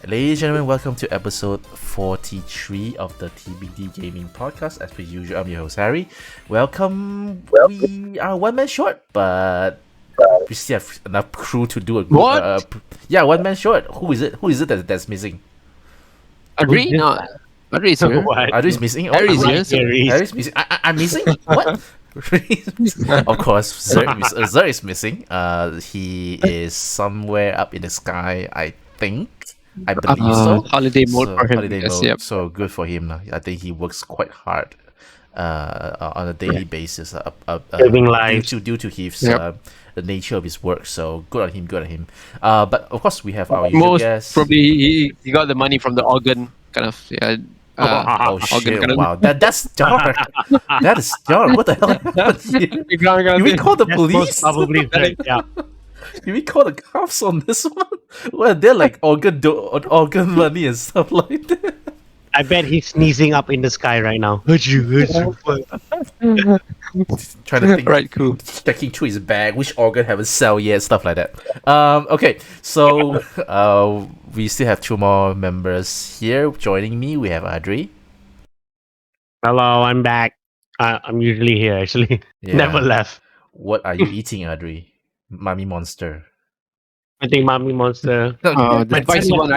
Ladies and gentlemen, welcome to episode 43 of the TBD Gaming Podcast. As per usual, I'm your host, Harry. Welcome. We are one man short, but we still have enough crew to do a good... one man short. Who is it that's missing? Audrey? No. Audrey's here. Audrey's missing? Harry's here. Harry's missing? I'm missing? What? Of course, Zer is missing. He is somewhere up in the sky, I think. I believe so. Holiday mode for him. Holiday mode. Yep. So good for him. I think he works quite hard on a daily basis. Living life due to his the nature of his work. So good on him. But of course we have our usual guests. Probably he got the money from the organ kind of shit! Wow, that's dark. That is dark. What the hell happened here? Can we call the police? Probably yeah. Can we call the cops on this one? Well, they're like organ money and stuff like that. I bet he's sneezing up in the sky right now. Trying to think. Right, cool. Checking through his bag, which organ haven't sell yet, stuff like that. Okay, so we still have two more members here joining me. We have Audrey. Hello, I'm back. I'm usually here actually. Yeah. Never left. What are you eating, Audrey? Mommy Monster. I think Mommy Monster. The spicy one.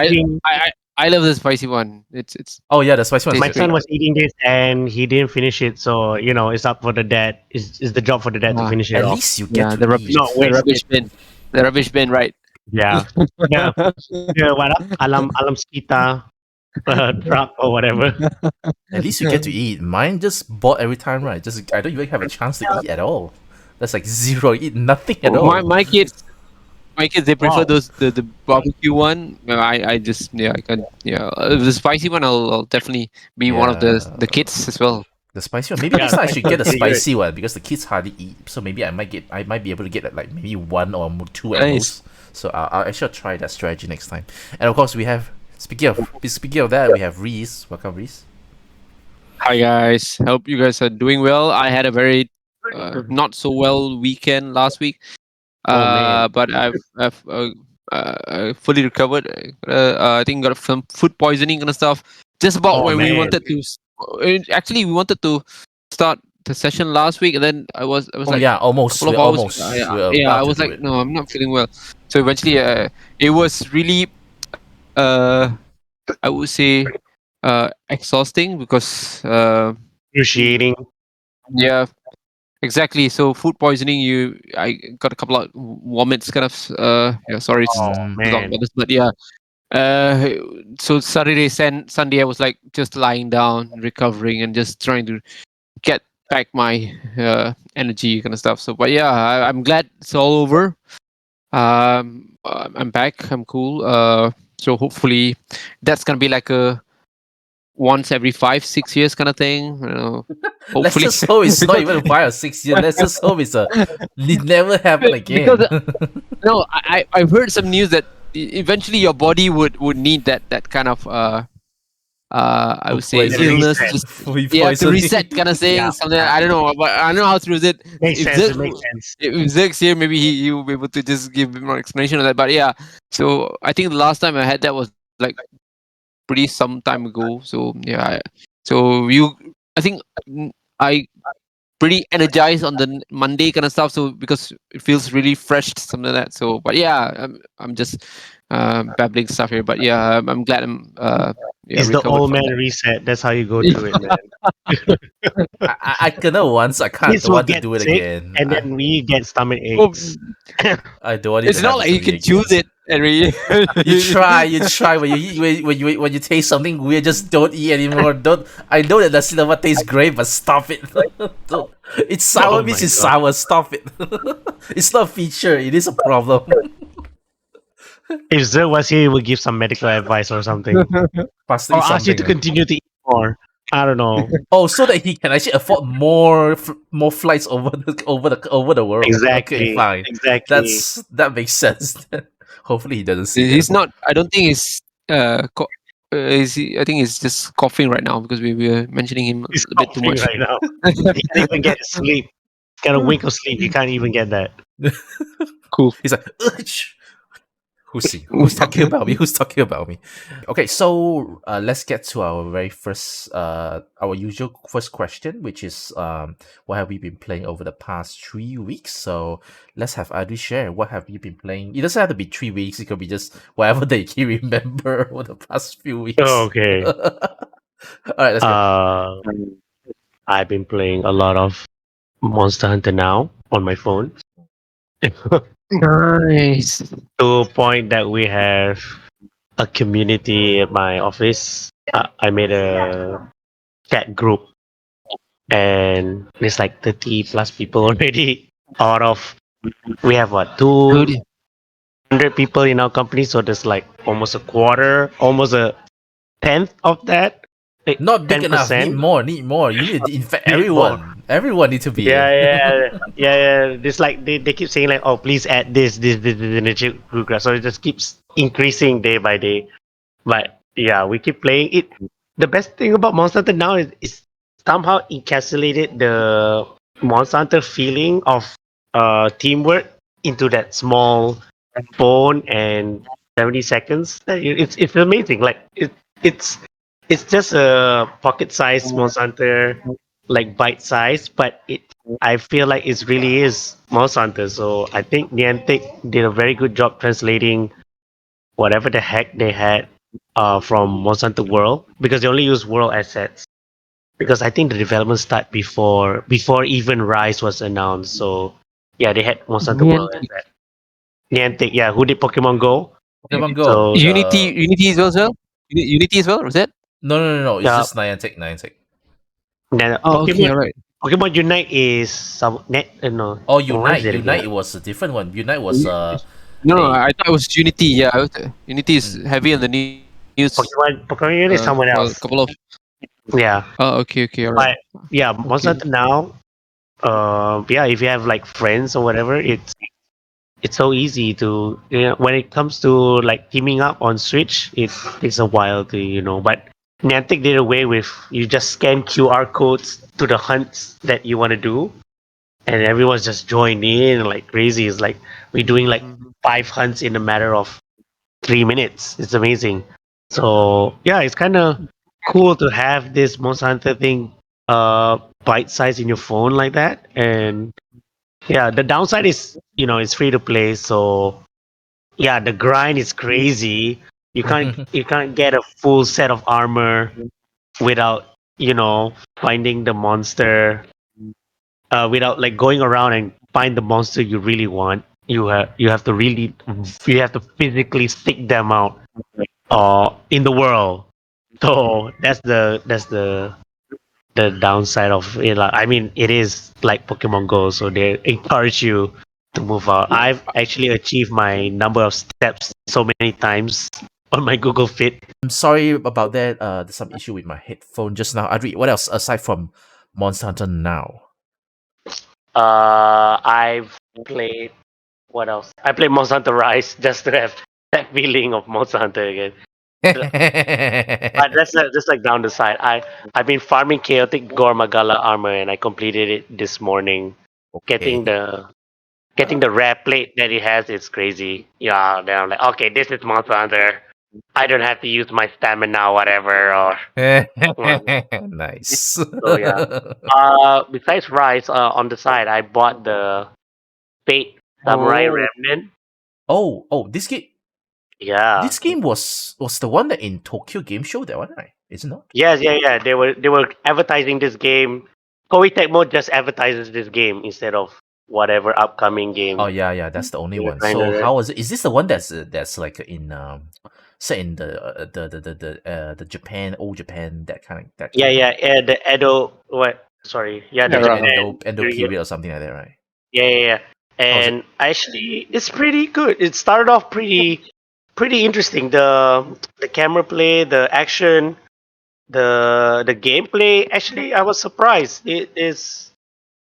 I love the spicy one. It's. Oh yeah, the spicy one. My son was eating this and he didn't finish it, so it's up for the dad. It's the job for the dad to finish it. At off. least you get the rubbish. The rubbish bin. The rubbish bin, right? Yeah. Yeah. What up? Alam skita, drop or whatever. At least you get to eat. Mine just bought every time, right? I don't even have a chance to eat at all. That's like zero. Eat nothing at all. My kids, they prefer those the barbecue one. I can the spicy one. I'll definitely be one of the kids as well. The spicy one. Maybe next time I should get a spicy one because the kids hardly eat. So maybe I might be able to get like maybe one or two at most. So I'll actually try that strategy next time. And of course we have speaking of that, we have Reese. Welcome, Reese. Hi guys. Hope you guys are doing well. I had a very not so well weekend last week. But I've fully recovered. I think got some food poisoning kind of stuff. Just about when we wanted to. Actually, we wanted to start the session last week, and then I was like, almost. I was like, no, I'm not feeling well. So eventually, it was really, I would say, exhausting because Excruciating. Yeah. Exactly. So food poisoning. I got a couple of vomits, kind of. Sorry, about this, but yeah. So Saturday, Sunday, I was like just lying down, recovering, and just trying to get back my energy, kind of stuff. So, but yeah, I'm glad it's all over. I'm back. I'm cool. So hopefully, that's gonna be like a once every 5-6 years kind of thing. Hopefully. Let's just hope it's not even 5 or 6 years. Let's just hope it never happen again. Because, I've heard some news that eventually your body would need that kind of I would say illness to reset kind of thing. Something I don't know, but I don't know how true is it. Makes sense. If Zerk's here, maybe he will be able to just give more explanation on that. But yeah, so I think the last time I had that was like pretty some time ago. So yeah, I think I pretty energized on the Monday kind of stuff. So because it feels really fresh, something like that. So, but yeah, I'm just babbling stuff here. But yeah, I'm glad I'm. It's the old man reset. That's how you go through it, man. I can once. I can't. Don't want to do it again. And then we get stomach aches. I don't want it. It's not like you can choose it. You try when you taste something weird, just don't eat anymore. I know that nasi lemak tastes great, but stop it. It's sour means it's sour. Stop it. It's not a feature. It is a problem. If Zer was here, he would give some medical advice or something, or ask you to continue to eat more. I don't know. Oh, so that he can actually afford more flights over the world. Exactly. Okay, fine. Exactly. That makes sense. Hopefully he doesn't see. He's not. I don't think he's. I think he's just coughing right now because we were mentioning him a bit too much right now. He can't even get sleep. Got a wink of sleep. You can't even get that. Cool. He's like, Who's talking about me? Who's talking about me? Okay, so let's get to our very first, our usual first question, which is what have we been playing over the past 3 weeks? So let's have Adri share. What have you been playing? It doesn't have to be 3 weeks. It could be just whatever that you remember over the past few weeks. Okay. All right, let's go. I've been playing a lot of Monster Hunter now on my phone. Nice. To a point that we have a community at my office. I made a chat group, and there's like 30 plus people already. Out of we have what, Good. 200 people in our company, so there's like almost a quarter, almost a tenth of that. Not big enough. 10%. Need more. You need to infect Need more. everyone. Everyone need to be Yeah, in. yeah. It's like they keep saying like, oh, please add this in the group. So it just keeps increasing day by day. But yeah, we keep playing it. The best thing about Monster Hunter now is somehow encapsulated the Monster Hunter feeling of teamwork into that small phone and 70 seconds. It's amazing. Like it's it's just a pocket sized Monster Hunter, like bite size, but it I feel like it really is Monster Hunter. So I think Niantic did a very good job translating whatever the heck they had from Monster Hunter World, because they only use world assets. Because I think the development started before even Rise was announced. So yeah, they had Monster Hunter World Niantic. asset. Niantic, yeah, who did Pokemon Go? Pokemon Go. So Unity as well. Unity as well. Was that? No. It's yeah, just Niantic. then Oh, okay, Pokemon alright. Pokemon Unite is some net. No, Oh, what is Unite. it Unite again? it was a different one. Unite was No, a I thought it was Unity. Yeah, Unity is mm, heavy on the news. Pokemon Unite is someone Well, a else. couple of. Yeah, Oh, okay, alright. but yeah, Monster Okay. Hunter now. Yeah, if you have like friends or whatever, it's so easy to, when it comes to like teaming up on Switch, it takes a while to, but Niantic did away with, you just scan QR codes to the hunts that you want to do, and everyone's just joined in like crazy. It's like we're doing like Mhm. 5 hunts in a matter of 3 minutes. It's amazing. So yeah, it's kind of cool to have this Monster Hunter thing bite size in your phone like that. And yeah, the downside is, it's free to play, so yeah, the grind is crazy. You can't get a full set of armor without, finding the monster, without like going around and find the monster you really want. You have to physically stick them out in the world. So that's the downside of it. Like, I mean, it is like Pokemon Go, so they encourage you to move out. I've actually achieved my number of steps so many times on my Google Fit. I'm sorry about that. There's some issue with my headphone just now. Adri, what else aside from Monster Hunter now? I've played what else? I played Monster Hunter Rise just to have that feeling of Monster Hunter again. But that's just like down the side. I've been farming chaotic Gormagala armor, and I completed it this morning. Getting Okay. the rare plate that it has is crazy. Yeah, then I'm like, okay, this is Monster Hunter. I don't have to use my stamina, whatever. Or Nice. so yeah. Besides Rise, on the side, I bought the Fate Samurai Oh, Remnant. oh, Yeah. this game was the one that in Tokyo Game Show, that one, right? Is it not? Yes, yeah. They were advertising this game. Koei Tecmo just advertises this game instead of whatever upcoming Oh game yeah, that's the only they were one. trying So to. how was it? Is this the one that's like in set in the Japan, old Japan, that kind of thing? Yeah. The Edo, what? Sorry, yeah, the Yeah, the era. Japan Endo period. period or something like that, right? Yeah. How was it? And actually, it's pretty good. It started off pretty interesting. The camera play, the action, the gameplay. Actually, I was surprised. It is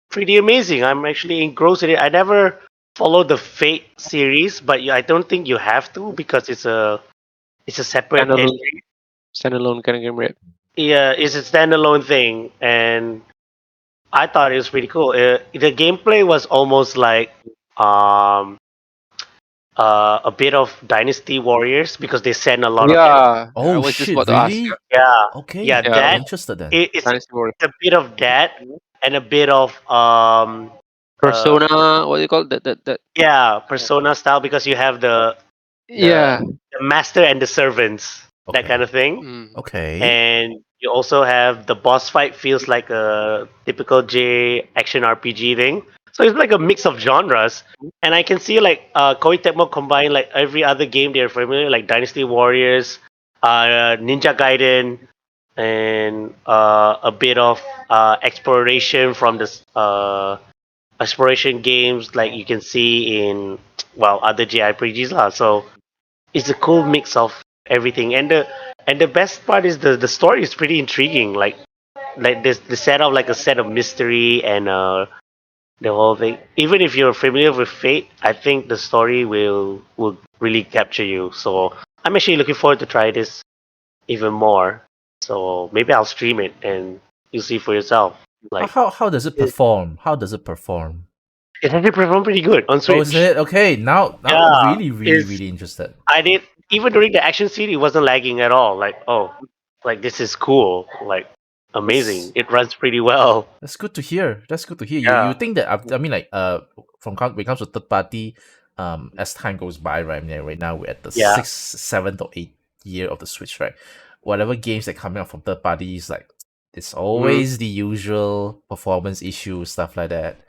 pretty amazing. I'm actually engrossed in it. I never followed the Fate series, but I don't think you have to, because it's a separate Standalone, entry. standalone kind of game, right? Yeah, it's a standalone thing, and I thought it was pretty cool. The gameplay was almost like um a bit of Dynasty Warriors because they send a lot of Yeah, I Oh was just shit! about to ask. Really? yeah, yeah, Okay, Yeah, I'm that interested then. it's Dynasty Warrior. a bit of that and a bit of uh Persona, what do you call it? That. yeah, Persona style because you have the Yeah. the master and the servants, that kind Okay. of thing. Mm. Okay. And you also have the boss fight feels like a typical J action RPG thing. So it's like a mix of genres. And I can see like Koei Tecmo combine like every other game they're familiar, like Dynasty Warriors, Ninja Gaiden, and a bit of exploration from the exploration games like you can see in other JRPGs lah. So it's a cool mix of everything, and the best part is the story is pretty intriguing. Like this the setup like a set of mystery and the whole thing. Even if you're familiar with Fate, I think the story will really capture you. So I'm actually looking forward to try this even more. So maybe I'll stream it and you see for yourself. How Like how does it it, perform? How does it perform? it actually performed pretty good on Oh, is Switch. it okay? Now I'm Yeah, it's really interested. I did even during the action scene, it wasn't lagging at all. Like, oh, like this is cool, like amazing. That's It runs pretty well. that's good to hear. That's good to hear. You Yeah, think that I mean like when it comes to third party, as time goes by, right? I mean, right now we're at the yeah. sixth, seventh, or eighth year of the Switch, right? Whatever games that coming out from third parties, like it's Mm. always the usual performance issues, stuff like that.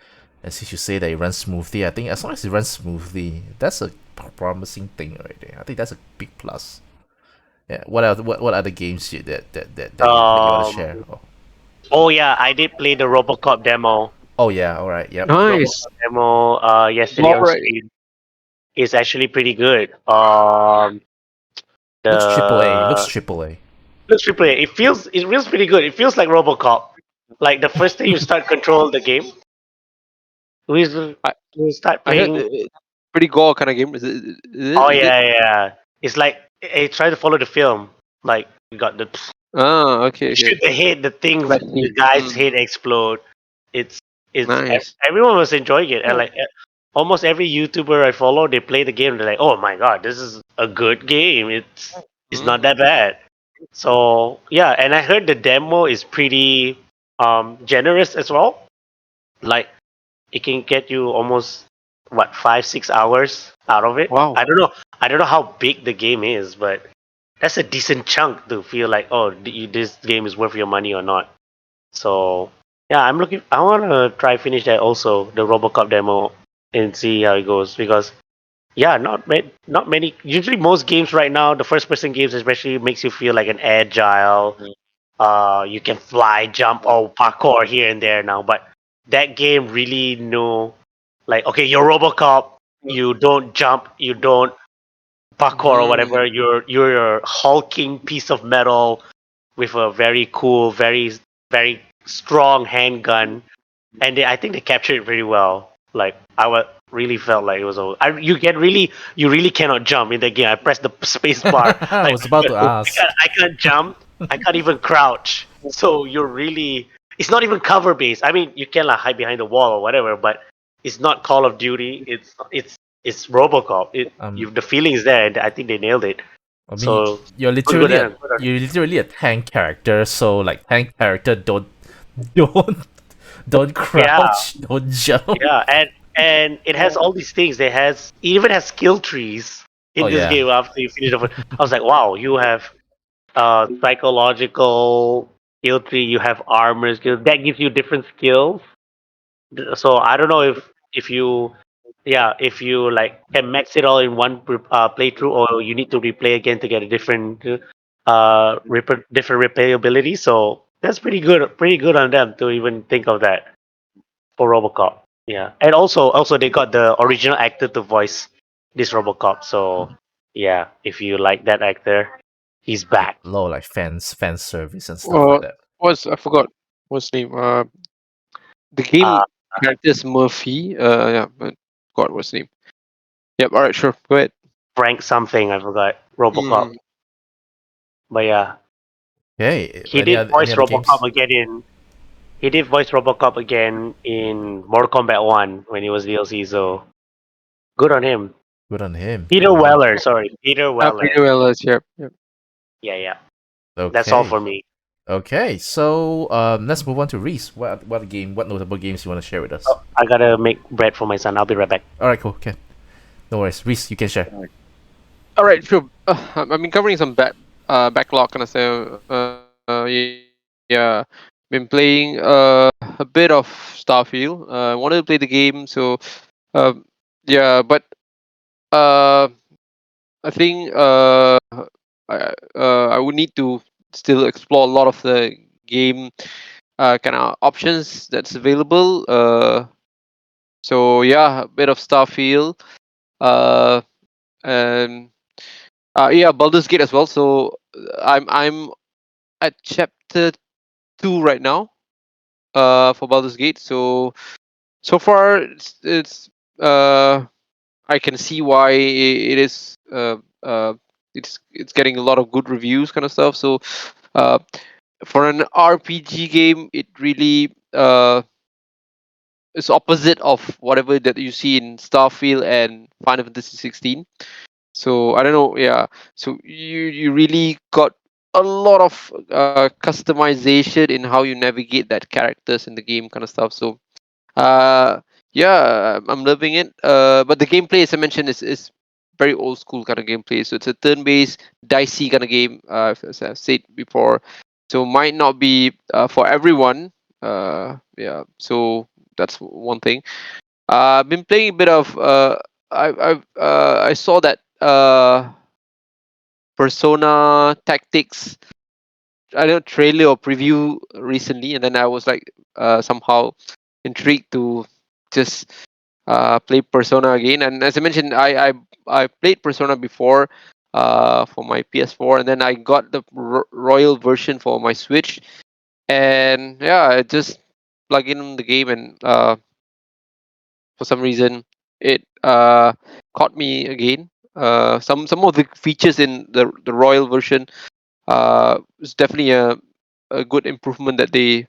And since you say that it runs smoothly, I think as long as it runs smoothly, that's a promising thing right there. I think that's a big plus. Yeah. What other games that you want to share? Um. Oh yeah, I did play the RoboCop demo. Oh yeah. All right. Yep. Nice. RoboCop demo yesterday on Alright. stream. It's actually pretty good. Looks triple A. Looks The triple A. looks triple A. It feels pretty good. It feels like RoboCop. Like the first time you start control the game, we I we start I heard playing. pretty gore kind of game. Is Oh it? yeah, yeah, yeah. It's like it try to follow the film. Like you got the Ah, okay, you okay. shoot the head, the thing, Black the scene. guy's head explode. It's Nice. everyone was enjoying it, and Yeah. like almost every YouTuber I follow, they play the game. They're like, oh my god, this is a good game. It's not Mm. that bad. So yeah, and I heard the demo is pretty generous as well. Like it can get you almost what 5-6 hours out of it. Wow. I don't know how big the game is, but that's a decent chunk to feel like oh this game is worth your money or not. So yeah, I want to try finish that also the RoboCop demo and see how it goes because yeah, not many. Usually, most games right now, the first person games especially makes you feel like an agile. You can fly, jump, or parkour here and there now, but that game really know like okay, you're RoboCop. You don't jump. You don't parkour or Mm. whatever. You're a hulking piece of metal with a very cool, very strong handgun, and I think they captured it pretty well. Like really felt like it was a. You really cannot jump in the game. I pressed the space bar. I Like was about to ask. I can't jump. I can't even crouch. So you're really. It's not even cover based. I mean, you can like hide behind the wall or whatever, but it's not Call of Duty. It's RoboCop. The feeling is there, and I think they nailed it. I mean, So good on you're literally a tank character. So like tank character don't don't Yeah, crouch, don't jump. yeah, and it has all these things. It even has skill trees Oh in this yeah. game after you finish the. I was like, wow, you have psychological skill tree. You have armor skills that gives you different skills. So I don't know if you if you like can max it all in one playthrough or you need to replay again to get a different different replayability. So that's pretty good on them to even think of that for RoboCop. Yeah, and also they got the original actor to voice this RoboCop. So yeah, if you like that actor, he's back. Low like fan service and stuff like that. I forgot what's his name. The Uh, game character is Murphy. Yeah, but forgot what's his name. Yep. All right. Sure. Go ahead. Frank something I forgot RoboCop, Mm. but yeah, Okay. he did Any voice other RoboCop games? again in he did voice RoboCop again in Mortal Kombat 1 when he was DLC. So good on him. Good on him. Good Peter on him. Weller, sorry, Peter Peter Weller. Weller's, yep, yep. Yeah, yeah. That's all Okay. for me. Okay. So let's move on to Reese. What notable games you want to share with us? Oh, I gotta make bread for my son. I'll be right back. All right. Cool. Okay. No worries. Reese, you can share. All right, sure. I've been covering some backlog kind of stuff. Yeah, been playing a bit of Starfield. Wanted to play the game, so um, yeah, but uh, I think I would need to still explore a lot of the game kind of options that's available. So yeah, a bit of Starfield. Uh, and yeah, Baldur's Gate as well. So I'm at chapter 2 right now. For Baldur's Gate. So far it's I can see why it is it's getting a lot of good reviews kind of stuff. So uh, for an RPG game, it really is opposite of whatever that you see in Starfield and Final Fantasy 16. So I don't know, yeah. So you really got a lot of customization in how you navigate that characters in the game kind of stuff. So uh, yeah, I'm loving it. But the gameplay, as I mentioned, is very old school kind of gameplay. So it's a turn-based, dicey kind of game. As I've said before, so might not be for everyone. Yeah, so that's one thing. I've been playing a bit of. I saw that Persona Tactics. I don't know, trailer or preview recently, and then I was like somehow intrigued to just play Persona again. And as I mentioned, I played Persona before for my PS4, and then I got the Royal version for my Switch. And yeah, I just plug in the game, and for some reason it caught me again. Some of the features in the Royal version is definitely a good improvement that they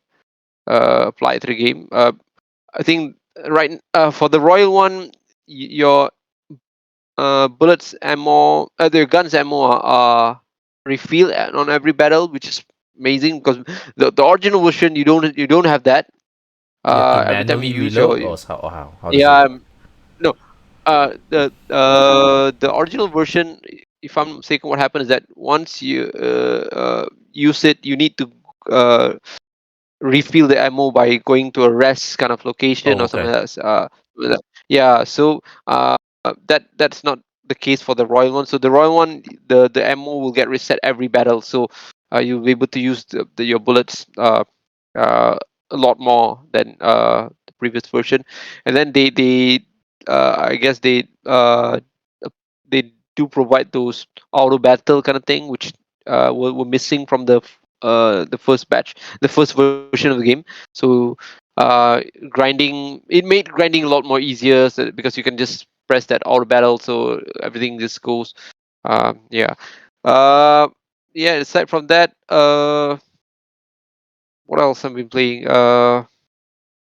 applied to the game. I think for the Royal one, your bullets ammo, their guns ammo are refill on every battle, which is amazing because the original version you don't have that. You have to Every time you manually use reload, your or how does it yeah work? no the original version, if I'm mistaken, what happened is that once you use it, you need to uh, refill the ammo by going to a rest kind of location Oh, or something okay. like that. Yeah, so that's not the case for the Royal one. So the Royal one, the ammo will get reset every battle. So you'll be able to use your bullets a lot more than the previous version. And then they I guess they do provide those auto battle kind of thing, which were missing from the first batch, the first version of the game. So grinding, it made grinding a lot more easier, because you can just press that auto battle, so everything just goes. Yeah. Uh, yeah. Aside from that, what else have I been playing?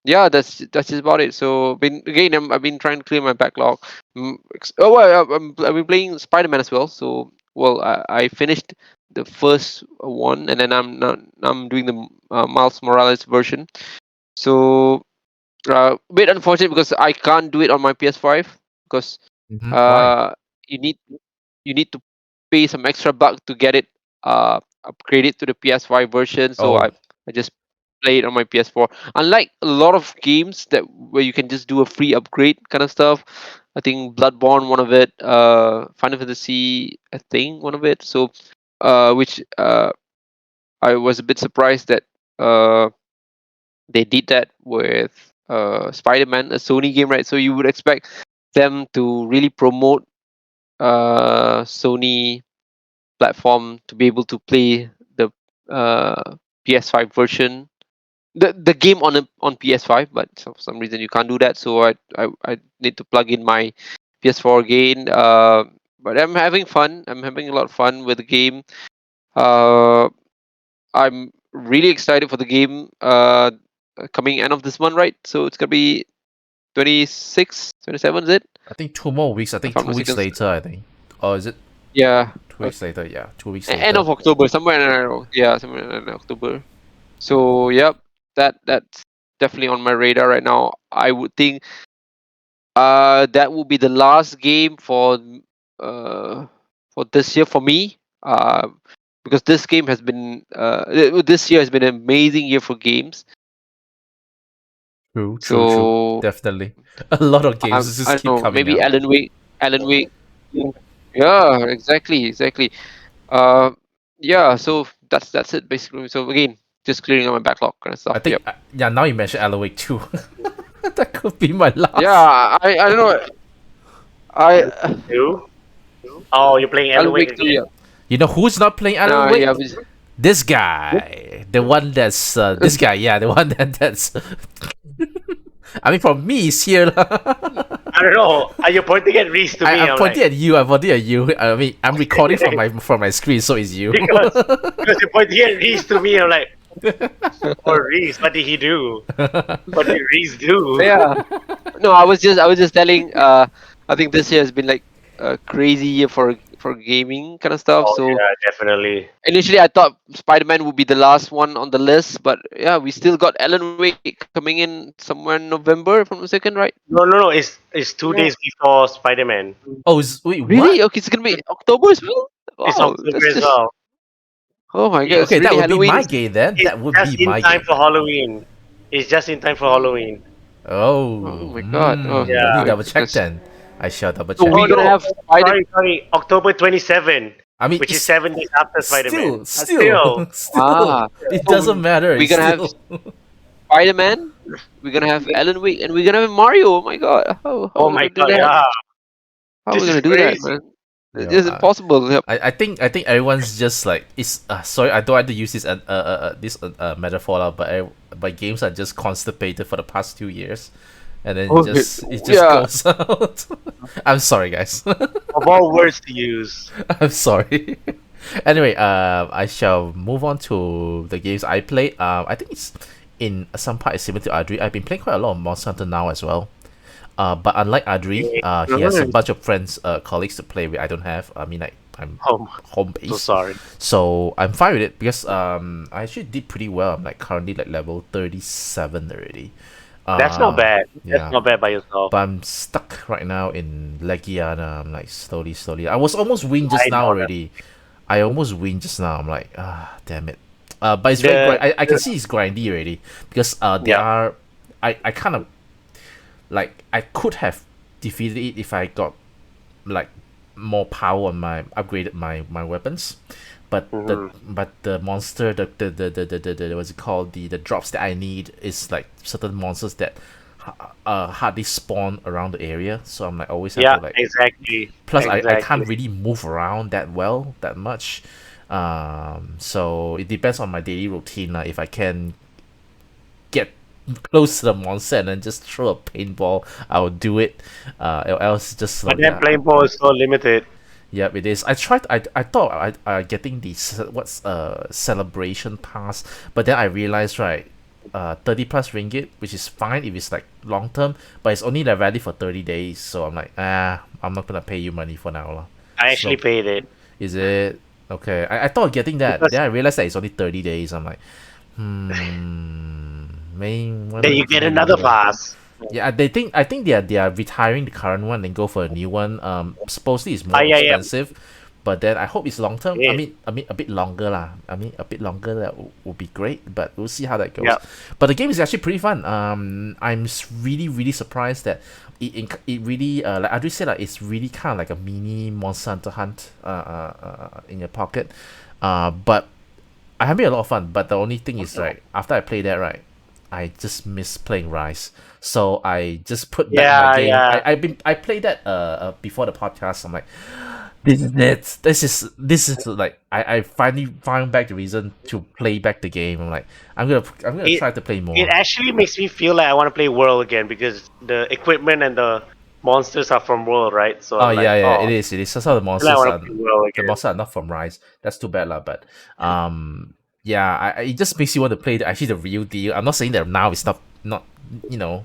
Yeah, that's just about it. So I've been trying to clear my backlog. Oh well, I've been playing Spider-Man as well. So well, I finished the first one, and then I'm doing the Miles Morales version. So a bit unfortunate because I can't do it on my PS5 because Why? uh you need you need to pay some extra buck to get it upgraded to the PS5 version. So I Oh, I just play it on my PS4. Unlike a lot of games that where you can just do a free upgrade kind of stuff. I think Bloodborne one of it, Final Fantasy I think one of it. So which I was a bit surprised that uh they did that with Spider-Man, a Sony game, right? So you would expect them to really promote Sony platform to be able to play the PS5 version, the game on PS5, but for some reason you can't do that. So I need to plug in my PS4 again. But I'm having fun. I'm having a lot of fun with the game. Uh, I'm really excited for the game coming end of this month, right? So it's gonna be 26, 27, is it? I think 2 more weeks. I think If I'm 2 not weeks mistaken. later. I think. Or is it Yeah. 2 weeks later? Yeah, 2 weeks End later. of October, somewhere somewhere in October. So yep, that's definitely on my radar right now. I would think that will be the last game uh for this year for me. Because this game has been this year has been an amazing year for games. True. So Definitely. A lot of games I just don't keep know, coming maybe out. Alan Wake. Yeah, exactly. Uh, yeah, so that's it basically. So again, just clearing out my backlog kind of I stuff. think Yep. yeah. Now you mentioned Alan Wake 2. That could be my Yeah, last. I don't know. I You? Oh, you're playing Alan Alan Wake Wake 2. again. Yeah. You know who's not playing Alan Yeah. Wake? This guy, the one that's this guy, yeah, the one that's. I mean, for me, he's here. I don't know. Are you pointing at Reese to me? I'm I'm pointing like, at you. I'm pointing at you. I mean, I'm recording from my screen, so is you. because you're pointing at Reese to me. I'm like, oh, Reese, what did he do? What did Reese do? Yeah. No, I was just telling. I think this year has been like a crazy year for gaming kind of stuff. Oh So yeah, definitely. initially, I thought Spider-Man would be the last one on the list, but yeah, we still got Alan Wake coming in somewhere in November, if I'm not mistaken, right? No. It's 2 days before Spider Man. Oh, wait, Really? what? Okay, it's gonna be October as well. It's Wow, October that's as just well. oh my god, It's it's Okay, that really would be Halloween. my game then. it's That would just be in my time game. for Halloween. It's just in time for Halloween. Oh, Oh my god. Oh, let me Yeah. double check goodness. then. I shall double So check. Oh we're gonna no, have Spider. sorry. October 27, I mean, which is it's 7 days after Spider Man. still, Still, still. Ah, It so doesn't matter. we're It's gonna have still. Spider-Man. We're gonna have Alan Wake, and we're gonna have Mario. Oh my god, how oh are we my gonna do god, that? yeah, How are we this is gonna do that, crazy. man? You It's know, just impossible. Yep. I think everyone's just like it's. Sorry, I don't want to use this metaphor, lah, but my games are just constipated for the past 2 years, and then Oh, it just yeah. goes out. I'm sorry, guys. Of all words to use. I'm sorry. Anyway, I shall move on to the games I played. I think it's in some part it's similar to Adri. I've been playing quite a lot of Monster Hunter now as well. But unlike Adri, he has a Nice. bunch of friends, colleagues to play with. I don't have. I mean, like I'm Oh, home so based, sorry. so I'm fine with it because I actually did pretty well. I'm like currently like level 37 already. That's not bad. Yeah. That's not bad by yourself. But I'm stuck right now in Legiana. I'm like slowly. I was almost win just I now know that. already. I almost win just now. I'm like, damn it. But it's The- very I can see it's grindy already because they Yeah. are. I kind of like I could have defeated it if I got like more power on my upgraded my weapons, but the monster the what's it called the drops that I need is like certain monsters that hardly spawn around the area, so I'm like always have Yeah, to like exactly. plus I Exactly. can't really move around that much, so it depends on my daily routine if I can get close to the monster and then just throw a paintball, I'll do it, or else just But like then playing ball is so limited. Yep, it is. I thought getting the celebration pass, but then I realized, right, 30 plus ringgit, which is fine if it's like long term, but it's only like valid for 30 days. So I'm like, I'm not gonna pay you money for now, lah. I actually paid it. Is it okay? I thought getting that. Because- Then I realized that it's only 30 days. I'm like, why Then not you give get me another longer? pass. Yeah, I think they are retiring the current one and go for a new one. Supposedly it's more Yeah. expensive, but then I hope it's long term. Yeah. I mean a bit longer lah. I mean a bit longer that would be great, but we'll see how that goes. Yeah. But the game is actually pretty fun. I'm really surprised that it really like Adri said, like it's really kind of like a mini Monster Hunter Hunt in your pocket. But I having a lot of fun. But the only thing is, right, after I play that, right, I just miss playing Rise. So I just put back my game. Yeah. I played that before the podcast. I'm like, this is it. This is like I finally found back the reason to play back the game. I'm like, I'm gonna It- try to play more. It actually makes me feel like I want to play World again because the equipment and the monsters are from World, right? So Oh I'm like, yeah, it is. It is. Some of the monsters I want are to play World the again. monsters are not from Rise. That's too bad lah. But yeah, it just makes you want to play actually the real deal. I'm not saying that now it's not you know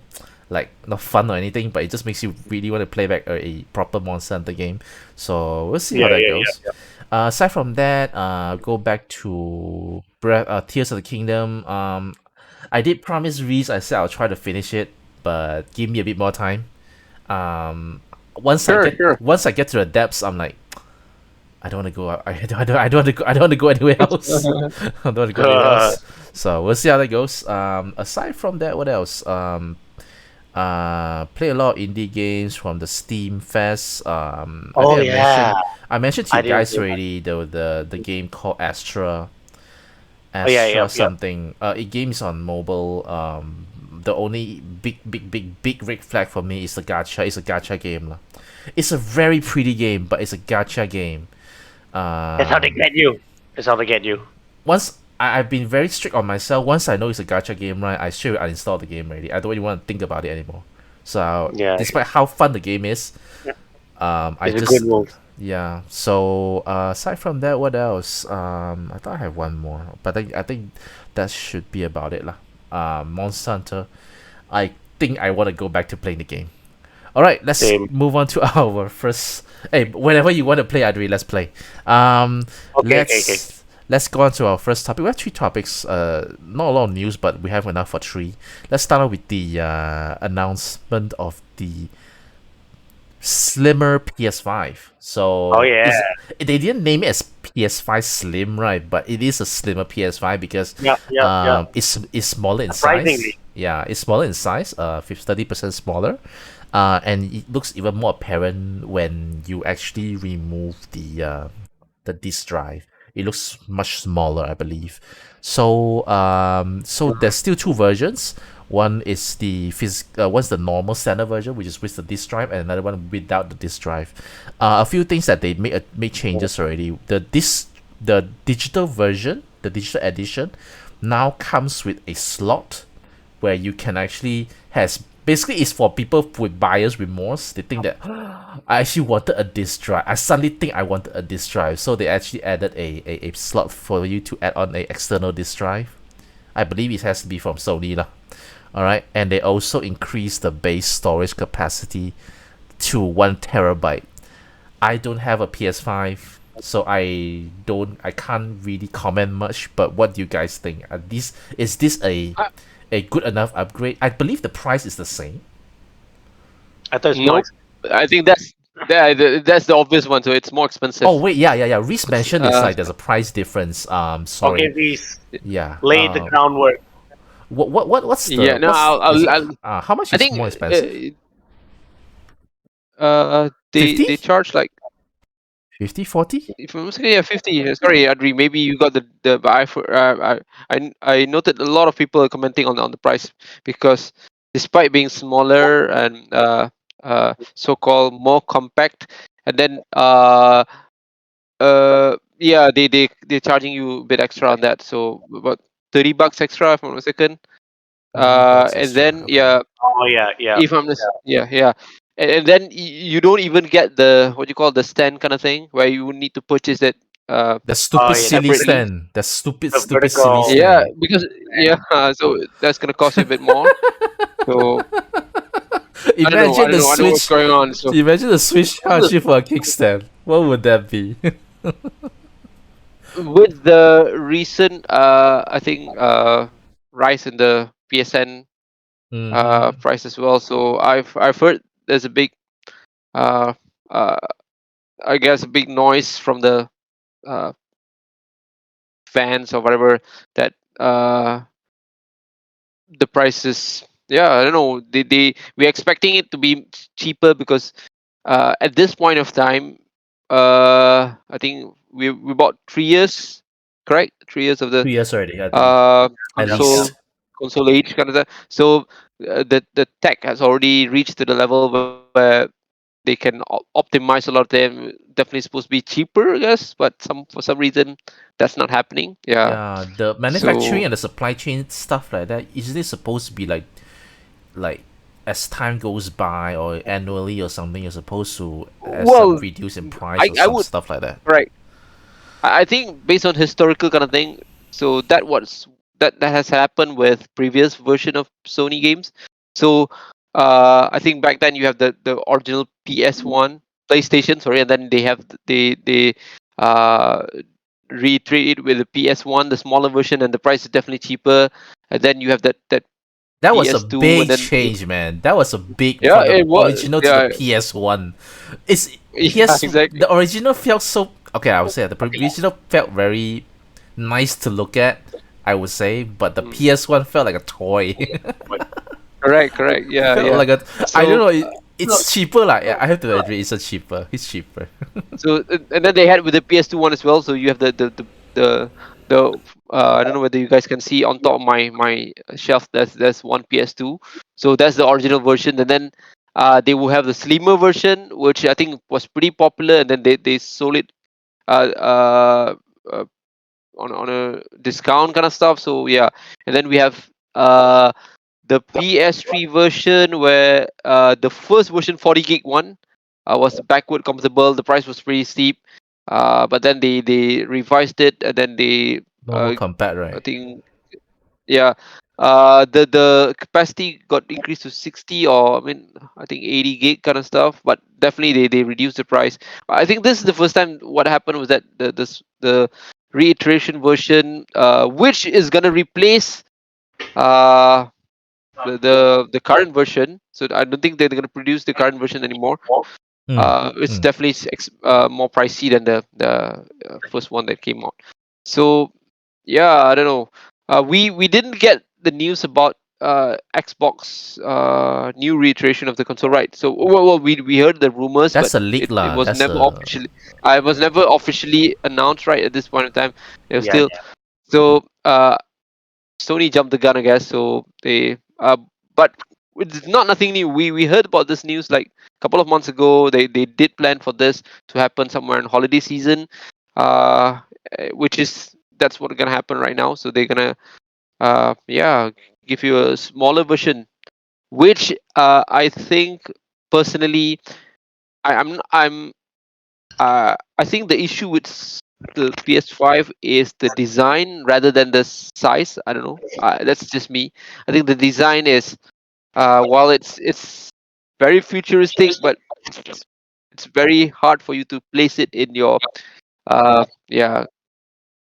like not fun or anything, but it just makes you really want to play back a proper Monster Hunter game. So we'll see how that goes. Aside from that, go back to Tears of the Kingdom. I did promise Reese. I said I'll try to finish it, but give me a bit more time. Once I get to the depths, I'm like, I don't want to go. I don't want to go. I don't want to go anywhere else. I don't want to go anywhere else. So we'll see how that goes. Aside from that, what else? Play a lot of indie games from the Steam Fest. I mentioned to you guys already the game called Astra. Something. A game is on mobile. The only big red flag for me is the gacha. It's a gacha game lah. It's a very pretty game, but it's a gacha game. That's how they get you. That's how they get you. Once I've been very strict on myself. Once I know it's a gacha game, right, I straight uninstall the game already. I don't really want to think about it anymore. So despite how fun the game is, it's a good move. Yeah. So aside from that, what else? I thought I have one more, but I think that should be about it lah. Monster Hunter. I think I want to go back to playing the game. All right, let's move on to our first. Hey, whenever you want to play, Adri, let's play. Let's go on to our first topic. We have 3 topics. Not a lot of news, but we have enough for 3. Let's start off with the announcement of the slimmer PS5. So they didn't name it as PS5 Slim, right? But it is a slimmer PS5 because it's smaller in size. Yeah, it's smaller in size. 30% smaller. And it looks even more apparent when you actually remove the disk drive. It looks much smaller, I believe. So there's still 2 versions. One is one's the normal standard version, which is with the disk drive, and another one without the disk drive. A few things that they made changes already. The digital version, the digital edition, now comes with a slot where you can actually basically it's for people with buyer's remorse. They think that I actually wanted a disk drive. I suddenly think I wanted a disk drive, so they actually added a slot for you to add on an external disk drive. I believe it has to be from Sony lah. Alright, and they also increased the base storage capacity to 1 terabyte. I don't have a PS5, so I can't really comment much, but what do you guys think? Is this a good enough upgrade? I believe the price is the same. I thought it's more. I think that's the obvious one, so it's more expensive. Oh wait, yeah. Reese mentioned it's like there's a price difference. Sorry. Okay, Reese. Yeah. Lay the groundwork. What's the how much is more expensive? They charge like 50, 40? If I'm saying 50. Sorry, Adri. Maybe you got I noted a lot of people are commenting on the price because despite being smaller and so-called more compact, and then they're charging you a bit extra on that. So about $30 extra, if I'm not mistaken. And then if I'm and then you don't even get the the stand kind of thing where you would need to purchase it. The stupid silly stand. The stupid silly stand. Yeah, because so that's gonna cost you a bit more. So imagine the Switch. I know what's going on. So imagine the Switch charge you for a kickstand. What would that be? With the recent I think rise in the PSN price as well, so I've heard there's a big I guess a big noise from the fans or whatever that the prices I don't know, we're expecting it to be cheaper because at this point of time I think we bought 3 years, correct? 3 years of the 3 years already. console age kind of that. So the tech has already reached to the level where they can optimize a lot of them. Definitely supposed to be cheaper, I guess, but for some reason that's not happening. Yeah, the manufacturing and the supply chain stuff like that, is this supposed to be like as time goes by or annually or something, you're supposed to some reduce in price or stuff like that? Right. I think based on historical kind of thing, so that has happened with previous version of Sony games. So I think back then you have the original PS1 PlayStation, sorry, and then they uh reiterate it with the PS1, the smaller version, and the price is definitely cheaper. And then you have that That was a PS2, and big then change, man. That was a big yeah, from the it was original to the yeah PS1. It's yeah exactly. the original felt so okay. I would say the original felt very nice to look at. I would say, but the Mm. PS1 felt like a toy. Correct. Yeah, Felt yeah. like a. I don't So know. It's cheaper, like I have to agree. It's a cheaper. It's cheaper. so and then they had with the PS2 one as well. So you have the I don't know whether you guys can see on top of my shelf. There's one PS2. So that's the original version, and then they will have the slimmer version, which I think was pretty popular, and then they sold it uh, uh, uh on a discount kind of stuff. So yeah, and then we have the PS3 version where the first version 40 gig one was backward compatible. The price was pretty steep, but then they revised it, and then they Normal uh, combat, I right? think yeah, the capacity got increased to 60, or I mean I think 80 gig kind of stuff. But definitely they reduced the price. I think this is the first time what happened was that the reiteration version, which is gonna replace uh the current version. So I don't think they're going to produce the current version anymore. Mm, It's mm. definitely more pricey than the first one that came out. So yeah, I don't know. We didn't get the news about Xbox new reiteration of the console, right? So well we heard the rumors, but That's a leak it lah. was That's never a officially. I was never officially announced, right, at this point in time. It was Yeah, still so. Sony jumped the gun, I guess. So they, but it's not nothing new. We heard about this news like a couple of months ago. They did plan for this to happen somewhere in holiday season, uh, which is that's what's gonna happen right now. So they're gonna, yeah, give you a smaller version, which I think personally, I think the issue with the PS5 is the design rather than the size. I don't know. That's just me. I think the design is, while it's very futuristic, but it's very hard for you to place it in your yeah.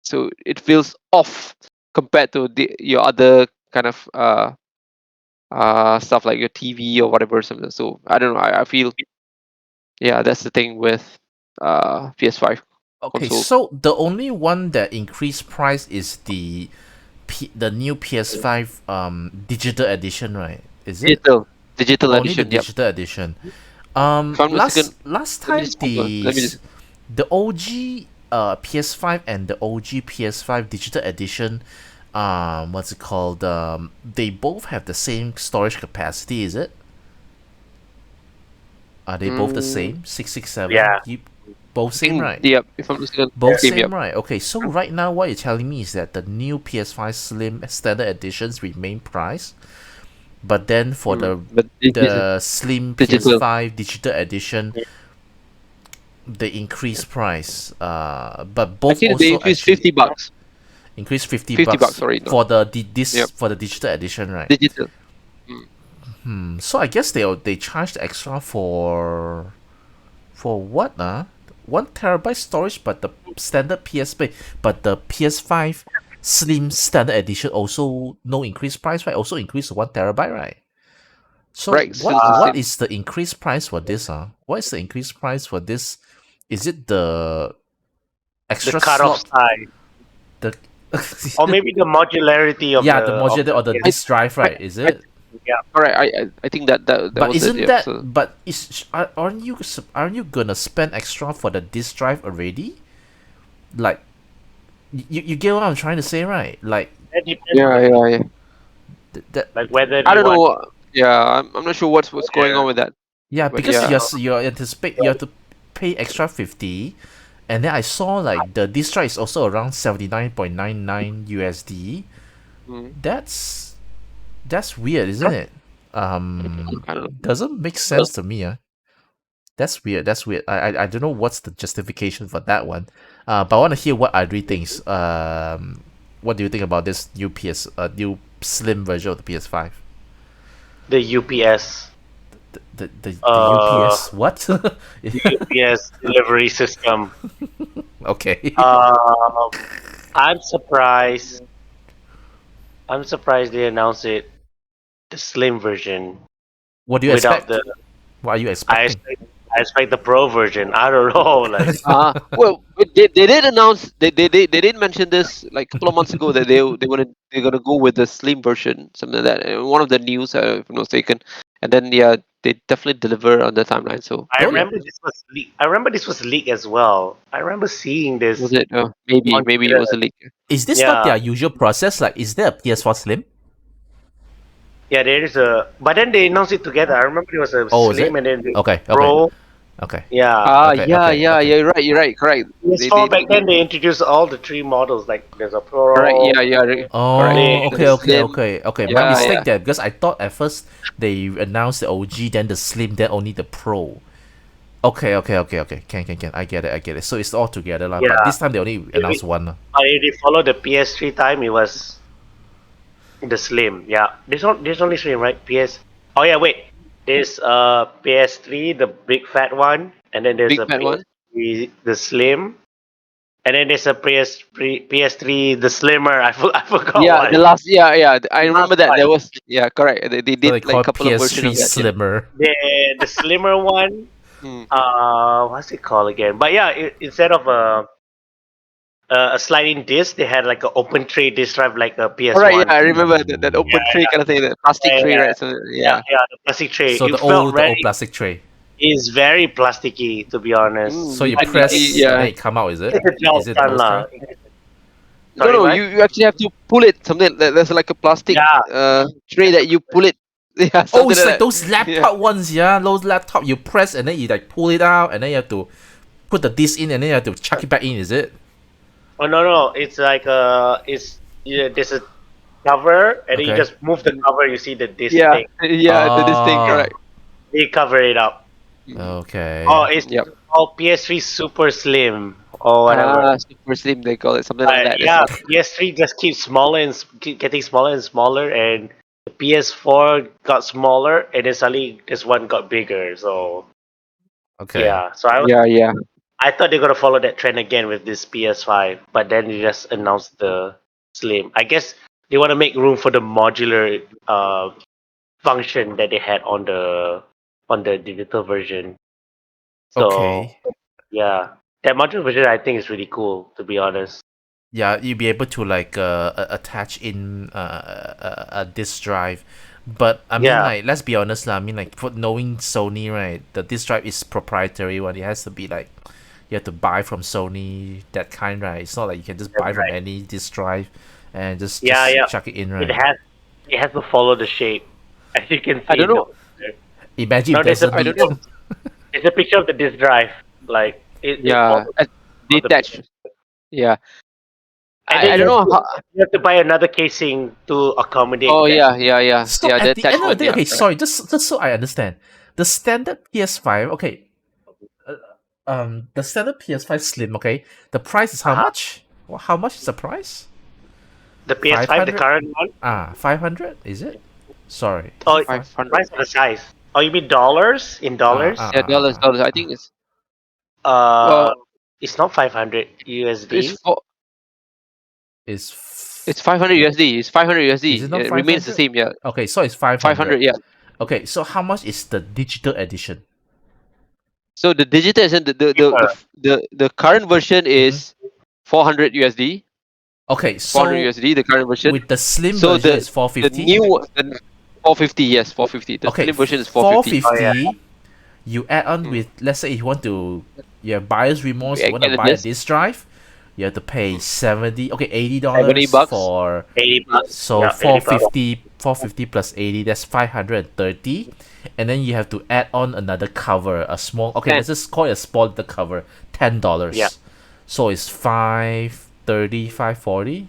So it feels off compared to your other kind of stuff like your TV or whatever. Something. So I don't know. I feel yeah, that's the thing with PS5 okay. consoles. So the only one that increased price is the new PS5 digital edition, right? Is it Digital only the edition. Yep. digital edition? If I'm mistaken, Last let me time just Google. Let me just. the OG PS5 and the OG PS5 digital edition, what's it called? They both have the same storage capacity, is it? Are they both the Mm, same? 667? yeah. You both I same, think right? yep. If I'm mistaken, Both same. same, Yep. right? Okay, so right now what you're telling me is that the new PS5 Slim standard editions remain price, but then for But the Slim digital. PS5 digital edition, they increase price. But both Actually, they also increased actually $50. increase 50 $50. bucks Sorry, no. for Yep. for the digital edition, right? Digital. Mm. So I guess they charged extra for what 1 terabyte storage, but the standard PSP, but the PS5 Slim standard edition also no increased price, right? Also increased to 1 terabyte, right? So Correct. Still the what same. is the increased price for this? What is the increased price for this? Is it the The extra cutoff slot? size, The or maybe the modularity of yeah, the of modular the or the I, disk drive, I, right? Is I, it? yeah. Correct. I think that But was it. isn't Yep. that? So But aren't you gonna spend extra for the disk drive already? Like you get what I'm trying to say, right? Like That depends yeah, on yeah. that. like whether I you don't want know. Yeah, I'm not sure what's going yeah. on with that. Yeah, But because yeah. you're anticipate you have to pay extra 50, and then I saw like the disk drive is also around 79.99 USD. Mm, That's weird, isn't it? I don't know. Doesn't make sense to me. That's weird. That's weird. I don't know what's the justification for that one. But I want to hear what Adri thinks. What do you think about this new slim version of the PS5? The UPS. The Uh, UPS what? UPS delivery system. Okay. I'm surprised. I'm surprised they announced it, the slim version, What do you without expect? the. What are you I expecting? expect, I expect the pro version. I don't know. Like, Well, they did announce they did mention this like a couple of months ago that they're gonna go with the slim version, something like that. One of the news, if I'm not mistaken, and then yeah, they definitely deliver on the timeline. So I Don't remember this was leaked. I remember this was leaked as well. I remember seeing was this it? on Maybe it Twitter. was a leak. is this not Yeah, their usual process? Like, is there a PS4 Slim? yeah. There is a. But then they announced it together. I remember it was a Oh, is slim it? and then the Okay, okay, pro. okay, Yeah. okay. Yeah. You're right. Correct. PS4 back then they introduced all the three models. Like there's a correct. pro, Correct. slim. Oh, The slim. okay. My Yeah, mistake yeah. there because I thought at first they announced the OG, then the Slim, then only the Pro. Okay. Can. I get it. So it's all together, lah. But Yeah. this time they only announced one. Lah. If they follow the PS3 time, it was the slim. Yeah. There's only slim, right? PS. Oh yeah, wait. There's PS3, the big fat one, and then there's Big a fat one. PS3, the slim, and then there's a PS3, the slimmer. I forgot Yeah, what. the last. Yeah. I The last remember that. one. There was. Yeah, correct. They So they did like call a it couple of versions PS3 of that. Yeah. Slimmer. The slimmer one. Hmm. What's it called again? But yeah, instead of a sliding disc, they had like an open tray disc drive, like a All right. Yeah, PS1. I remember that open tray kind of thing, the plastic tray, Yeah, right? So yeah. the plastic tray. So It felt the old very, plastic tray. is very plasticky, to be honest. So you I think press and then it come out. Is it? it's a gel Is it gun those lah. kind? Sorry, No, what? you actually have to pull it. Something there's like a plastic Yeah, tray that you pull it. Yeah, Oh, something it's like like that. those laptop ones, yeah. Those laptop you press and then you like pull it out and then you have to put the disc in and then you have to chuck it back in. Is it? Oh no, it's like there's a cover, and then you Okay. just move the cover. You see the disc Yeah, thing. this thing, Oh. correct. They cover it up. Okay. Oh, it's Yep. called PS3 Super Slim or whatever. Super slim they call it, something like that. Yeah, PS3 just keeps smaller and keep getting smaller and smaller, and the PS4 got smaller, and then suddenly this one got bigger. So Okay. yeah, so Yeah. I thought they're gonna follow that trend again with this PS5, but then they just announced the Slim. I guess they want to make room for the modular function that they had on the digital version. So Okay. yeah, that modular version I think is really cool, to be honest. Yeah, you'll be able to like attach in a disk drive, but I mean Yeah. like let's be honest lah. I mean like for knowing Sony, right? The disk drive is proprietary one. It has to be like you have to buy from Sony, that kind, right? It's not like you can just buy from Right. any disk drive and just Yeah. chuck it in, right? It has to follow the shape, as you can see. I don't know. Imagine No, if there's there's a a I don't know. It's a picture of the disk drive, like it Yeah, follows the detached. Yeah, And then I don't know how. you have to buy another casing to accommodate. Oh that. yeah. So Yeah, at the the end of the attachment. day, Yeah, okay, correct. sorry, just so I understand, the standard PS5, okay, the standard PS5 Slim, okay, the price is how Uh-huh. much? How much is the price? The PS5, the 500? current one. 500, is it? Sorry. Oh, Is it 500. price of the size. Oh, you mean dollars? In dollars? Ah, Yeah, dollars. I think it's Uh, well, it's not 500 USD. It's it's 500 USD. It's 500 Is USD. it not It remains the 500? same. Yeah, Okay, so it's 500. 500. Yeah. Okay, so how much is the digital edition? So the digital edition, the current version is 400 USD. Okay, 400 so USD. The current version. with the Slim So version is the 450. new the 450. Yes, 450. The Okay, slim version is 450. 450. You add on with, let's say if you want to, you have buyer's remorse, you want to Get a buy a disc. disk drive, you have to pay $80 $70 for, 80 bucks. so Yeah, 80 bucks. 450 plus 80, that's 530, and then you have to add on another cover, a small, okay, 10. let's just call it a small the cover, $10. Yeah. So it's 530, 540.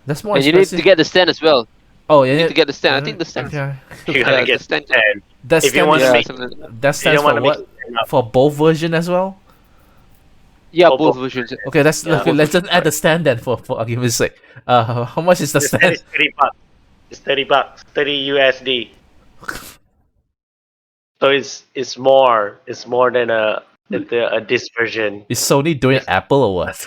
That's more And you need expensive. to get the stand as well. Oh, yeah, You need to get the stand. I think the stand. Okay. You gotta the get stand. 10. That If you stand want is- to Yeah, make, something. that you stands don't want for to make what? it stand up. For both version as well? Yeah, Oh, both both. versions. Okay, let's Yeah. okay, let's just add the stand then for argument's sake. How much is the The stand stand? is 30 bucks. It's 30 bucks. 30 USD. So it's more than a disc version. Is Sony doing It's, Apple or what?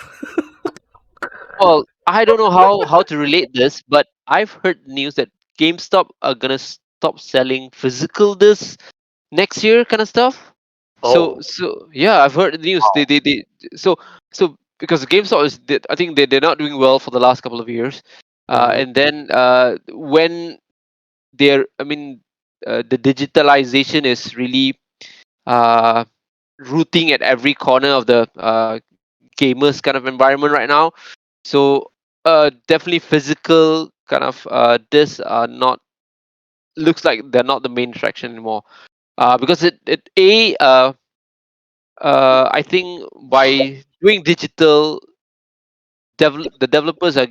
Well, I don't know how to relate this, but I've heard news that GameStop are gonna stop selling physical discs next year, kind of stuff. So oh, so yeah, I've heard the news. They so so because GameStop I think they're not doing well for the last couple of years, mhm. and then when I mean, the digitalization is really uh, rooting at every corner of the gamers kind of environment right now. So definitely physical kind of discs are not, looks like they're not the main attraction anymore. Because I think by doing digital, the developers are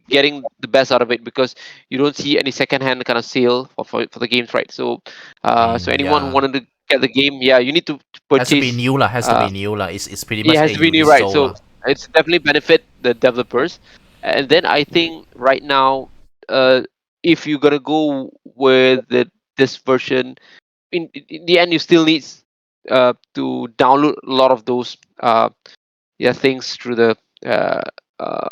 getting the best out of it, because you don't see any second-hand kind of sale for the games, right? So I so mean, anyone yeah. wanted to get the game, yeah, you need to Has to be purchase. new lah. Has to Uh, be new lah. It's pretty it much has to be new, right? resold So lah. it's definitely benefit the developers. And then I think right now, uh, if you're gonna go with this version, in the end, you still need to download a lot of those yeah, things through the uh, uh,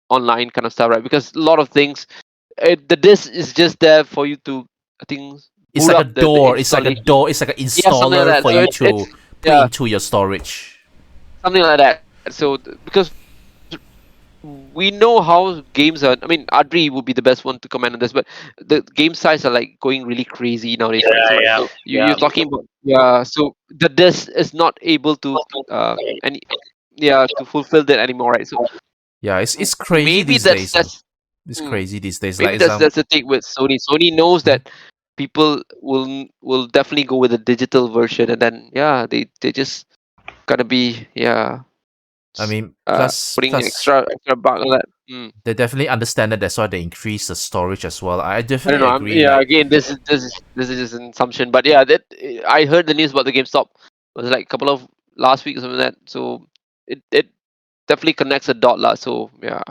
online kind of stuff, right? Because a lot of things, the disk is just there for you to, I think, It's boot like a up the door. It's like a installation. door. It's like an Yeah, something like installer that. for So you it's to put yeah, into your storage. something like that. So because we know how games are. I mean, Adri would be the best one to comment on this, but the game size are like going really crazy nowadays, right? Yeah, So yeah, you're yeah. talking about, yeah. So the disk is not able to any yeah, to fulfill that anymore, right? So Yeah, it's crazy maybe these days. It's hmm, crazy these days. maybe Like some. that's the thing with Sony. Sony knows Mhm. that people will definitely go with the digital version, and then yeah, they just gotta be, yeah, I mean, plus putting plus extra buck on that. they definitely understand that. That's why they increase the storage as well. I I don't definitely know. agree. Yeah, Like, again, this is just an assumption, but yeah, that I heard the news about the GameStop was like a couple of last week or something like that. So it definitely connects a dot lah. So yeah.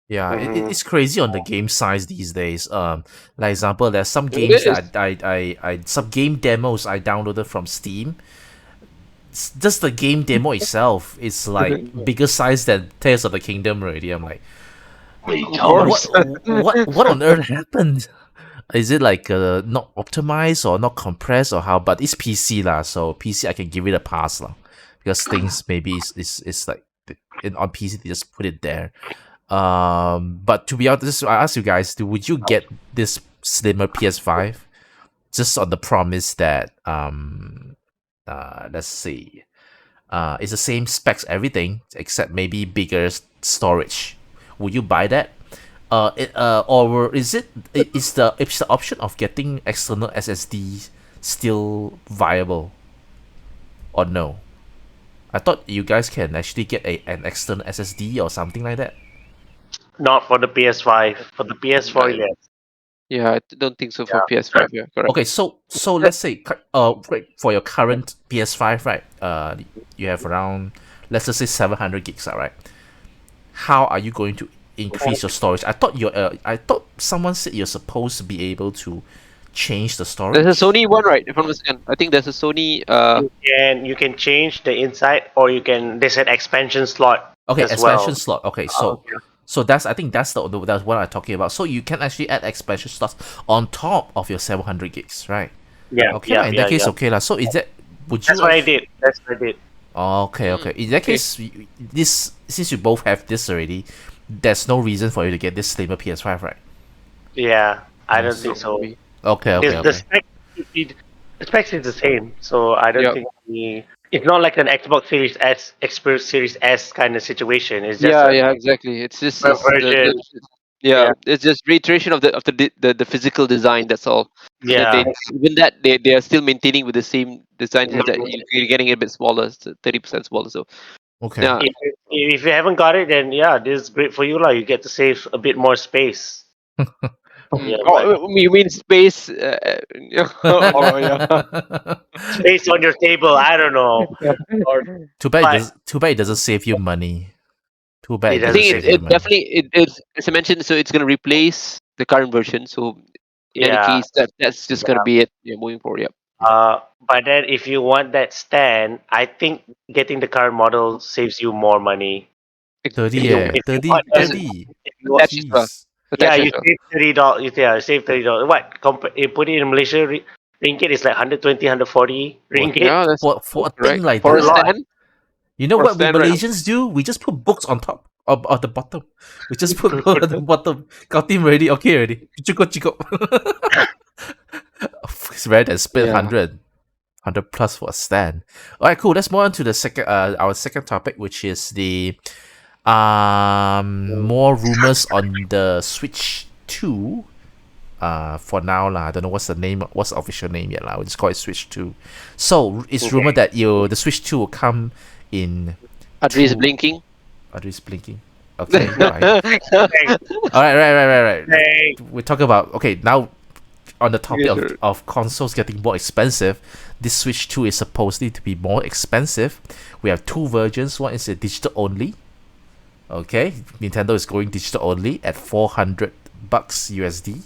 yeah, Hmm. it's crazy on the game size these days. Like example, there's some It games is. that I some game demos I downloaded from Steam. Just the game demo itself is like bigger size than Tales of the Kingdom already. I'm like, Of what course. what on earth happened? Is it like not optimized or not compressed or how? But it's PC lah, so PC I can give it a pass lah, because things maybe is like on PC they just put it there. But to be honest, I ask you guys, would you get this slimmer PS5 just on the promise that let's see, it's the same specs, everything except maybe bigger storage? Would you buy that? Or is the option of getting external SSD still viable or no? I thought you guys can actually get an external SSD or something like that. Not for the PS5. For the PS4, I, yes. yeah, I don't think so for Yeah. PS5. Yeah, correct. Okay, so let's say right, for your current PS5, right? You have around, let's just say 700 gigs, right? How are you going to increase your storage? I thought someone said you're supposed to be able to change the There's a storage. Sony one, right? If I'm not mistaken, I think there's a Sony. You can change the inside, or you can. There's an expansion slot Okay, as well. expansion slot. Okay, Okay. so that's, I think that's what I'm talking about. So you can actually add expansion slots on top of your 700 gigs, right? Yeah, Okay lah. yeah, In that yeah, case, yeah. okay lah. So is that, would That's you what I actually? did. That's what I did. Okay, okay. In that Okay. case, this, since you both have this already, there's no reason for you to get this slimmer PS5, right? Yeah, I I don't see. think so. Maybe. Okay, okay, The okay. spec, it, the specs is the same, so I don't Yeah. think it's not like an Xbox Series S, Xbox Series S kind of situation. It's just Yeah, a yeah, exactly. It's just version. yeah, Yeah, it's just reiteration of the physical design. That's all. And then yeah. even that they are still maintaining with the same design, just that you're getting it a bit smaller, 30% smaller. So Okay. yeah. If you haven't got it, then yeah, this is great for you, lah. You get to save a bit more space. Yeah, but Oh, you mean space? Oh yeah. space on your table, I don't know. Or but Too bad it doesn't save you money. Too bad it it I doesn't doesn't think say. save you it money. definitely it's, as I mentioned. So it's gonna replace the current version. So in any Yeah, case, that's just gonna yeah. be it. Yeah, moving forward. Yep. But then if you want that stand, I think getting the current model saves you more money. 30, If you yeah. if you 30, want Does it 30. if you want, attach extra? Jeez. yeah, Attach you extra. save $30. Yeah, you save $30. What? You put it in Malaysia ringgit is like 120, 140 For, ringgit. Yeah, that's for a thing correct. like For a A lot. that, stand, you know for a what we stand right now. Malaysians do? We just put books on top of the bottom. We just put book at the bottom. Got him ready. Okay, ready. Cukup, cukup. It's rather than spend Yeah. 100 plus for a stand. All right, cool. Let's move on to the second, our second topic, which is the more rumors on the Switch 2. For now lah, I don't know what's the name, what's the official name yet lah. We'll just call it Switch 2. So it's rumored that the Switch 2 will come in. Adri is two- blinking. Adri's blinking. Okay, fine. All right, right. Hey, We talk about, okay, now on the topic Yeah, of, sure. of consoles getting more expensive. This Switch 2 is supposedly to be more expensive. We have two versions. One is a digital only. Okay, Nintendo is going digital only at $400 USD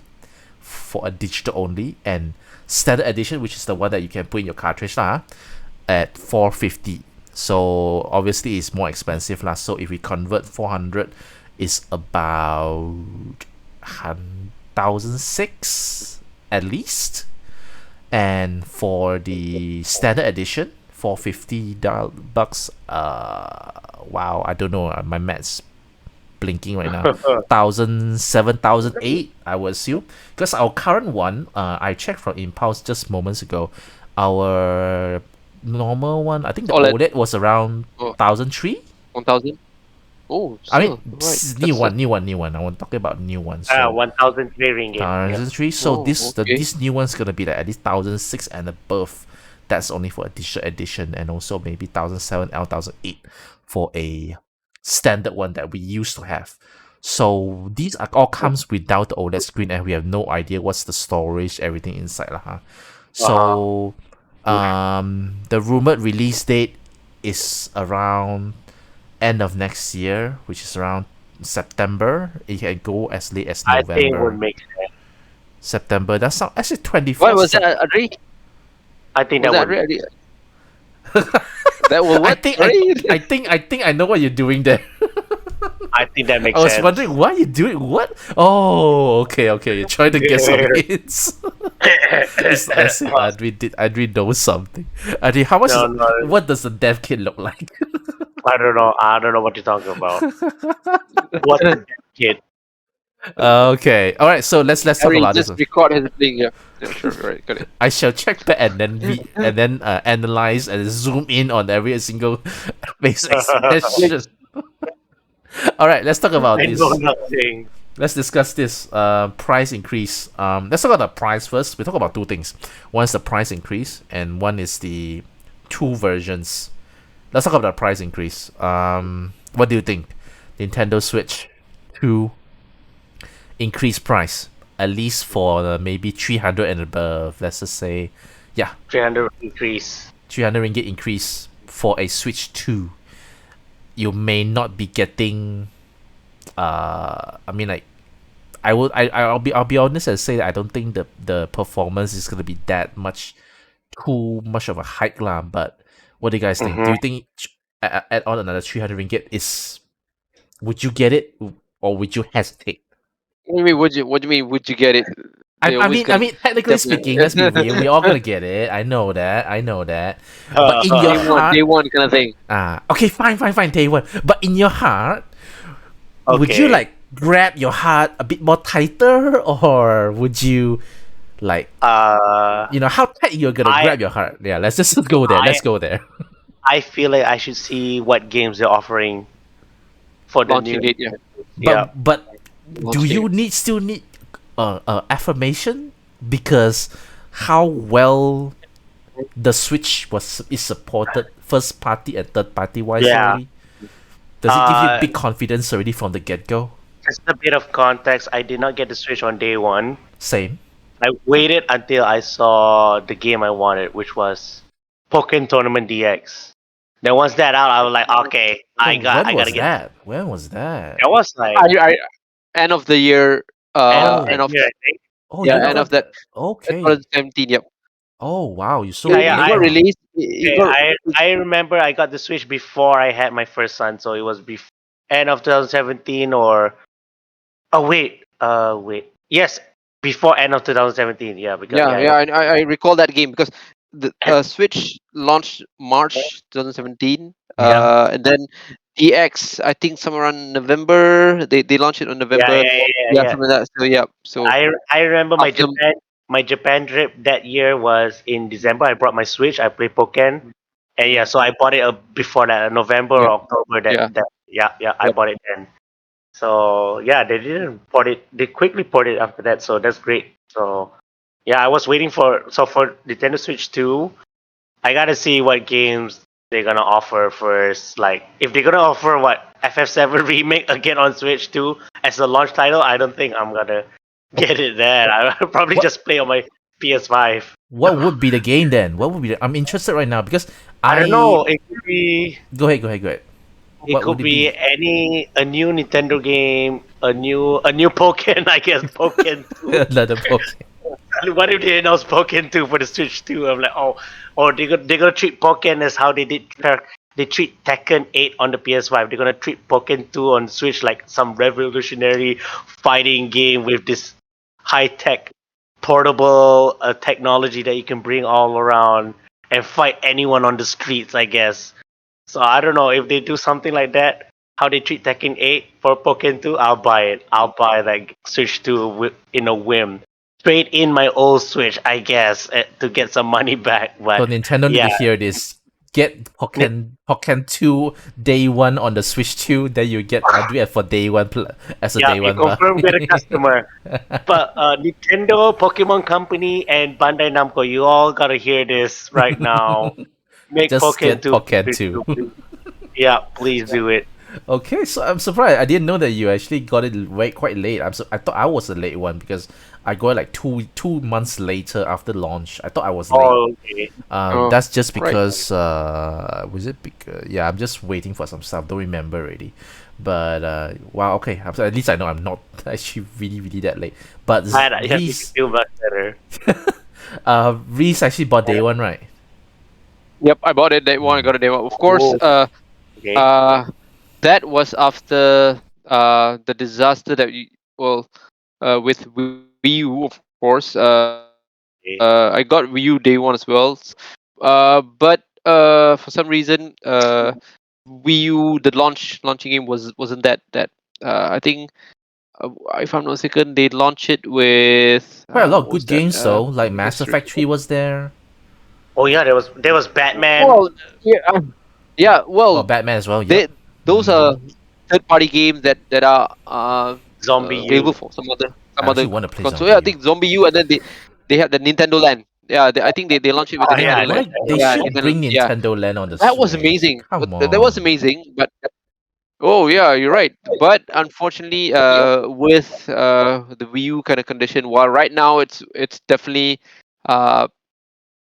for a digital only, and standard edition, which is the one that you can put in your cartridge lah, at $450. So obviously it's more expensive lah. So if we convert 400, is about 1,006 at least. And for the standard edition, $450. Wow, I don't know. My math's blinking right now. 1,007, 1,008, I would assume. Because our current one, I checked from Impulse just moments ago. Our normal one, I think the OLED. OLED was around Oh. 1,00003. 1,000. Oh, I mean, right. new one. I'm talking about new one. So 1,003 ringgit. Yeah. 1,003. So Oh, this okay. this new one's gonna be like at least 1,006 and above. That's only for a digital edition, and also maybe 1,007 or 1,008 for a standard one that we used to have. So these are all comes without the OLED screen, and we have no idea what's the storage, everything inside lah. Huh? So the rumored release date is around end of next year, which is around September. It can go as late as I November. think it would make sense. September. That's not actually 24th. What was that, Adri? I think Was that that would. Adri? That will I what? think Sorry? I think I know what you're doing there. I think that makes I was sense. wondering why you doing what? Oh, okay. You're trying to get some hints. I see Adri knows something. Adri, how much? No. What does the dev kit look like? I don't know. I don't know what you're talking about. What's the kid? Okay. All right. So let's talk Adri, about this just one. record his thing. Yeah, sure. Right, got it. I shall check back and then analyze and zoom in on every single face expression. All right, let's talk about I this. know nothing. Let's discuss this price increase. Let's talk about the price first. We talk about two things. One is the price increase, and one is the two versions. Let's talk about the price increase. What do you think? Nintendo Switch 2 increase price, at least for maybe 300 and above. Let's just say, 300 increase. 300 ringgit increase for a Switch 2. You may not be getting. I mean, like, I'll be honest and say that I don't think the performance is gonna be that much, too much of a hike lah. But what do you guys think? Do you think add on another 300 ringgit is? Would you get it, or would you hesitate? What do you mean? What do you mean? Would you get it? They I always mean, gonna- technically definitely. speaking, let's be real. We're all gonna get it. I know that. But in your heart, day one kind of thing. okay, fine. Day one. But in your heart, would you Okay. like grab your heart a bit more tighter, or would you like how tight you're gonna grab your heart? Yeah, let's just go there. Let's go there. I feel like I should see what games they're offering for the Launching new. date, yeah. But do Launch you date. still need affirmation, because how well the Switch is supported first party and third party wise Yeah. already? Does it give you Uh, big confidence already from the get go? Just a bit of context. I did not get the Switch on day one. Same. I waited until I saw the game I wanted, which was Pokken Tournament DX. Then once that out, I was like, okay, I When gotta was get. that? When was that? That was like End of the year. Oh. End of yeah, I think. Oh, yeah, you end got of that. Okay. 2017. Yep. Oh wow, you're so Yeah, It, yeah. it late got now. released. It Okay, got I remember I got the Switch before I had my first son, so it was end of 2017 or wait. Yes, before end of 2017. Yeah, because yeah, yeah, yeah. I recall that game because the Switch launched March 2017, yeah, and then DX I think somewhere around November. They launched it on yeah, November. yeah, yeah, yeah. Yeah, Yeah. something like that. So yeah, so I remember after My Japan trip that year was in December. I brought my Switch. I played Pokken, and yeah, so I bought it before that, November or yeah, October. yeah, Yeah, I yep. bought it then. So yeah, they didn't port it. They quickly ported it after that. So that's great. So yeah, I was waiting for Nintendo Switch 2. I gotta see what games they're gonna offer first. Like if they're gonna offer what FF7 remake again on Switch 2 as a launch title, I don't think I'm gonna get it there. I'll probably What just play on my PS5. what would be the game then? What would be I'm interested right now because I don't I know. It could be. go ahead. It What would could it be? be a new Nintendo game, a new Pokken. I guess Pokken 2. Another Pokemon. What if they announce Pokken 2 for the Switch 2? I'm like, oh, or they're gonna treat Pokken as how they treat Tekken 8 on the PS5. They're gonna treat Pokken 2 on Switch like some revolutionary fighting game with this high tech, portable technology that you can bring all around and fight anyone on the streets. I guess. So I don't know if they do something like that. How they treat Tekken 8 for Pokken 2, I'll buy it. I'll buy like Switch 2 in a whim trade in my old Switch, I guess, to get some money back. So But Nintendo need to yeah, hear this. Get Ni- Pokken 2 day one on the Switch 2, then you get do it for day one as a yeah, day you one buy. confirm with a customer. But Nintendo, Pokemon Company, and Bandai Namco, you all gotta hear this right now. Make Just Pokken get 2 for Pokken Switch 2. 2, please. Yeah, please do it. Okay, so I'm surprised. I didn't know that you actually got it quite late. I thought I was a late one because I got it like two months later after launch. I thought I was late. Oh, okay. Oh, That's just right. because was it because yeah, I'm just waiting for some stuff. Don't remember already. But wow, okay. At least I know I'm not actually really that late. But Yeah, you can feel much better. Reese actually bought day one, right? Yep, I bought it day one. I got it day one. Of course, Oh, okay. uh, that was after the disaster that with Wii U, of course. Okay. I got Wii U day one as well. But for some reason, Wii U the launching game wasn't that. I think if I'm not mistaken, they launched it with Quite a lot of what was good that? games though. Like Let me Mass just Effect 3 was there. Oh yeah, there was Batman, well, yeah, yeah. Oh, Well, Batman as well. they Yep. those are third party games that are Zombie available U. for I some other actually want to play console. Yeah, Zombie I U. think Zombie U, and then they have the Nintendo Land. Yeah, I think they launched it with the Oh yeah, Nintendo that's Land. They Yeah, right. should Nintendo. bring Yeah, Nintendo Land on the that was Switch. amazing. Come That was on. amazing. But oh yeah, you're right. But unfortunately, with the Wii U kind of condition, while right now it's definitely uh,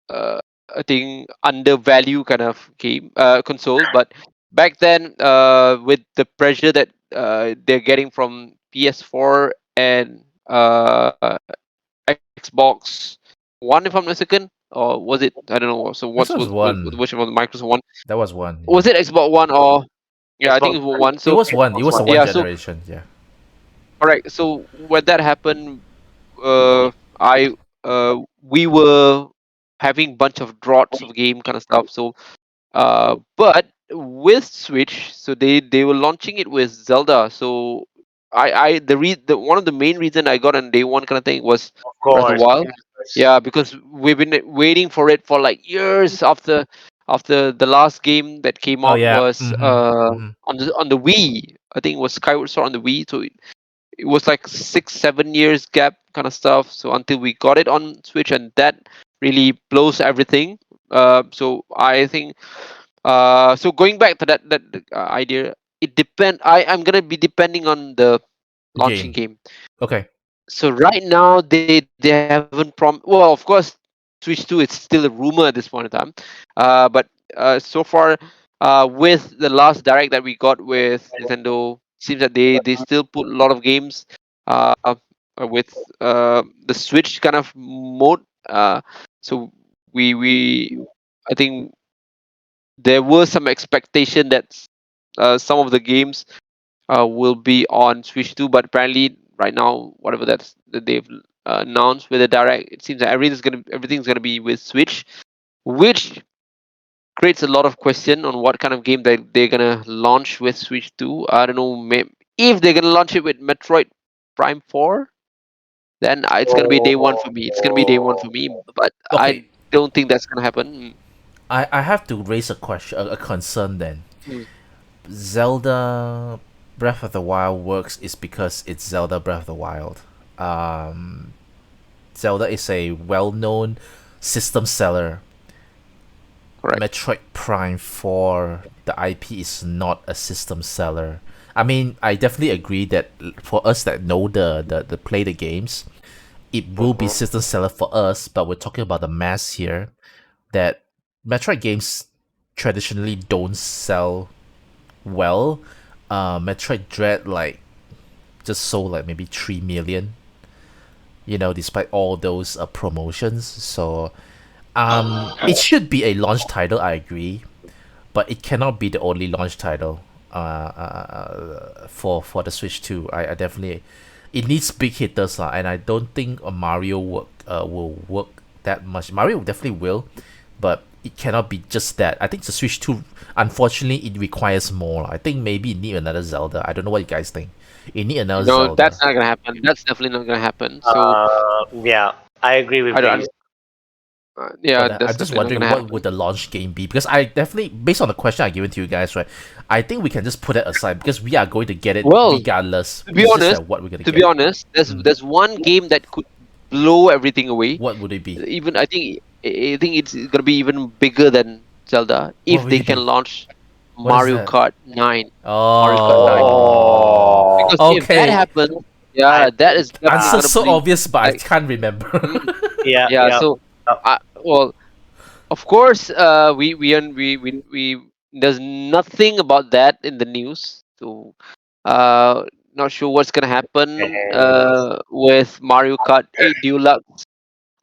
uh, I think undervalue kind of game console. But back then, with the pressure that they're getting from PS4 and Xbox One, if I'm not mistaken, or was it? I don't know. So This what's was which one. one was Microsoft One? That was one. Yeah. Was it Xbox One or yeah? I think Xbox it was One. one. It So was one. It Xbox was a One. one yeah. So generation. Yeah. correct. So when that happened, I we were having bunch of drops of game kind of stuff. So but with Switch, so they were launching it with Zelda. So the one of the main reason I got on day one kind of thing was Of Breath of the course. Wild. Yeah, because we've been waiting for it for like years after the last game that came Oh out yeah. was on the Wii. I think it was Skyward Sword on the Wii. So it was like 6 7 years gap kind of stuff. So until we got it on Switch, and that really blows everything. So I think so going back to that idea, I'm gonna be depending on the launching Game. game. Okay. So right now they haven't well, of course, Switch 2 it's still a rumor at this point in time. But so far, with the last direct that we got with Nintendo, seems that they still put a lot of games with the Switch kind of mode. So we I think there was some expectation that some of the games will be on Switch 2, but apparently right now whatever that they've announced with the direct, it seems that everything's gonna be with Switch, which creates a lot of question on what kind of game they're gonna launch with Switch 2. I don't know, if they're gonna launch it with Metroid Prime 4, then it's gonna be day one for me. It's gonna be day one for me, but Okay, I don't think that's gonna happen. I have to raise a question, a concern then. Mm. Zelda Breath of the Wild works is because it's Zelda Breath of the Wild. Um, Zelda is a well-known system seller. Correct. Metroid Prime 4, the IP is not a system seller. I mean, I definitely agree that for us that know the play the games, it will be system seller for us, but we're talking about the mass here, that Metroid games traditionally don't sell well. Metroid Dread like just sold like maybe 3 million, despite all those promotions. So it should be a launch title, I agree, but it cannot be the only launch title for the Switch 2. I definitely, it needs big hitters and I don't think a Mario will work that much. Mario definitely will, but it cannot be just that. I think the Switch 2, unfortunately, it requires more. I think maybe it need another Zelda. I don't know what you guys think. It need another No, Zelda. that's not gonna happen. That's definitely not gonna happen. So Yeah, I agree with I don't. Blaze. Yeah, But I'm that's just definitely not wondering gonna what would happen. the launch game be? Because I definitely, based on the question I given to you guys, right, I think we can just put it aside because we are going to get it Well, regardless. to be It's just honest, that what we're gonna to be get. honest, there's one game that could blow everything away. What would it be? Even I think it's gonna be even bigger than Zelda What if would they it can be? launch What is Mario that? Kart 9. Mario Kart 9. Oh, Oh, Because if that okay. happens, I yeah, that is definitely yeah, Answer gonna so be obvious, but I like, can't remember. mm, yeah, yeah. yeah. So, well, of course, we there's nothing about that in the news. So, not sure what's gonna happen And with Mario Kart 8 Deluxe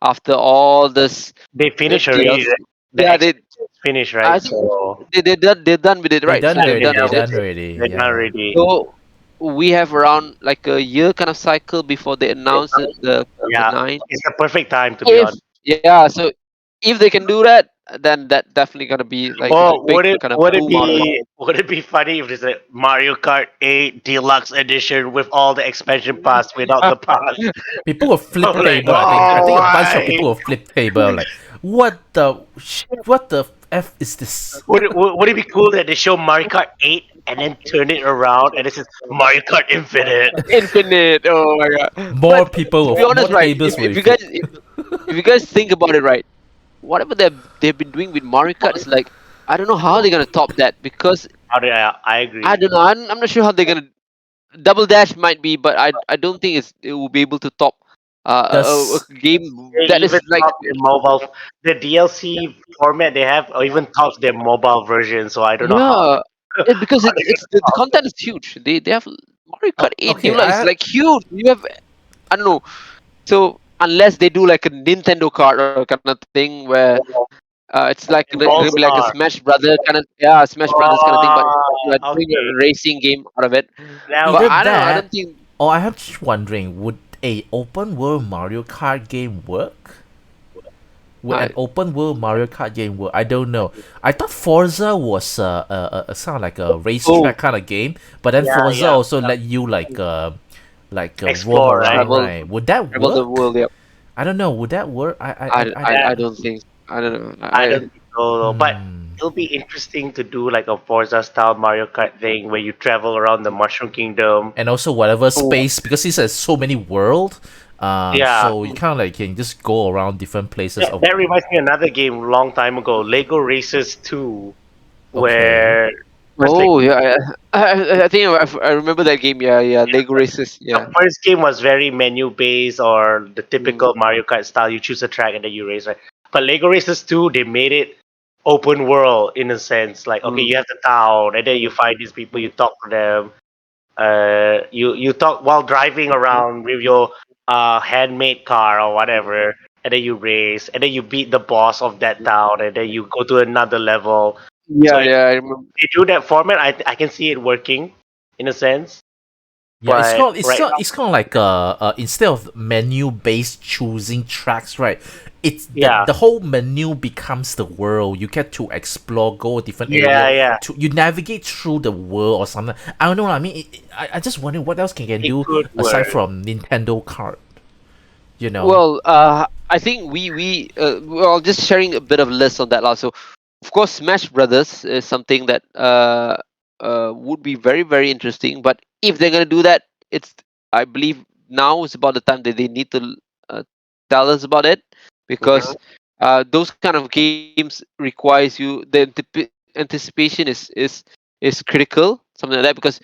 after all this they finish already. DLC. The Yeah, they. expansion is finished, right? I think So they're done with it, They right? done So they've already. done They with it. done already. they're done Yeah. already. So we have around like a year kind of cycle before they announce it, the Yeah, nine. it's the perfect time to be If honest. yeah, so if they can do that, then that definitely gonna be like a Oh, big kind of boom out of it. would it be funny if there's a Mario Kart 8 Deluxe Edition with all the expansion pass without the pass? People will I'm flip like, table. I think. I oh, think a bunch of why? people will flip table. Like, what the f is this? Would it be cool that they show Mario Kart 8 and then turn it around and this is Mario Kart Infinite? Infinite. Oh my god. More But people to will. be honest, More right? tables will If be you guys flipped. if you guys think about it, right, whatever they've been doing with Mario Kart is like, I don't know how they're gonna top that, because I I agree. don't know. I'm not sure how they're gonna. Double Dash might be, but I don't think it will be able to top Does a game They that even is like, top the the DLC format they have, or even tops their mobile version. So I don't know how, yeah, because how they're it's gonna the top content is huge. They have Mario Kart 8 okay? I Deluxe is have like huge. You have, I don't know. So unless they do like a Nintendo card or kind of thing where it's like gonna be All like a Star. Smash Brother kind of, yeah, Smash Brothers kind of thing, but you are doing a Okay. racing game out of it. Now, But either I don't know. I don't that, think. or I am just wondering, would a open world Mario Kart game work? Would I an open world Mario Kart game work? I don't know. I thought Forza was a sound like a Oh, racetrack kind of game, but then yeah, Forza yeah. also let you roam Explore, right? around, travel right? Would that travel the work? world. Yeah. I don't know. Would that work? I That don't think. I don't know. I don't think so, though. But Hmm. it'll be interesting to do like a Forza style Mario Kart thing where you travel around the Mushroom Kingdom. And also whatever Oh, space because he says so many world, Yeah, so you kind of like can just go around different places. that reminds me of another game long time ago, Lego Racers 2, Okay. where first like oh yeah, yeah. I think I remember that game. Yeah, yeah. Lego Races. the Yeah. first game was very menu based or the Mm, typical Mario Kart style. You choose a track and then you race, right? But Lego Racers 2, they made it open world in a sense. Like, okay, mm, you have the town and then you find these people, you talk to them. You talk while driving mm, around with your handmade car or whatever, and then you race, and then you beat the boss of that town, and then you go to another level. So Yeah, if yeah, I remember. they do that format, I can see it working in a sense. Yeah, But right now, it's kind of like instead of menu based choosing tracks, right? It's yeah, the whole menu becomes the world. You get to explore, go a different area, yeah, to you navigate through the world or something. I don't know. I mean, I just wonder what else can it do could aside work. from Nintendo Card. You know? Well, I think well, just sharing a bit of list on that lah. So, of course, Smash Brothers is something that would be very very interesting. But if they're gonna do that, it's I believe now is about the time that they need to uh, tell us about it, Mhm. because those kind of games requires you anticipation is critical, something like that, because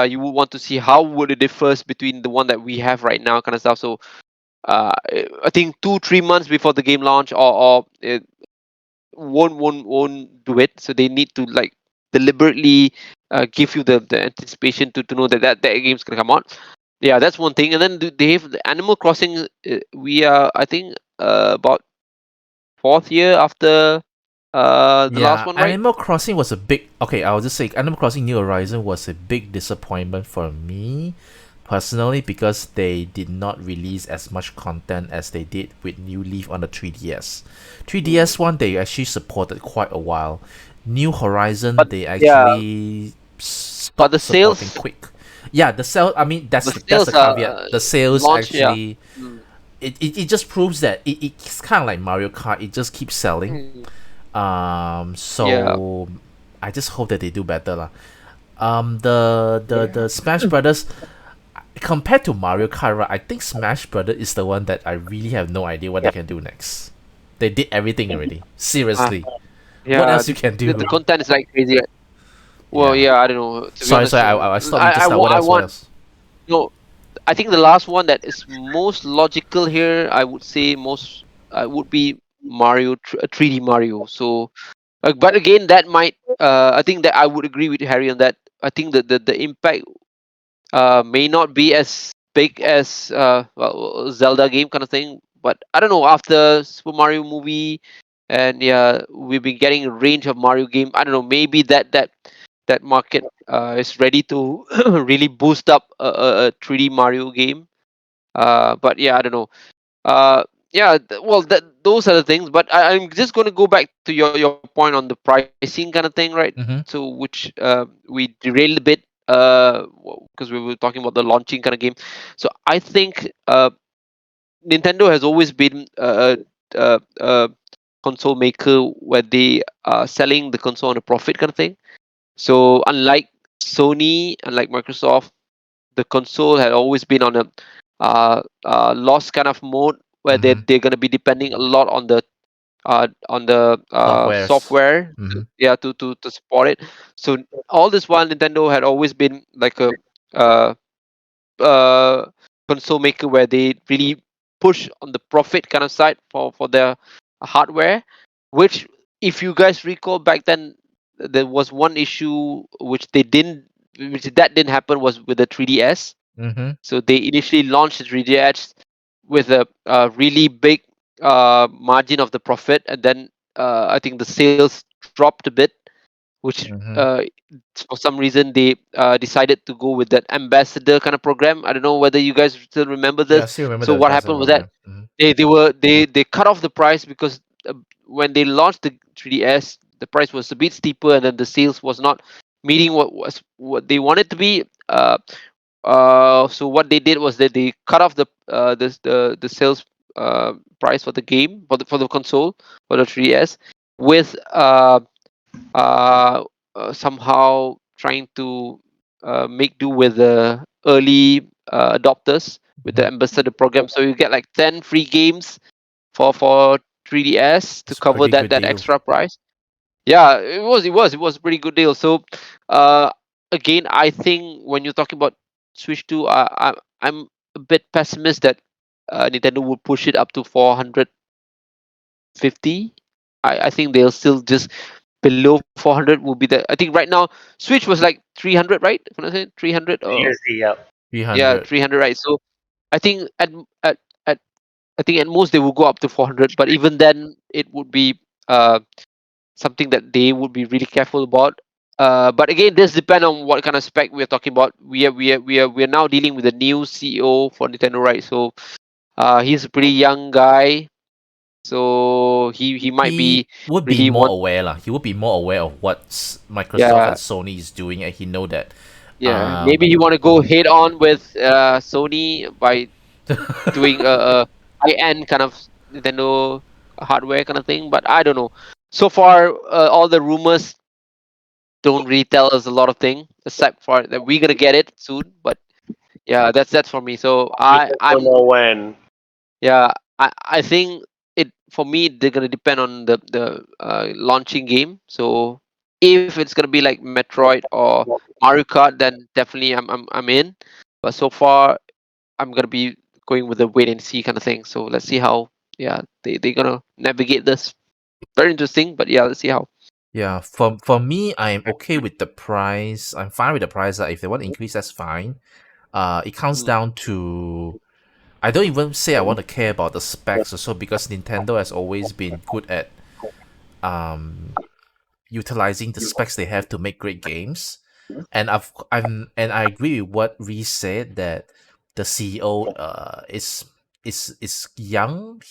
you would want to see how would it differs between the one that we have right now, kind of stuff. So I think 2-3 months before the game launch, or it won't do it. So they need to like deliberately give you the anticipation to know that game's gonna come out. Yeah, that's one thing. And then they have the Animal Crossing. We are, I think, about fourth year after the last Yeah, one, right? Animal Crossing was a big. Okay, I'll just say Animal Crossing New Horizon was a big disappointment for me personally because they did not release as much content as they did with New Leaf on the 3DS. 3DS one they actually supported quite a while. New Horizon But they yeah, actually but the stopped supporting sales, quick. Yeah, the sale. I mean, the that's the sales caveat. The sales launch. Yeah. actually Mm. it just proves that it's kind of like Mario Kart. It just keeps selling. Mm. Yeah. So I just hope that they do better lah. The Smash Brothers compared to Mario Kart, right, I think Smash Brothers is the one that I really have no idea what they can do next. They did everything already. Uh, Seriously, what yeah. else you can The do? content is like crazy. Well, Yeah. yeah, I don't know. To be Sorry, honest, sorry. I stopped you just now. What I else? What want else? no. I think the last one that is most logical here, I would say most would be Mario, 3D Mario. So, but again, that might. I think that I would agree with Harry on that. I think that the impact may not be as big as well, Zelda game kind of thing. But I don't know. After Super Mario movie, and yeah, we've been getting a range of Mario game. I don't know. Maybe that market is ready to really boost up a 3D Mario game. But yeah, I don't know. Uh, yeah, well, those are the things. But I'm just going to go back to your point on the pricing kind of thing, right? So Mm-hmm. which we derailed a bit because we were talking about the launching kind of game. So I think Nintendo has always been a console maker where they are selling the console on a profit kind of thing. So unlike Sony, unlike Microsoft, the console had always been on a loss kind of mode where Mm-hmm. they're going to be depending a lot on the Softwares. software, Mm-hmm. yeah, to support it. So all this while Nintendo had always been like a uh, uh, console maker where they really push on the profit kind of side for their hardware, which if you guys recall back then, there was one issue which that didn't happen was with the 3DS. Mm-hmm. So they initially launched the 3DS with a really big margin of the profit, and then I think the sales dropped a bit, which Mm-hmm. for some reason they decided to go with that ambassador kind of program. I don't know whether you guys still remember Yeah, I this. still remember So the what Ambassador happened was that program. Mm-hmm. they cut off the price because when they launched the 3DS, the price was a bit steeper, and then the sales was not meeting what they wanted to be. So what they did was that they cut off the sales price for the game for the console for the 3DS with uh, somehow trying to make do with the early adopters with the Mm-hmm. ambassador program. So you get like 10 free games for 3DS to It's a cover pretty good that deal. extra price. Yeah, it was a pretty good deal. So uh, again, I think when you're talking about Switch 2, I'm a bit pessimist that Nintendo will push it up to 450. I think they'll still just below 400 will be the. I think right now Switch was like 300, right? If I'm not saying 300 or USD, yeah. yeah, 300. 300, right? So I think at I think at most they will go up to 400, but even then it would be something that they would be really careful about. But again, this depend on what kind of spec we're talking about. We are now dealing with a new CEO for Nintendo, right? So he's a pretty young guy, so he might He be would be really more want. aware lah. He would be more aware of what Microsoft and Yeah, Sony is doing, and he know that. yeah. Maybe he Um, want to go head on with Sony by doing a high end kind of Nintendo hardware kind of thing. But I don't know. So far, all the rumors don't really tell us a lot of things, except for that we're gonna get it soon. But yeah, that's for me. So We just don't know when. yeah, I think it for me they're gonna depend on the launching game. So if it's gonna be like Metroid or Mario Kart, then definitely I'm in. But so far I'm gonna be going with the wait and see kind of thing. So let's see how yeah they're gonna navigate this. Very interesting, but yeah, let's see how. yeah, for me, I'm okay with the price. I'm fine with the price. If they want to increase, that's fine. It comes Mm, down to I don't even say I want to care about the specs or so because Nintendo has always been good at um utilizing the specs they have to make great games. And and I agree with what Reese said that the CEO is young.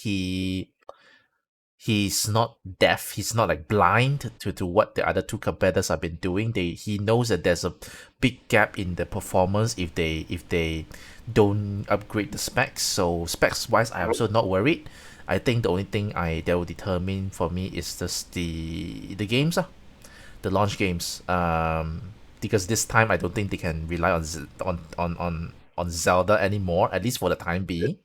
He's not deaf. He's not like blind to what the other two competitors have been doing. He knows that there's a big gap in the performance if they don't upgrade the specs. So specs wise, I'm also not worried. I think the only thing I that will determine for me is just the games, the launch games. Because this time I don't think they can rely on on Zelda anymore, at least for the time being.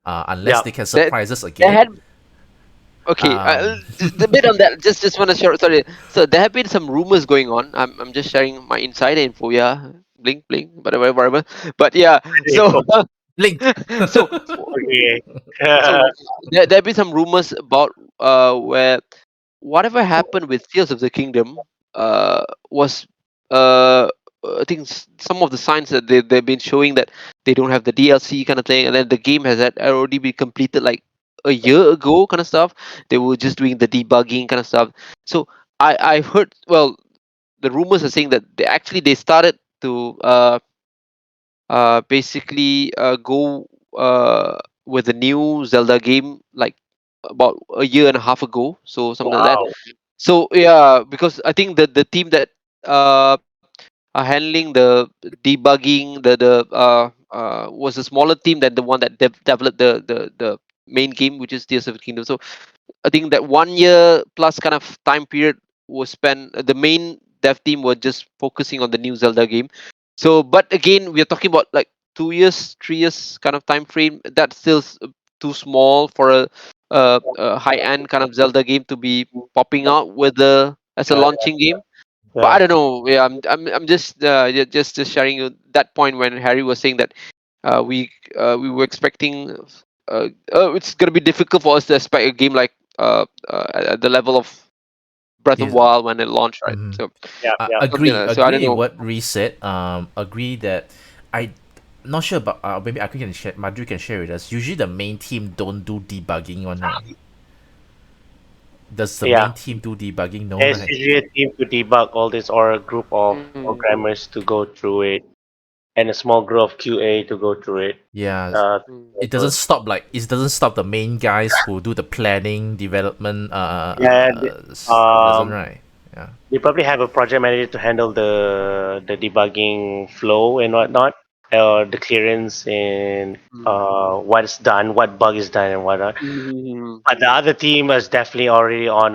Unless Yeah. they can There, surprise us there again. had okay, Um, just a bit on that. Just want to share. Sorry. So there have been some rumors going on. I'm just sharing my insider info. Yeah, blink, blink, whatever, whatever. But yeah, so Link. so Okay. so there have been some rumors about where whatever happened with Tears of the Kingdom was uh I think some of the signs that they've been showing that they don't have the DLC kind of thing, and then the game has had already been completed like a year ago kind of stuff. They were just doing the debugging kind of stuff. So I've heard, well, the rumors are saying that they started to basically go with the new Zelda game like about a year and a half ago, so something like that. Wow. So yeah, because I think the team that are handling the debugging, the was a smaller team than the one that developed the main game, which is Tears of the Kingdom. So I think that 1 year plus kind of time period was spent. The main dev team were just focusing on the new Zelda game. So, but again, we are talking about like 2 years, 3 years kind of time frame. That's still too small for a high end kind of Zelda game to be popping out with the as a Yeah. launching game. But I Yeah. don't know. Yeah, I'm just just sharing you that point when Harry was saying that we were expecting it's gonna be difficult for us to expect a game like at the level of Breath of is Wild when it launched, right? mhm. So Yeah. Yeah. something Agree. like that. So I don't Agree with know. what Reese said. Agree that I not sure about maybe Aku can share. Madhu can share with us. Usually the main team don't do debugging one, right? Does the Yeah. main team do debugging? No, There's right? usually a team to debug all this, or a group of Mm, programmers to go through it, and a small group of QA to go through it. Yeah. mm, It doesn't stop the main guys who do the planning development. And It doesn't, um, right? Yeah. they probably have a project manager to handle the debugging flow and whatnot, the clearance and mm, what is done, what bug is done, and whatnot. mm. But the other team is definitely already on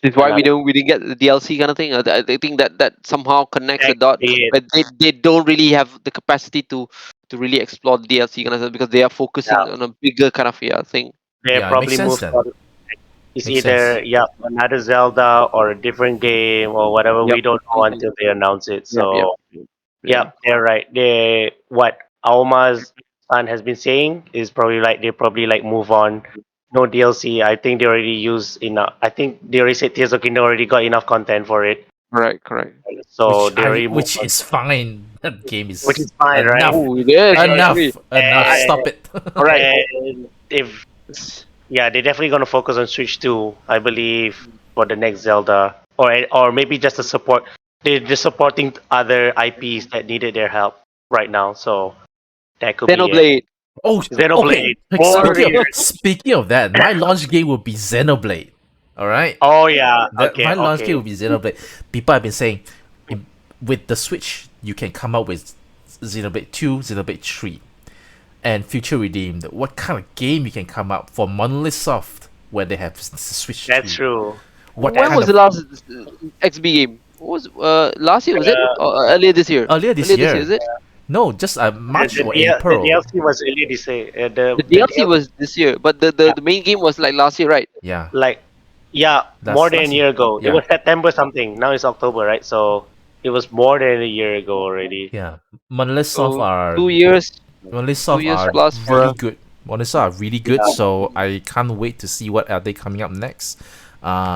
This is why another we didn't get the DLC kind of thing. I think that somehow connects the dot, exactly it. but they don't really have the capacity to really explore the DLC kind of stuff because they are Yeah, focusing on a bigger kind of yeah thing. they Yeah, it makes probably sense moved then. on. It's Makes sense. either another Zelda or a different game or whatever. Yep. We don't know Mhm. until they announce it. Yep. Yep. So Yeah. they're right. They what Alma's son has been saying is probably like they probably like move on. No DLC. I think they already use enough. I think they already said Tears of Kingdom already got enough content for it. Correct. So they already moved which on, is fine. That game is which is fine, right? enough. Oh, it is Enough. actually. Enough. I, Stop it. correct. And if yeah, they're definitely gonna focus on Switch 2, I believe, for the next Zelda, or maybe just the support. They're just supporting other IPs that needed their help right now, so that could be it. Xenoblade. Oh, okay. Xenoblade, Like, more years. speaking of that, my launch game will be Xenoblade. All right. Oh yeah, That okay, my launch game okay. will be Xenoblade. People have been saying, with the Switch, you can come up with Xenoblade 2, Xenoblade 3, and Future Redeemed. What kind of game you can come up for Monolith Soft where they have Switch 2? That's true. What When kind was of the last XB game? What was last year? Was it Uh, or earlier this year? earlier this Earlier this year, year? is it? No, just March or The April. DLC was earlier this year. The The DLC was this year, but the main game was like last year, right? Yeah, like yeah, more that's than a last year year. ago. It Yeah, was September something. Now it's October, right? So it was more than a year ago already. yeah. Monolith Soft So are 2 years, Monolith two Soft years are plus, really bruh. good. Monolith Soft are really good. So I can't wait to see what are they coming up next.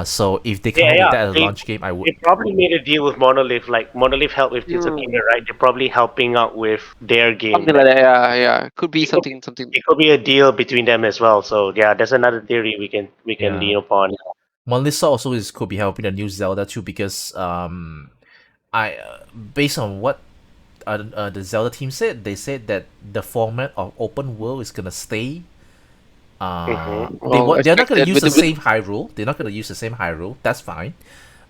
So if they come Yeah, up with yeah. that as a launch game, I would. They probably made a deal with Monolith. Like Monolith helped with Tears of Hmm, Kingdom, right? They're probably helping out with their game. something like that. Yeah, yeah. Could be It could, something. it could be a deal between them as well. So yeah, that's another theory we can Yeah. lean upon. Monolith Soft also could be helping the new Zelda too because I based on what the Zelda team said, they said that the format of open world is gonna stay. Oh, They're not gonna expected use the with same Hyrule. They're not gonna use the same Hyrule. That's fine.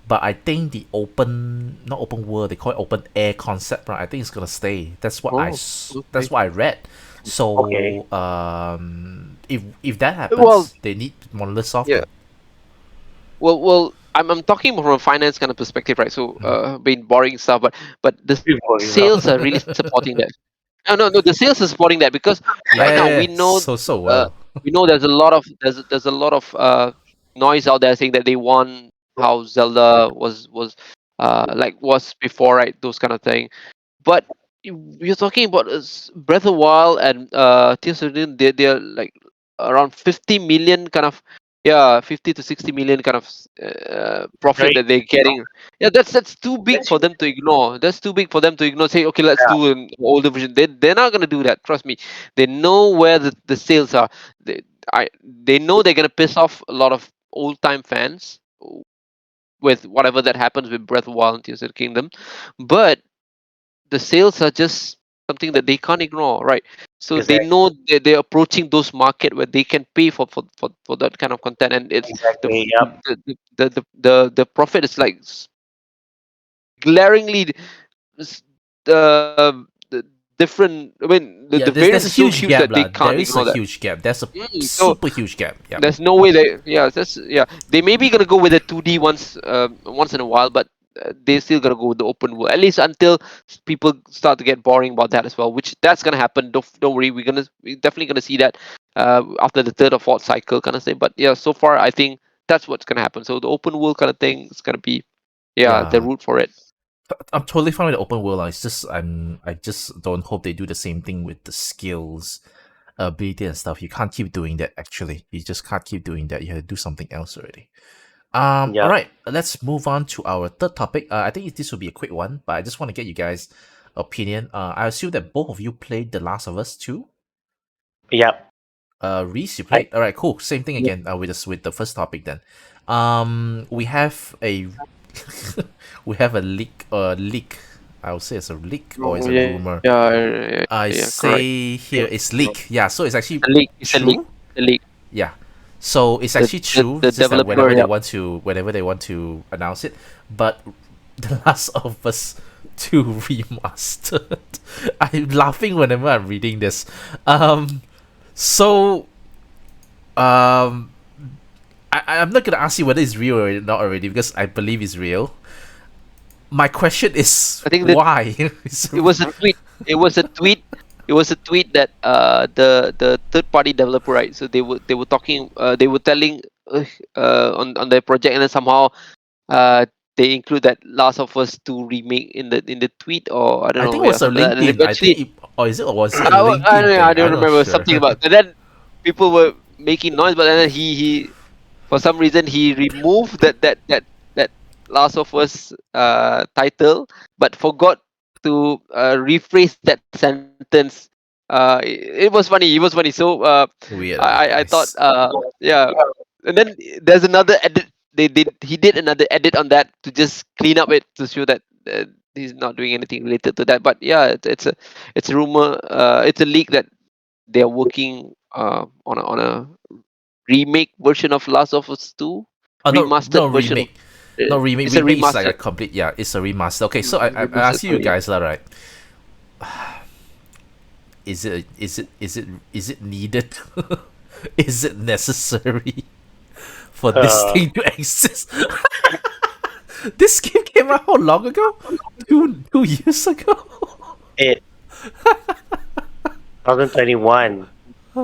But I think the not open world, they call it open air concept, right? I think it's gonna stay. That's what oh, that's okay. what I read. Okay. So if that Well, happens, they need Monolith Soft. yeah. Well. I'm talking from a finance kind of perspective, right? So, being boring stuff, but the Before you know. sales are really supporting that. No. The sales are supporting that because right now Yeah, so uh, well. we know there's a lot of noise out there saying that they want how Zelda was before, right? Those kind of thing. But you're talking about Breath of the Wild and Tears of the Kingdom, they're like around 50 million kind of, yeah, 50 to 60 million kind of profit Very that they're getting. Yeah, that's too big that's for them to ignore. That's too big for them to ignore. Say, okay, let's yeah, do an older version. They're not gonna do that. Trust me. They know where the sales are. They know they're gonna piss off a lot of old time fans with whatever that happens with Breath of the Wild and Tears of the Kingdom, but the sales are just something that they can't ignore, right? So they exactly know they're approaching those market where they can pay for that kind of content, and it's the exactly. f- Yep. the profit is like glaringly s- the different. I mean, the Yeah, variance there's a is so huge huge gap that they lah. There can't is a ignore that. huge gap. There's a So super huge gap. Yeah. there's no way they may be gonna go with the 2D once in a while, but they're still gonna go with the open world at least until people start to get boring about that as well. Which that's gonna happen. Don't worry, we're definitely gonna see that after the third or fourth cycle kind of thing. But yeah, so far I think that's what's gonna happen. So the open world kind of thing is gonna be the Yeah. route for it. I'm totally fine with the open world. Lah. It's just I just don't hope they do the same thing with the skills, ability and stuff. You can't keep doing that. Actually, you just can't keep doing that. You have to do something else already. All Yeah. right. Let's move on to our third topic. I think this will be a quick one, but I just want to get you guys' opinion. I assume that both of you played The Last of Us 2. Yep. Reese, you I played. All right, cool. Same thing Yep. again. With the first topic then. We have a we have a leak. I would say it's a leak or it's a rumor. I Correct. say here it's leak. Yeah, so it's actually A leak. It's a leak. true. A leak. Yeah, so it's actually true. The It's just that developer. Yeah. whenever they want to announce it, but The Last of Us 2 remastered. I'm laughing whenever I'm reading this. So um, I'm not gonna ask you whether it's real or not already because I believe it's real. My question is I think that why? it was a tweet. It was a tweet. It was a tweet that the third party developer, right? So they were talking. They were telling on their project, and then somehow uh they include that Last of Us 2 remake in the tweet, or I don't I know, think it yeah, was a something like that. And LinkedIn. I think eventually, or was it a LinkedIn I thing? don't I'm not remember, sure. something about. And then people were making noise, but then he for some reason he removed that Last of Us title, but forgot to rephrase that sentence. It was funny. It was funny. So Weird, I thought guys. yeah, and then there's another edit. He did another edit on that to just clean up it to show that he's not doing anything related to that. But yeah, it's a rumor. It's a leak that they are working on a remake version of Last of Us 2, Oh, no remastered version of. remake. No remake. It's a Remake is like a remastered. complete. Yeah, it's a remaster. Okay, so I Remastered ask you version. guys, right? Is it needed? Is it necessary for this Uh, thing to exist? This game came out how long ago? 2 years ago. it 2021.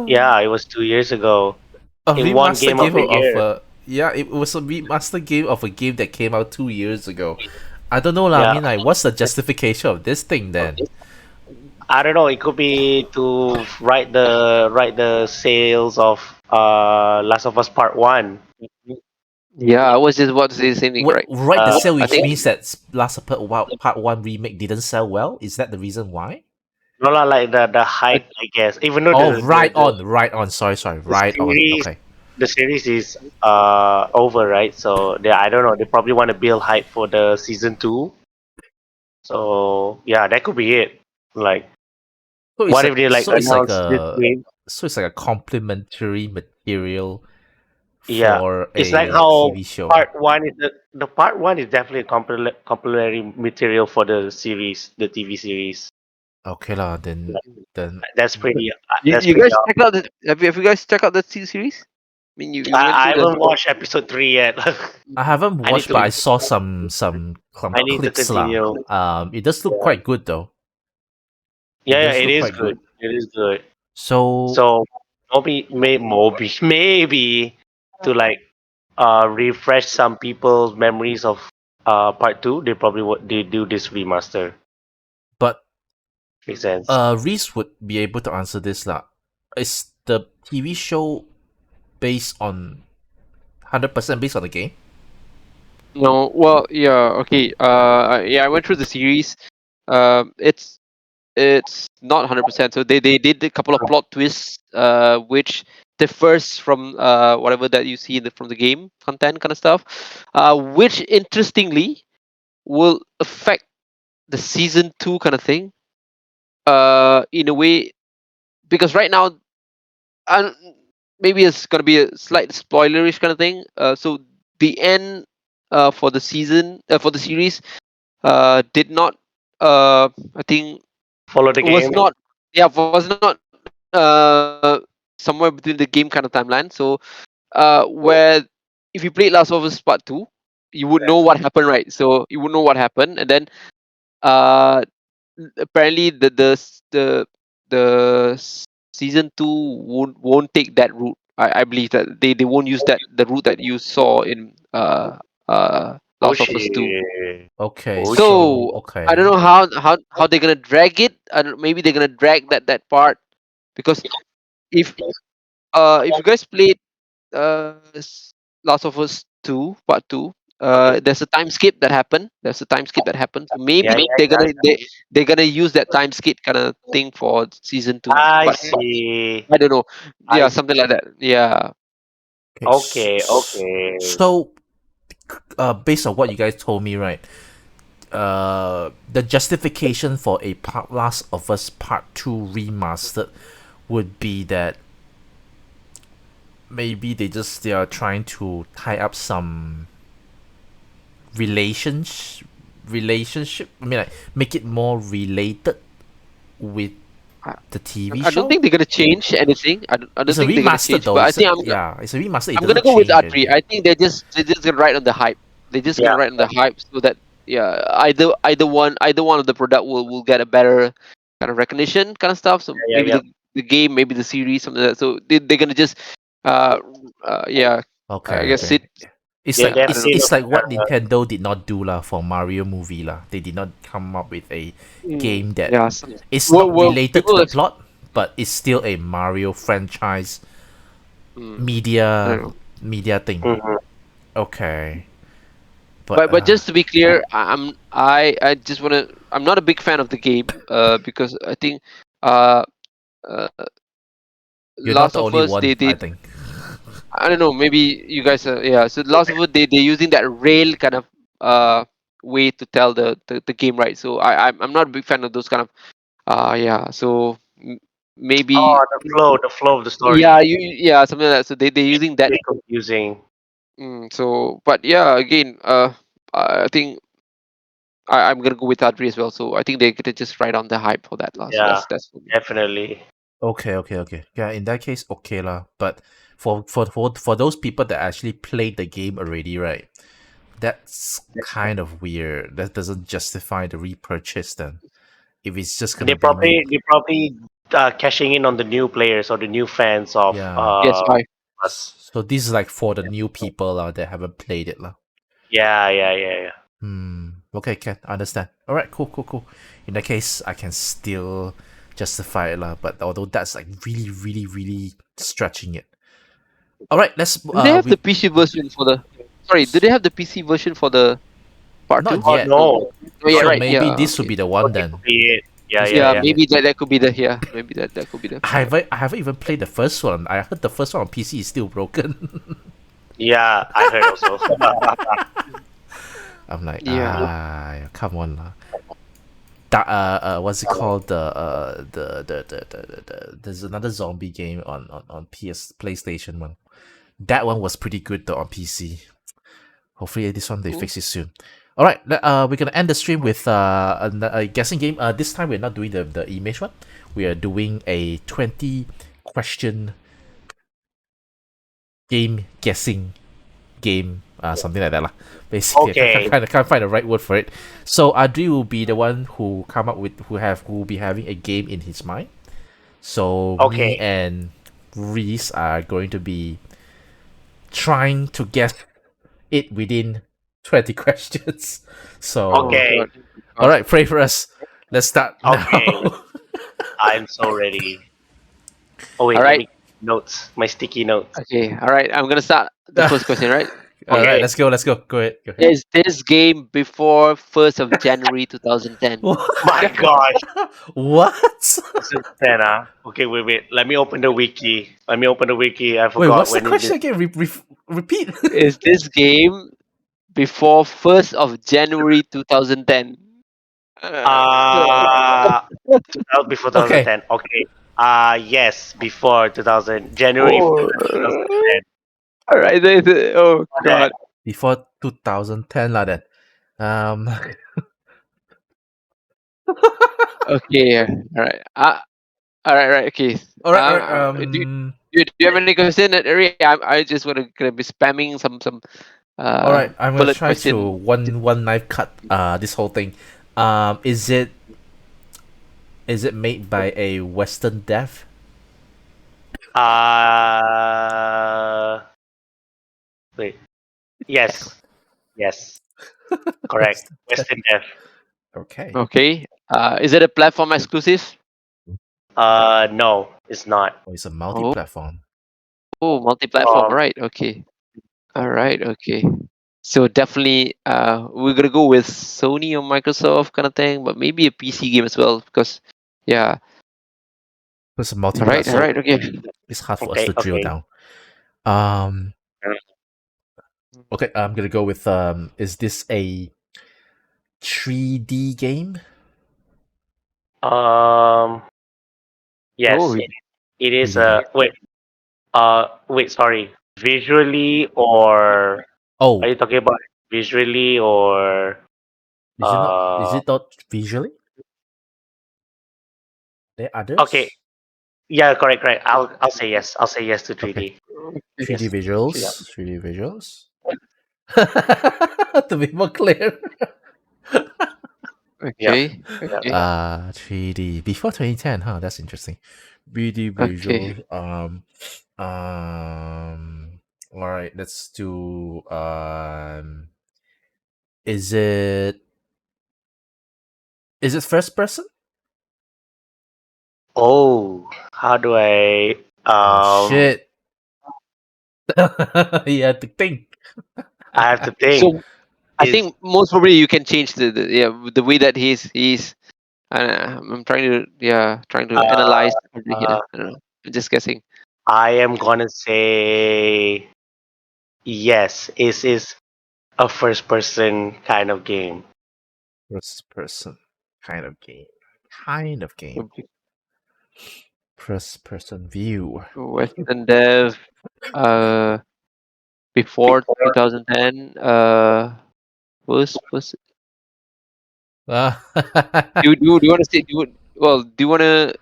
Yeah, it was 2 years ago. A It won remaster Game of game the of Year. a yeah, it was a remaster game of a game that came out 2 years ago. I don't know lah. I Yeah, mean, like, what's the justification of this thing then? I don't know. It could be to write the sales of Last of Us Part One. Yeah, I was just about to say the same thing, What right? right the sale, I which think means that Part One remake didn't sell well. Is that the reason why? No, not like the uh, hype, I guess. Even though Oh, the the, right the, on, right on. Sorry, the right on. series Okay, the series is over, right? So I don't know. They probably want to build hype for the season 2. So yeah, that could be it. Like, what if they like so announce this game? it's like a complementary material Yeah, for it's like a how TV show. part one is the part one is definitely a complementary material for the series, the TV series. Okay lah, then That's pretty. you, That's you pretty. guys check out the have you guys checked out the series? I mean, you went I through the. haven't watched episode 3 yet. I haven't I need watched, to. but I saw some I need to clips lah. continue. It does look Yeah, quite good though. It yeah, does it look is quite good. good. It is good. So, So maybe to like refresh some people's memories of part two, they probably they do this remaster. but Makes sense. Reese would be able to answer this lah. Is the TV show based on 100% based on the game? No, well, yeah, okay. Yeah, I went through the series. It's not 100%. So they did a couple of plot twists, which differs from whatever that you see from the game content kind of stuff, which interestingly will affect the season 2 kind of thing. In a way, because right now, uh, maybe it's gonna be a slight spoilerish kind of thing. So the end for the season for the series did not I think Follow the was game. not yeah was not somewhere between the game kind of timeline. So where if you played Last of Us Part 2, you would know what happened, right? So you would know what happened, and then uh apparently the season 2 won't take that route. I believe that they won't use the route that you saw in Oh Last of Us 2. shit. Okay, Oh so So I don't okay. know how they're gonna drag it. I don't, maybe they're gonna drag that part, because if if you guys played Last of Us 2 Part 2, there's a time skip that happened. There's a time skip that happened. So yeah, maybe yeah, they're gonna use that time skip kind of thing for season 2. I But see. I don't know. I Yeah, see. something like that. Yeah. Okay, Okay, okay. so based on what you guys told me, right? The justification for a Last of Us Part 2 remastered would be that maybe they are trying to tie up some relationship. I mean, like, make it more related with I, the TV I don't show. think they're gonna change anything. I It's don't a think they're gonna remaster change. though. But I think I'm It's a remaster. It I'm gonna doesn't go with change R3. anything. I think they're just gonna ride on the hype. They're just gonna Yeah, ride on the hype so that yeah, either one of the product will get a better kind of recognition kind of stuff. So yeah, maybe yeah. the game, maybe the series, something like that. So they're gonna just uh, yeah, I Okay, guess okay. it. It's They like I don't know. definitely it's look. like what Nintendo did not do lah for Mario movie lah. They did not come up with a game that Yeah. is Well, not well, related to people. the plot, but it's still a Mario franchise Mm, I media don't know. media thing. Mhm. Okay. But just to be clear, I just wanna I'm not a big fan of the game because I think uh, uh you're not Last the of only Us one, they I think. I don't know, maybe you guys are, yeah. So Last of Us they're using that rail kind of way to tell the game, right? So I'm not a big fan of those kind of yeah. So maybe Oh, the flow of the story. yeah, yeah, something like that. So they're It's using that. really confusing. So but yeah, again, I think I'm gonna go with Adri as well. So I think they're gonna just ride on the hype for that last. So Yeah, that's for me. definitely. Okay. Yeah, in that case, okay lah. But for those people that actually played the game already, right? That's kind of weird. That doesn't justify the repurchase then. If it's just gonna be They probably cashing in on the new players or the new fans of yeah. PS5. us. So this is like for the new people that haven't played it lah. Yeah. Okay, can understand. All right, cool. In that case, I can still justify it lah. But although that's like really stretching it. All right, let's Do they have we the PC version for the? Sorry, do they have the PC version for the part two? not Oh yet. no, Oh yeah, So right. maybe Yeah. this would Okay. be the one okay, then. could be it. Yeah, This yeah, could Yeah, yeah. be it. maybe that could be the, yeah. Maybe that could be the. Yeah. I haven't even played the first one. I heard the first one on PC is still broken. Yeah, I heard also. I'm like, Yeah. come on lah. What's it called? There's another zombie game on PlayStation one. That one was pretty good though on PC. Hopefully this one they Cool. fix it soon. All right, we're gonna end the stream with a guessing game. This time we're not doing the image one. We are doing a 20 question game guessing game, something like that lah. Basically, Okay. I can't find the right word for it. So Adri will be the one who come up with who will be having a game in his mind. So me Okay. and Reese are going to be trying to guess it within 20 questions. So Okay. God. all right, pray for us. Let's start Okay. now. I'm so ready. Oh wait, All let right. me notes. My sticky notes. Okay. All right. I'm gonna start the first question. Right. All right, Okay. let's go. Go ahead. Is this game before 1st of January 2010? My gosh. What? This is 10, ah. Okay, wait. Let me open the wiki. I Wait, forgot what's the when it is. question again? Repeat. Is this game before 1st of January 2010? Uh, before Okay. 2010. Okay. Yes, before 2000. January Oh, 1st, 2010. all right. Oh God. Before 2010 lah then. Um Okay. All right. All right. Right. Okay. all right, Do you have any question, Ari? I just want to gonna be spamming some all right, I'm gonna bullet try to question. one knife cut this whole thing. Is it made by a Western dev? Wait. Yes. Yes. Correct. Western Def. Okay. Okay. Is it a platform exclusive? No, it's not. Oh, it's a multi-platform. Oh, multi-platform. Um, Right. Okay. All right. Okay. So definitely, we're gonna go with Sony or Microsoft kind of thing, but maybe a PC game as well because, yeah. It's a All multi-platform. right. Okay. It's hard for us to drill okay. down. Okay, I'm gonna go with is this a 3D game? Yes, Oh, it is. Really? Wait. Sorry. Visually, or are Oh, you talking about visually or is it not? Is uh? it not visually? There are Okay. others? Yeah, correct. I'll say yes. I'll say yes to 3D. 3D Yes. visuals. 3D visuals. To be more clear. Yeah. okay. Okay. 3D before 2010, huh? That's interesting. 3D Okay. visuals. All right, let's do. Is it first person? Oh, how do I Oh shit! You have to think. I have to think. So I think most probably you can change the way that he's. I'm trying to analyze here. uh, I don't know. I'm just guessing. I am gonna say yes. Is a first person kind of game. First person kind of game. Kind of game. First person view. Western dev. Before 2010. Was do you want to say do you want to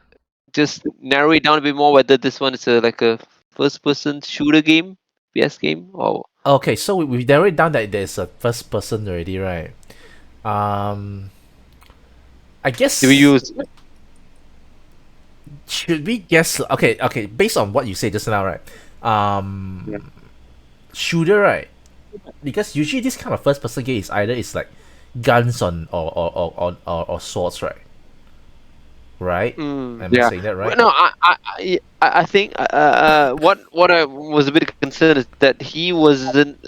just narrow it down a bit more whether this one is like a first person shooter game, PS game, or Okay, so we narrowed it down that there's a first person already, right? I guess do we use should we guess? Okay. Based on what you say just now, right? Yeah. Shooter, right? Because usually this kind of first person game is either it's like guns on or swords, right? Right? Am I yeah. saying that Well, right? no, I think what I was a bit concerned is that he wasn't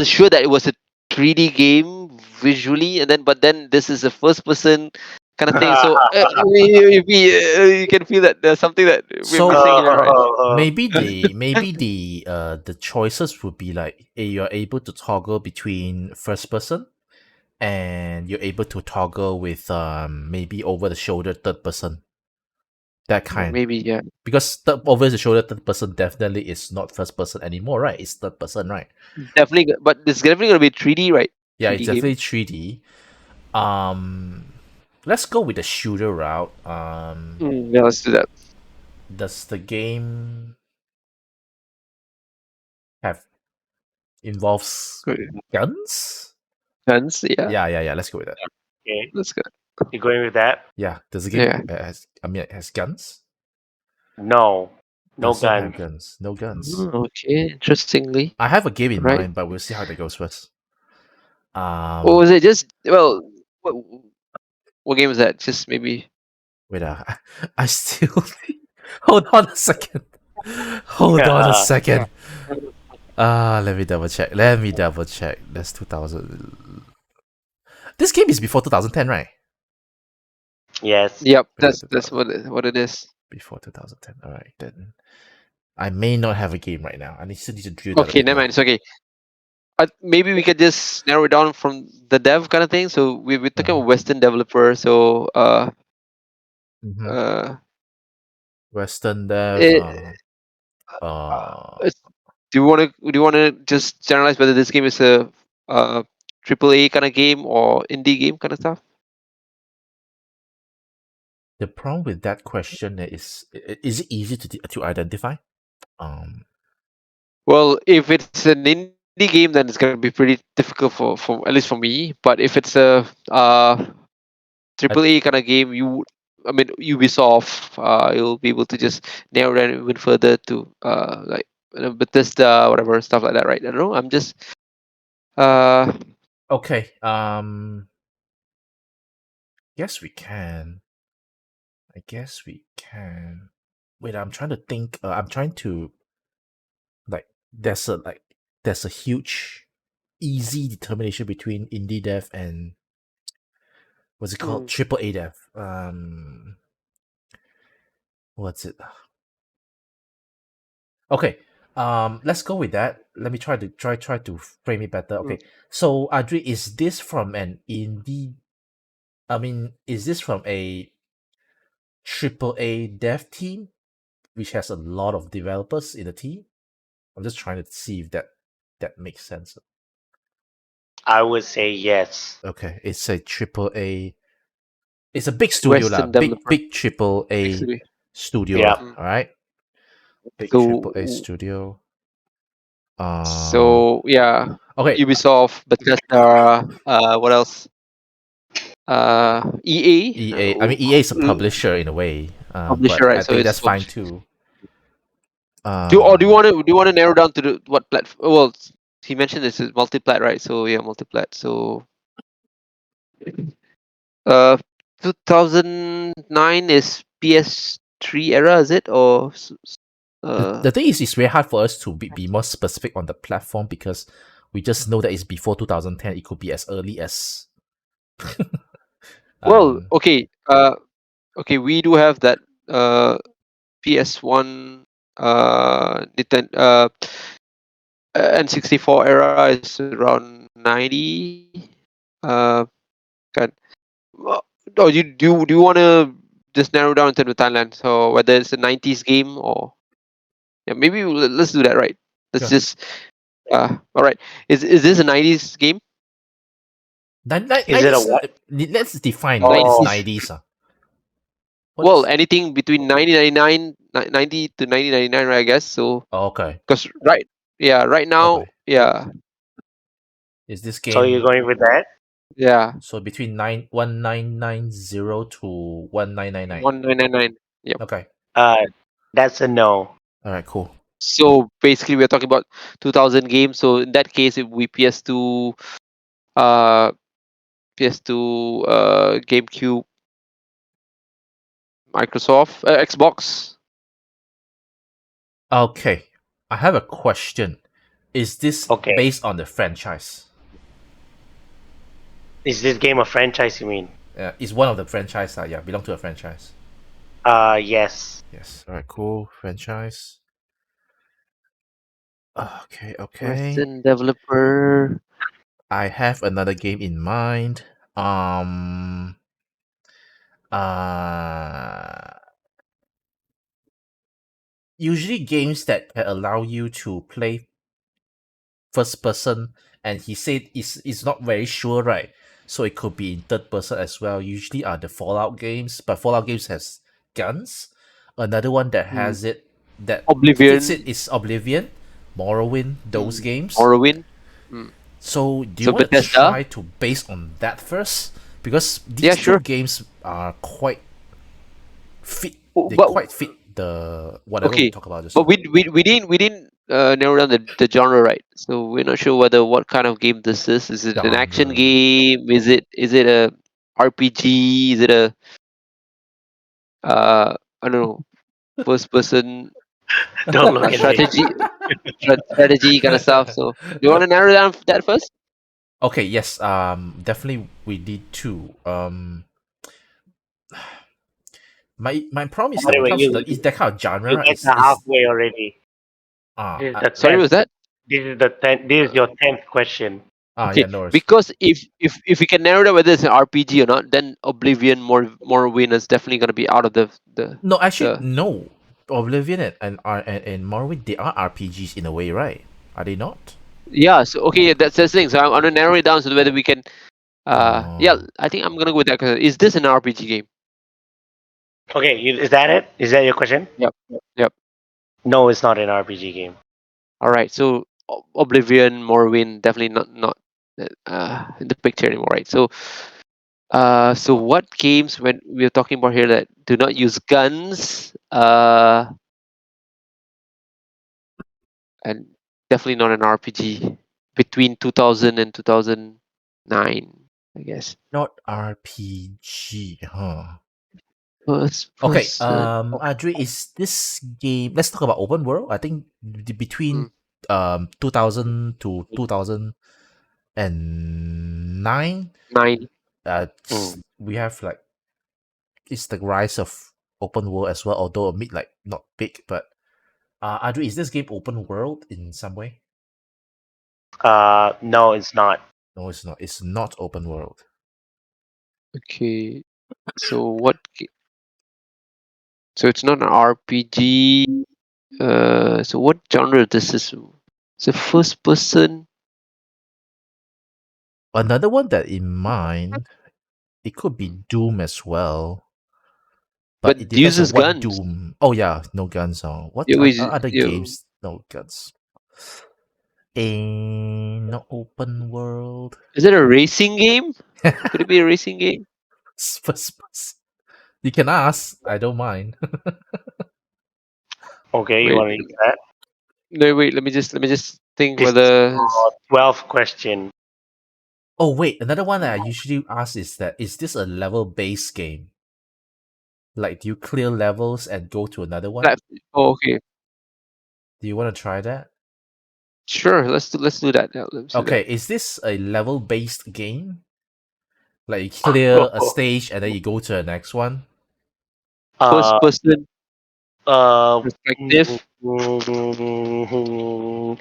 sure that it was a 3D game visually, and then this is a first person kind of thing. So you can feel that there's something that we're So missing here, right? maybe the choices would be like you're able to toggle between first person and you're able to toggle with maybe over the shoulder third person. That kind. Maybe, yeah. Because over the shoulder third person definitely is not first person anymore, right? It's third person, right? Definitely, but it's definitely gonna be 3D, right? Yeah, 3D it's game. definitely 3D. Let's go with the shooter route. Yeah, let's do that. Does the game have involves Good. guns? Guns, yeah. Yeah. Let's go with that. Okay, That's good. you going with that? Yeah, does the game Yeah. it has guns? No, no Does not have gun. guns. No guns. Okay, interestingly. I have a game in Right. mind, but we'll see how that goes first. Or was it just what, what game was that? Just maybe Wait, I still hold on a second. Hold on a second. Let me double check. That's 2000. This game is before 2010, right? Yes. Yep, Before that's 2000. what it is. Before 2010. All right, then I may not have a game right now. I still need to drill that a Okay, bit never more. mind. It's okay. Maybe we could just narrow it down from the dev kind of thing. So we're talking about Western developer. So Western dev. it, do you want to just generalize whether this game is a triple A kind of game or indie game kind of stuff? The problem with that question is it easy to identify? Well, if it's an indie game, then it's gonna be pretty difficult for at least for me. But if it's a triple A kind of game, I mean Ubisoft, you'll be able to just narrow down even further to like Bethesda, whatever stuff like that, right? I don't know. I'm just Okay. Guess we can. I guess we can. Wait, I'm trying to think. I'm trying to like. There's a huge, easy determination between indie dev and what's it called? Triple A dev. What's it? Okay. Let's go with that. Let me try to frame it better. Okay. So Adri, is this from an indie? I mean, is this from a triple A dev team, which has a lot of developers in the team? I'm just trying to see if that makes sense. I would say yes. Okay, it's a triple A. It's a big studio lah. Western developer. Big triple A studio. Yeah. All right. Big So triple A studio. so yeah, Okay. Ubisoft, Bethesda, what else? EA. EA. I mean, EA is a publisher in a way. Publisher, But right? I So think it's that's fine too. do you want to narrow down to what platform? Well, he mentioned this is multiplat, right? So yeah, multiplat. So 2009 is PS3 era, is it? Or the thing is, it's very hard for us to be more specific on the platform because We just know that it's before 2010. It could be as early as Well, um, okay. Okay, we do have that PS1 Nintendo N64 era is around 90. Uh, can oh, do you want to just narrow down into the timeline? So whether it's a 90s game or yeah, maybe let's do that, right? Let's Sure. just all right. Is this a 90s game? Is it a 90s. what? Let's define what is 90s. 90s. What Well, is? anything between 1999 90 to 1999, right? I guess so. Oh, okay. Because right now, Okay. yeah, Is this So you're game going with that? yeah, so between 1990 to 1999? 1999. Yep. Okay. Uh, that's a no. All right. Cool. So basically, we're talking about 2000 games. So in that case, if we PS2, uh, PS2, GameCube, Microsoft, Xbox. Okay. I have a question. Is this Okay. based on the franchise? Is this game a franchise? You mean? Is one of the franchise? Yeah, belong to a franchise. Yes. Yes. All right. Cool. Franchise. Okay. Okay. Western developer. I have another game in mind. Um. Uh. Usually games that can allow you to play first person, and he said is not very sure, right? So it could be in third person as well. Usually are the Fallout games, but Fallout games has guns. Another one that Hmm. has it that fits it Oblivion. is Oblivion, Morrowind, those games. Morrowind. Hmm. So do you So want to Bethesda. try to base on that first? Because Yeah, these two sure. games are quite fit. They But quite fit the whatever we okay, talk about just but now. we didn't narrow down the genre, right? So we're not sure whether what kind of game this is. Is it an action Genre. game? Is it a RPG? Is it a I don't know, first person Don't look at me. strategy kind of stuff? So do you want to narrow down that first? Okay, yes, definitely we need to. My problem is By that the when it way, comes to the is that kind of you genre get to is halfway already. uh, This is uh the Sorry, tenth. was that? This is your 10th question. Okay, yeah, no worries. because if we can narrow down whether it's an RPG or not, then Oblivion, Morrowind is definitely gonna be out of No, actually the no. Oblivion and Morrowind, they are RPGs in a way, right? Are they not? yeah. So okay, that's the thing. So I'm gonna narrow it down so whether we can yeah, Oh, I think I'm gonna go with that. Cause is this an RPG game? Okay, is that it? Is that your question? Yep. Yep. No, it's not an RPG game. All right. So Oblivion, Morrowind, definitely not in the picture anymore, right? So so what games when we're talking about here that do not use guns? And definitely not an RPG between 2000 and 2009, I guess. not RPG, huh? First Okay, person. Adri, is this game? Let's talk about open world. I think Mm, between 2000 to 2009, 9. Mm. we have like it's the rise of open world as well. Although a bit like not big, but Adri, is this game open world in some way? No, it's not. No, it's not. It's not open world. Okay. So so it's not an RPG. So what genre this is? It's a first person, Another one that in mind, it could be Doom as well, but it but depends on uses what guns. Doom. Oh yeah, no guns. What You always, other you, games? No guns. No open world. is it a racing game? Could it be a racing game? First person. You can ask. I don't mind. Okay, you Wait, want to use that? no, wait. Let me just think This is whether. your 12th question. Oh wait, another one that I usually ask is that is this a level based game? Like, do you clear levels and go to another one? Oh, okay. Do you want to try that? Sure, let's do that. Yeah, let's do Okay, that. is this a level-based game? Like you clear a stage and then you go to the next one? uh, First person uh, mm, perspective. mm,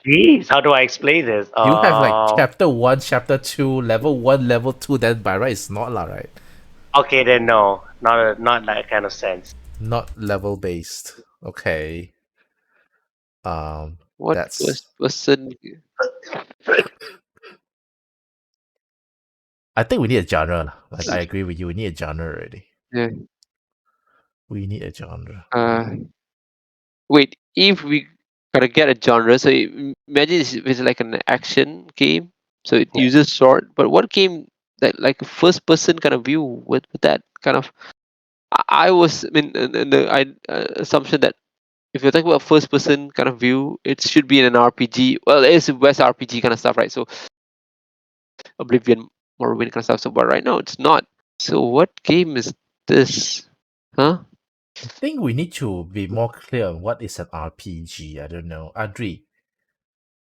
geez, how do I explain this? You have like chapter 1, chapter 2, level 1, level 2, then by right it's not lah, right? Okay, then no, not that kind of sense. Not level-based. Okay. What That's first person? I think we need a genre lah. I agree with you. We need a genre already. Yeah. We need a genre. Wait, if we gotta get a genre, so imagine it's like an action game, so it Yeah. uses sword. But what game that like a first person kind of view with that kind of? I was in the assumption that if you're talking about first person kind of view, it should be in an RPG. Well, it's West RPG kind of stuff, right? So Oblivion, Morrowind kind of stuff. So, but right now it's not. So what game is this? Huh? I think we need to be more clear on what is an RPG. I don't know. Adri,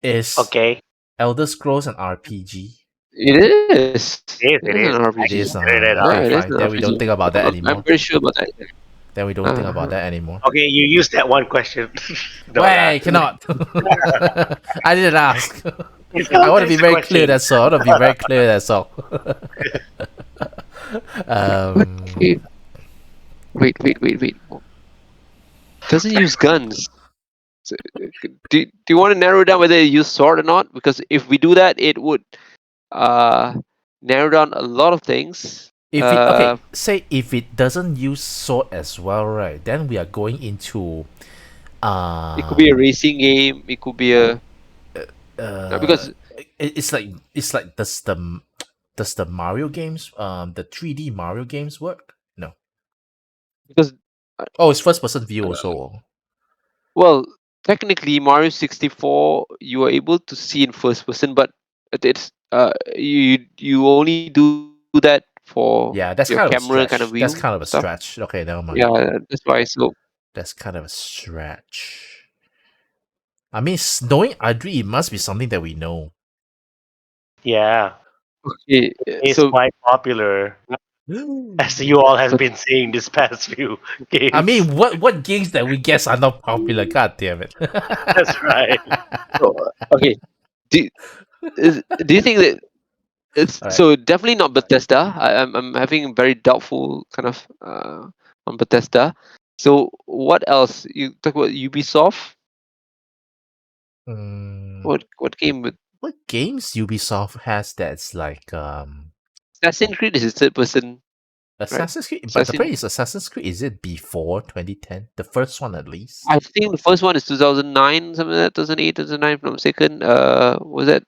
is Okay, Elder Scrolls an RPG? It is. it It is. is It an is. I It RPG. is. consider it Yeah, Okay, it is fine. an Then we don't RPG. think about that I'm anymore. pretty sure about that. Then we don't think about Uh-huh. that anymore. Okay, you use that one question. Don't Wait, ask. cannot. I didn't ask. It's I not want to be this very clear. question. That's all. I want to be very clear. That's all. What um, game? Wait. Doesn't use guns. So, do you want to narrow down whether it use sword or not? Because if we do that, it would uh narrow down a lot of things. if it okay, say if it doesn't use sword as well, right? Then we are going into It could be a um racing game. It could be a uh because it's like does the Mario games the 3D Mario games work? No. because Oh, it's first person view uh, also. well, technically Mario 64 you are able to see in first person, but it's you only do that for your Yeah, that's kind of camera a kind of stretch. view That's kind of a stuff. stretch. Okay, never mind. Yeah, that's why. So That's kind of a stretch. I mean, knowing Adri, it must be something that we know. Yeah, okay, it's so quite popular, as you all has been saying this past few I games. mean, what games that we guess are not popular? God damn it! That's right. so okay, do you think that it's All right. so definitely not Bethesda? I'm having very doubtful kind of on Bethesda. So what else? You talk about Ubisoft. Mm, What game with what games Ubisoft has that's like Assassin's Creed is a third person, right? Assassin's Creed? But the Assassin. point is, Assassin's Creed is it before 2010? The first one at least. I think the first one is 2009, something like that, 2008, 2009, if I'm not mistaken. Was that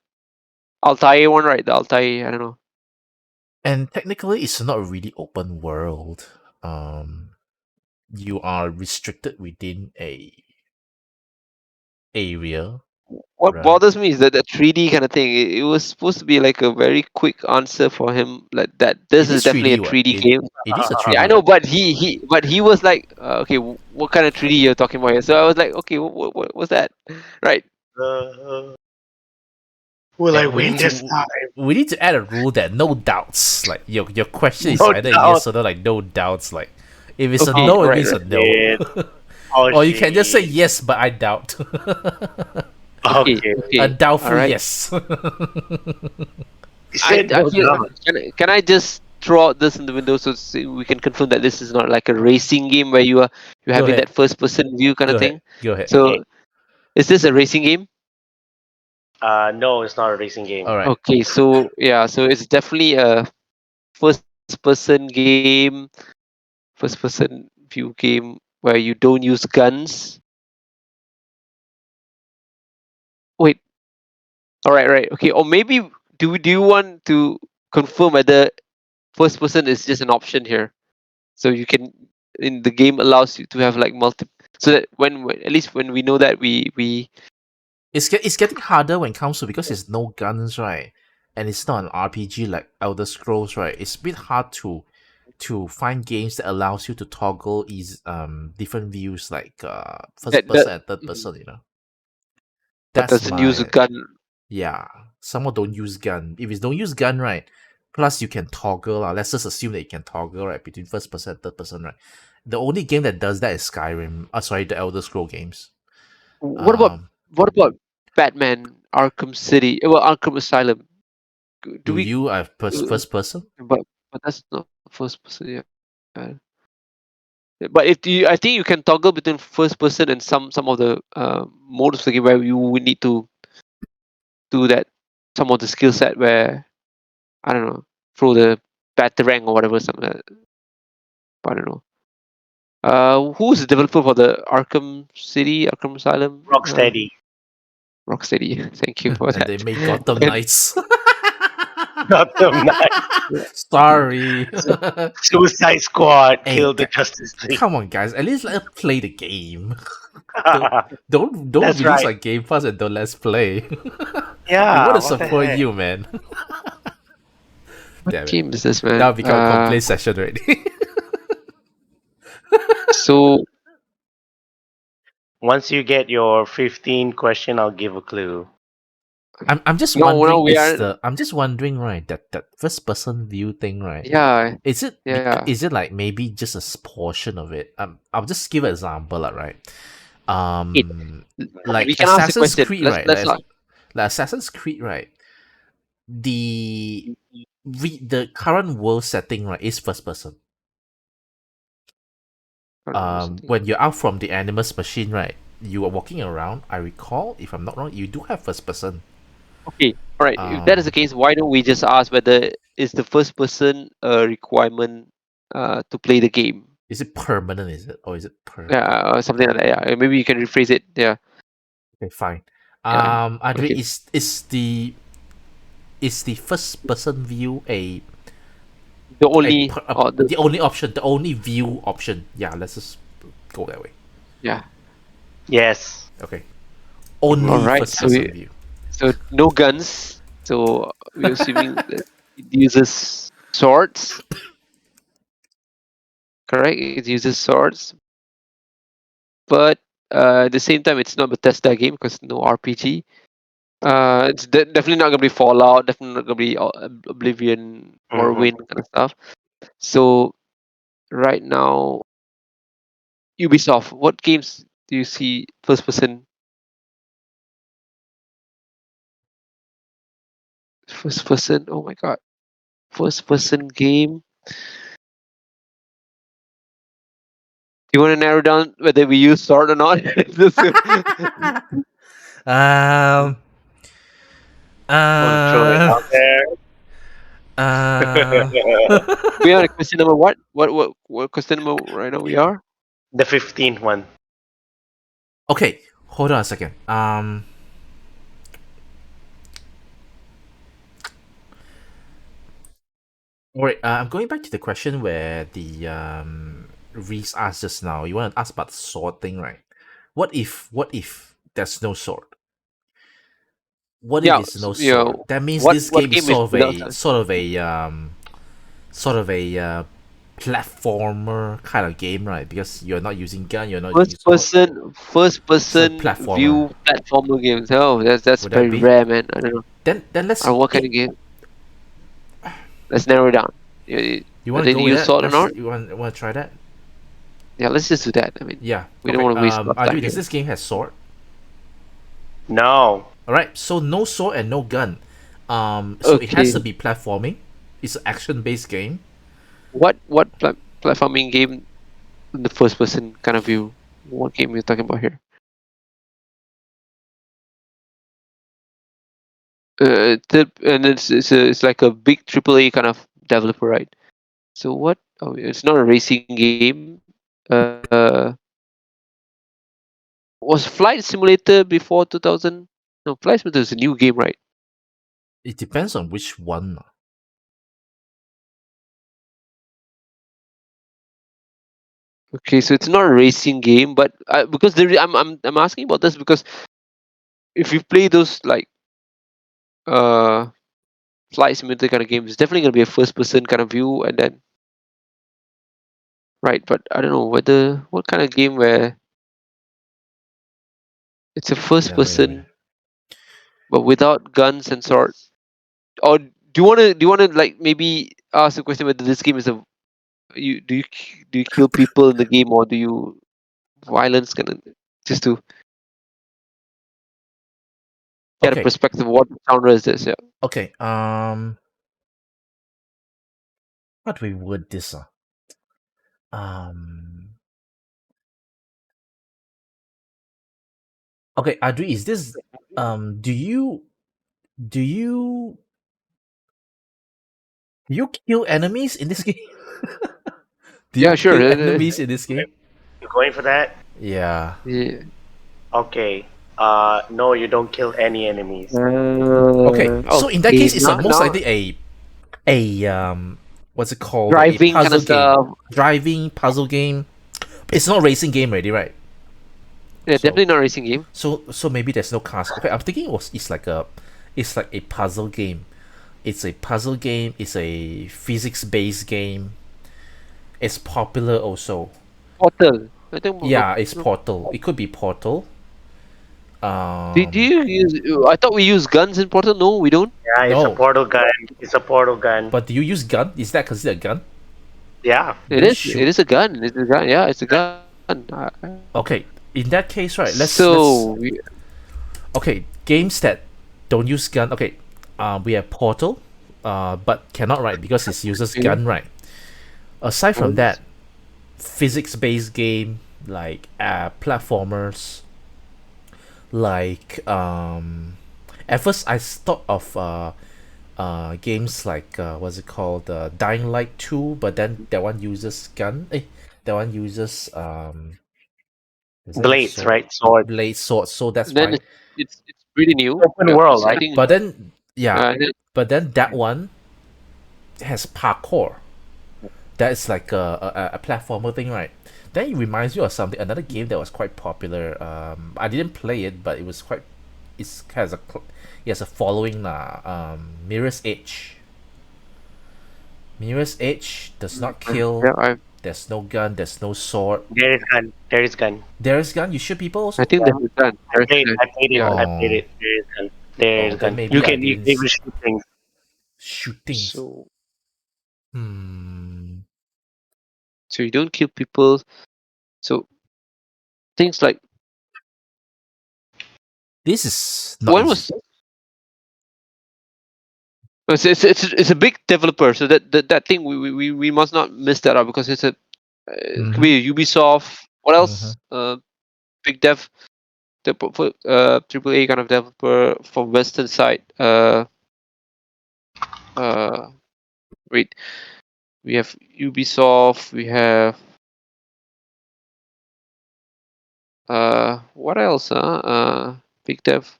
Altair one, right? The Altair, I don't know. And technically, it's not really open world. You are restricted within a area, What right? bothers me is that the 3D kind of thing. It was supposed to be like a very quick answer for him, like that. This It is is definitely a 3D. What 3D it game. it is a Yeah, I 3D. know, What but he was like, okay, what kind of 3D you're talking about here? So I was like, okay, what was that, right? Uh, will I and we win need this to time? we need to add a rule that no doubts. Like your question is No either doubt. yes or no. Like no doubts. Like if it's a Okay, no, it right, means a right. no. Shit. Oh Or you can just say shit. yes, but I doubt. Okay, Okay. A okay, all doubtful right. yes. You said I no feel doubt. can I just throw out this in the window so we can confirm that this is not like a racing game where you're Go having ahead. that first person view kind Go of ahead. thing. Go ahead. Okay. So is this a racing game? No, it's not a racing game. All right. Okay, so yeah, so it's definitely a first person game, first person view game where you don't use guns. Wait, all right, right, okay, or maybe do you want to confirm whether first person is just an option here, so you can in the game allows you to have like multi, so that at least when we know that we It's getting harder when it comes to because it's no guns, right? And it's not an RPG like Elder Scrolls, right? It's a bit hard to find games that allows you to toggle is different views like first that person and third mhm. person. but That's doesn't use a my gun. yeah. Someone don't use gun. If it's don't use gun, right? Plus you can toggle. Let's just assume that you can toggle right between first person and third person, right? The only game that does that is Skyrim. Sorry, the Elder Scroll games. What about Um, what about Batman Arkham City? Well, Arkham Asylum. Do do we? you have Uh, first person? but that's not first person. Yeah. Uh, but if you, I think you can toggle between first person and some of the modes of the game where you would need to do that. Some of the skill set where I don't know, throw the batarang or whatever. Something like that. I don't know. Who's the developer for the Arkham City, Arkham Asylum? Rocksteady. Rocksteady. Thank you for And they that. make Gotham And Knights. Gotham Knight. Sorry. Suicide Squad Hey, killed the Justice League. come on, guys. At least let us play the game. Don't don't That's release right. a Game Pass and don't let's play. We want Yeah, to what the support heck? you, man. what Damn it. game is this, man? That'll become a complaint session already. So Once you get your 15 question, I'll give a clue. I'm just no, wondering we are. I'm just wondering, right, that first person view thing, right? Yeah, yeah. Is it like maybe just a portion of it? I'll just give an example, right? It, Like we can ask the Assassin's question. Creed, Let's right? let's not. Like Assassin's Creed, right? The the current world setting, right, is first person. I don't know something. When you're out from the Animus machine, right, you are walking around. I recall, if I'm not wrong, you do have first person. Okay, all right. If that is the Um, case, why don't we just ask whether is the first person a requirement to play the game? is it permanent? Is it or is it Yeah, something like that. Yeah, maybe you can rephrase it. Yeah, okay? Fine. yeah. Andre, Okay. is the first person view The only or the the only option, the only view option? Yeah, let's just go that way. yeah. Yes. Okay, All only right. first person view. So no guns. So we're assuming that it uses swords. Correct. It uses swords, but at the same time, it's not a Bethesda game because no RPG. It's definitely not gonna be Fallout. Definitely not gonna be Oblivion, Hmm. Morrowind kind of stuff. So right now, Ubisoft. What games do you see first person? First person. Oh my god. First person game. You want to narrow down whether we use sword or not? um. Want to throw it Uh. out there? Uh. We are at question number what? What question number right now we are? The 15th one. Okay, hold on a second. Alright. I'm going back to the question where the Reese asked just now. You want to ask about the sword thing, right? What if there's no sword? What if Yeah, it's no you sword? know, That means what this what game is game is without sort of a platformer kind of game, right? Because you're not using gun, you're not using first sword. person It's a view platformer. platformer games? Oh, that's Would that very be? rare, man. I don't know. Then I don't know what kind of game. Let's narrow it down. you want to Whether go they with use that? sword or not? You want to try that? Yeah, let's just do that. I mean, Yeah. we don't Okay. want to waste a lot of time Adu, does here. this game has sword? No. All right. So no sword and no gun. So it has Okay, to be platforming. It's an action-based game. what platforming game in the first person kind of view? What game you're talking about here? And it's like a big AAA kind of developer, right? So what? Oh, it's not a racing game. Uh, was Flight Simulator before 2000? No, Flight Simulator is a new game, right? It depends on which one. Okay, so it's not a racing game, but because I'm asking about this because if you play those like uh Flight Simulator kind of games, it's definitely gonna be a first person kind of view, and then right. But I don't know whether what kind of game where it's a first Yeah. Wait. person. but without guns and swords. Or do you wanna like maybe ask the question whether this game is a do you kill people in the game, or do you violence kind of just to get a Okay. perspective of what genre is this? Yeah. Okay. How do we word this? Um. Okay, Adri, is this do you do you kill enemies in this game? Do you Yeah, sure. kill enemies in this game? You going for that? Yeah. Yeah. Okay. No, you don't kill any enemies. Okay, so in that Okay. case, it's a Now, most now likely a what's it called? A driving kind of puzzle game, stuff. driving puzzle game. It's not racing game already, right? Yeah, So definitely not racing game. so maybe there's no cars. Okay, I'm thinking it's like a puzzle game. It's a puzzle game. It's a physics based game. It's popular also. Portal. I think. Yeah, it's Portal. It could be Portal. Do you use? I thought we use guns in Portal. No, we don't. Yeah, it's a No, portal gun. It's a portal gun. but do you use gun? Is that considered a gun? Yeah. It You is. shoot. It is a gun. It's a gun. Yeah, it's a gun. Okay, in that case, right? So Okay, games that don't use gun. Okay, we have Portal, but cannot right because it uses gun right. Aside from that, physics-based game like platformers, like at first I thought of games like what's it called, Dying Light 2, but then that one uses gun. That one uses is that a Blades, sword? right? Sword. Blade sword. So that's then fine. it's pretty new. Open Yeah, world, I right? think. But then yeah, Then- but then that one has parkour. That is like a platformer thing, right? Then it reminds you of something. Another game that was quite popular. I didn't play it, but it was quite. It has a following lah. Mirror's Edge. Mirror's Edge does not kill. yeah, There's no gun. There's no sword. There is gun. There is gun. There is gun. You shoot people I also. think Yeah. there's a gun. I played it. Yeah. I played it. There is gun. There is Oh, then gun. maybe You I can didn't. even shoot things. Shootings. So Hmm. so you don't kill people. So things like This is not when easy. was it's a big developer, so that thing we must not miss that out, because it's a it could be a Ubisoft. What else? Big dev, triple A kind of developer from Western side. Wait, we have Ubisoft. We have what else? Big dev.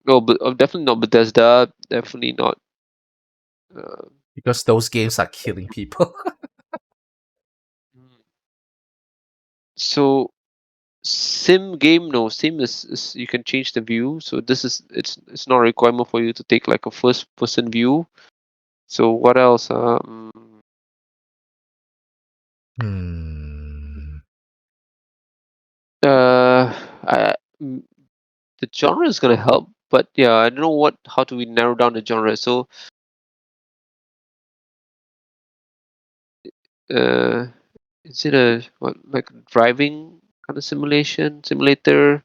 No, but definitely not Bethesda. Definitely not. Because those games are killing people. So sim game, no, sim is you can change the view. So this is it's not a requirement for you to take like a first person view. So what else? Hmm. The genre is gonna help, but yeah, I don't know how do we narrow down the genre. So uh, is it a what, like driving kind of simulator,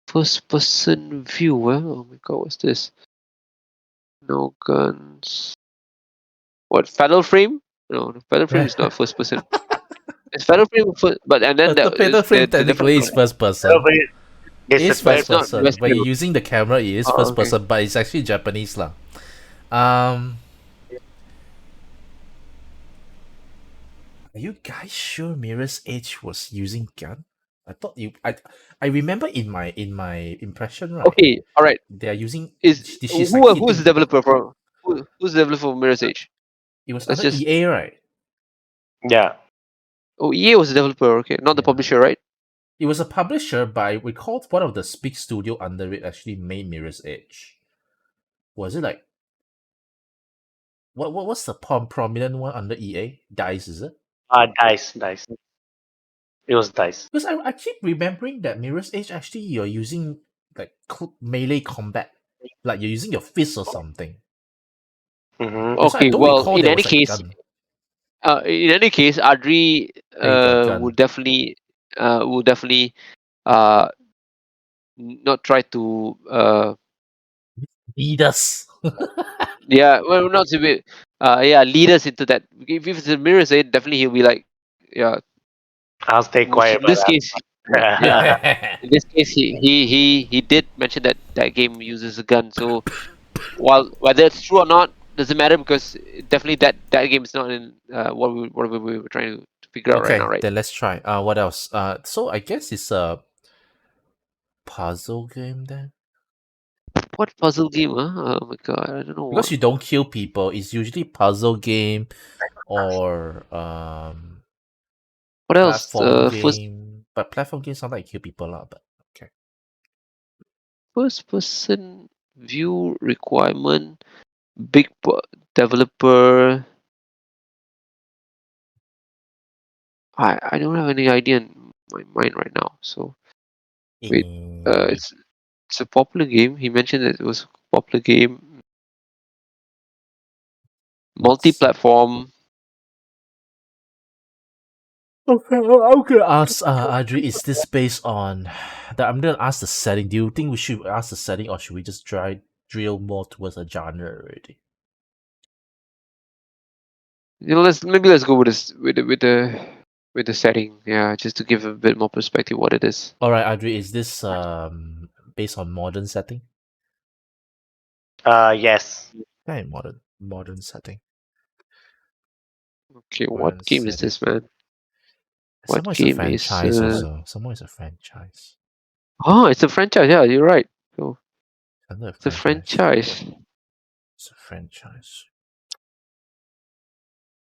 first person view? Oh my god, what's this? No guns. What, Fatal Frame? No, Fatal Frame is not first person. It's Fatal Frame first, but and then The that Fatal is Frame the technically is different. first person. It's It's a But first it's not person. When Western. you're using the camera, it is Oh, first okay. person, but it's actually Japanese lah. Um, are you guys sure Mirror's Edge was using gun? I thought I remember in my impression, right? Okay, all right. They are using. Is She's like who's hitting the people. developer for who's the developer for Mirror's Edge? It was Let's under just EA, right? Yeah. EA was the developer, okay, not the Yeah. publisher, right? It was a publisher, but I recall one of the big studio under it actually made Mirror's Edge. Was it like what's the prominent one under EA? Dice, is it? Dice. It was dice. Because I keep remembering that Mirror's Edge actually you're using like melee combat, like you're using your fist or something. Mm-hmm. That's why I Okay, don't well, recall there was a gun. in any case, Adri Hey, the gun. would definitely uh not try to Lead us. yeah, well, not to be lead us into that. If it's a mirror, say definitely he'll be like, yeah. I'll stay Which quiet in about this case, yeah, that. in this case, he did mention that that game uses a gun. So while whether it's true or not doesn't matter because definitely that game is not in what we were trying to figure out right now, Okay, right? then let's try. What else? So I guess it's a puzzle game then. What puzzle game? Huh? Oh my god, I don't know Because what. you don't kill people, it's usually puzzle game or What else? platform First game. But platform games sometimes kill people lah. But okay. first person view requirement, developer. I don't have any idea in my mind right now. So wait, Eh, it's a popular game. He mentioned that it was a popular game, let's see. multi-platform. Okay, I'm gonna ask Adri, is this based on I'm gonna ask the setting. Do you think we should ask the setting or should we just try drill more towards a genre already? You know, let's go with this with the setting. Yeah, just to give a bit more perspective what it is. Alright, Adri, is this based on modern setting? Yes. Okay, modern setting. Okay, Modern what game is setting. this, man? What Someone is a game is? franchise also. Someone is a franchise. Oh, it's a franchise. Yeah, you're right. So Under a it's a franchise. franchise. It's a franchise.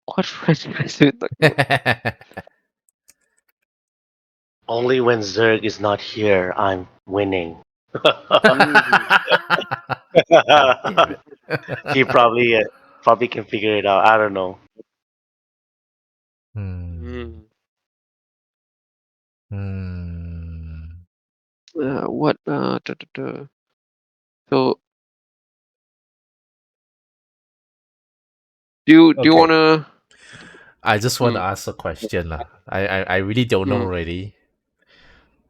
What franchise are you talking about? Only when Zerg is not here, I'm winning. Mm. God damn it. He probably can figure it out. I don't know. Hmm. Mm. Hmm. What? So do you Okay. wanna? I just want to Mm. ask a question. Lah. I really don't know Mm. already.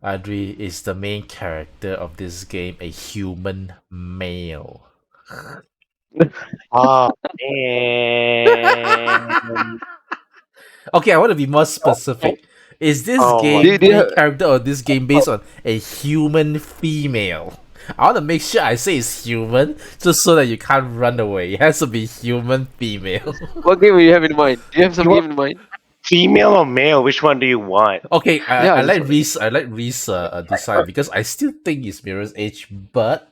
Adri, is the main character of this game a human male? Oh man. Okay, I want to be more specific. Is this Oh my. game Do you main have, character of this game based on a human female? I want to make sure I say it's human, just so that you can't run away. It has to be human female. what game do you have in mind? Do you have some You want game in mind? female or male? Which one do you want? Okay, Yeah, I that's let what. Reese decide because I still think it's Mirror's Edge, but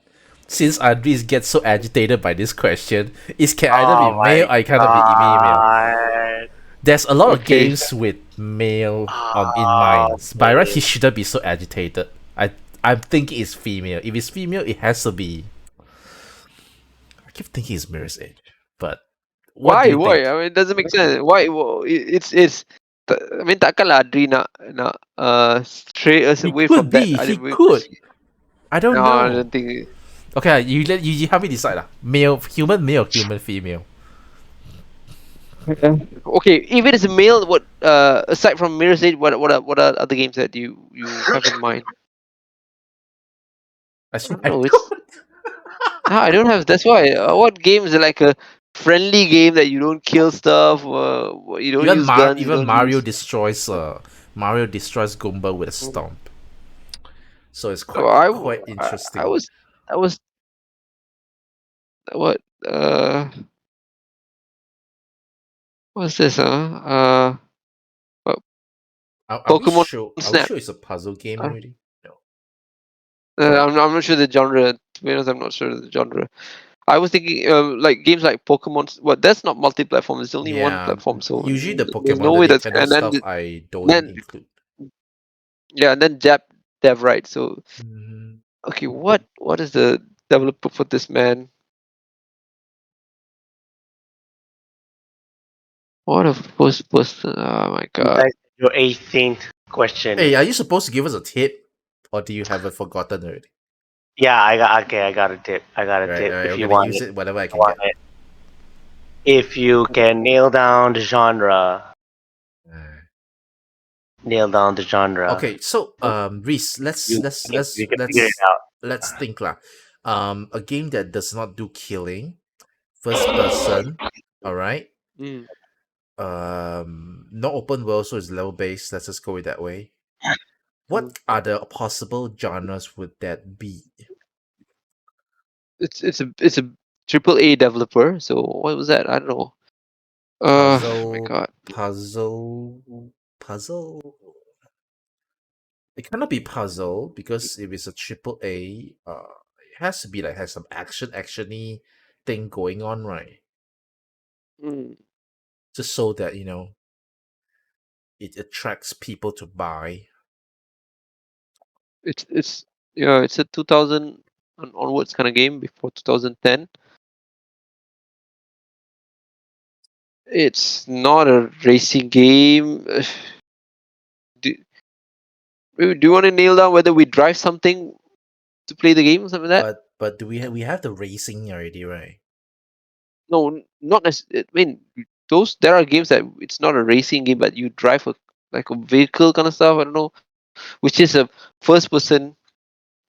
since Andres gets so agitated by this question, it can either be Oh male my or it cannot be female. god. There's a lot of Okay. games with male on in Oh mind. By right, man. he shouldn't be so agitated. I think it's female. If it's female, it has to be. I keep thinking it's Mirror's Edge, but what do Why? you Why? I think? mean, it doesn't make sense. Why? It's. I mean, takkanlah Adri nak stray us He away could from that. be. I He didn't. could. I don't No, I know. don't think. Okay, you help me decide lah. Male, human, female. Okay, if it is a male, what aside from Mirror's Edge, what are other games that you have in mind? I Actually, don't I know. It's don't. I don't have. That's why. What games are like a friendly game that you don't kill stuff? You don't use guns. You Even don't use. Mario destroys Goomba with a stomp. So it's So quite I interesting. was what what's this? Uh, Pokemon Are we Snap. sure it's a puzzle game Uh, already? No. I'm not sure the genre. To be honest, I'm not sure the genre. I was thinking like games like Pokemon. Well, that's not multi-platform. It's only one Yeah, platform. So usually the there's Pokemon, no the way that's Nintendo stuff, I don't then include. yeah, and then Dev, right? So Mm, okay, what is the developer for this, man? What a first person. Oh my You god. guys, your 18th question. Hey, are you supposed to give us a tip, or do you have it forgotten already? Yeah, I got okay. I got a tip. I got a Right, tip. right. If I'm you gonna want use it, it whatever I I can want get. it. If you can nail down the genre, Uh, nail down the genre, Okay, so Reese, let's you let's can, let's you can figure it let's out. let's think lah. A game that does not do killing, first person, all right. Mm. Not open world, so it's level based. Let's just go with that way. Mm. What other possible genres would that be? It's a triple A developer. So what was that? I don't know. Oh my Puzzle, god. puzzle. It cannot be puzzle because if it's a triple A, it has to be like has some actiony thing going on, right? Mm. Just so that it attracts people to buy. It's yeah. It's a 2000 onwards kind of game before 2010. It's not a racing game. Do, do you want to nail down whether we drive something to play the game or something like that? But do we have the racing already, right? No, not necessarily. I mean, there are games that it's not a racing game, but you drive like a vehicle kind of stuff. I don't know, which is a first person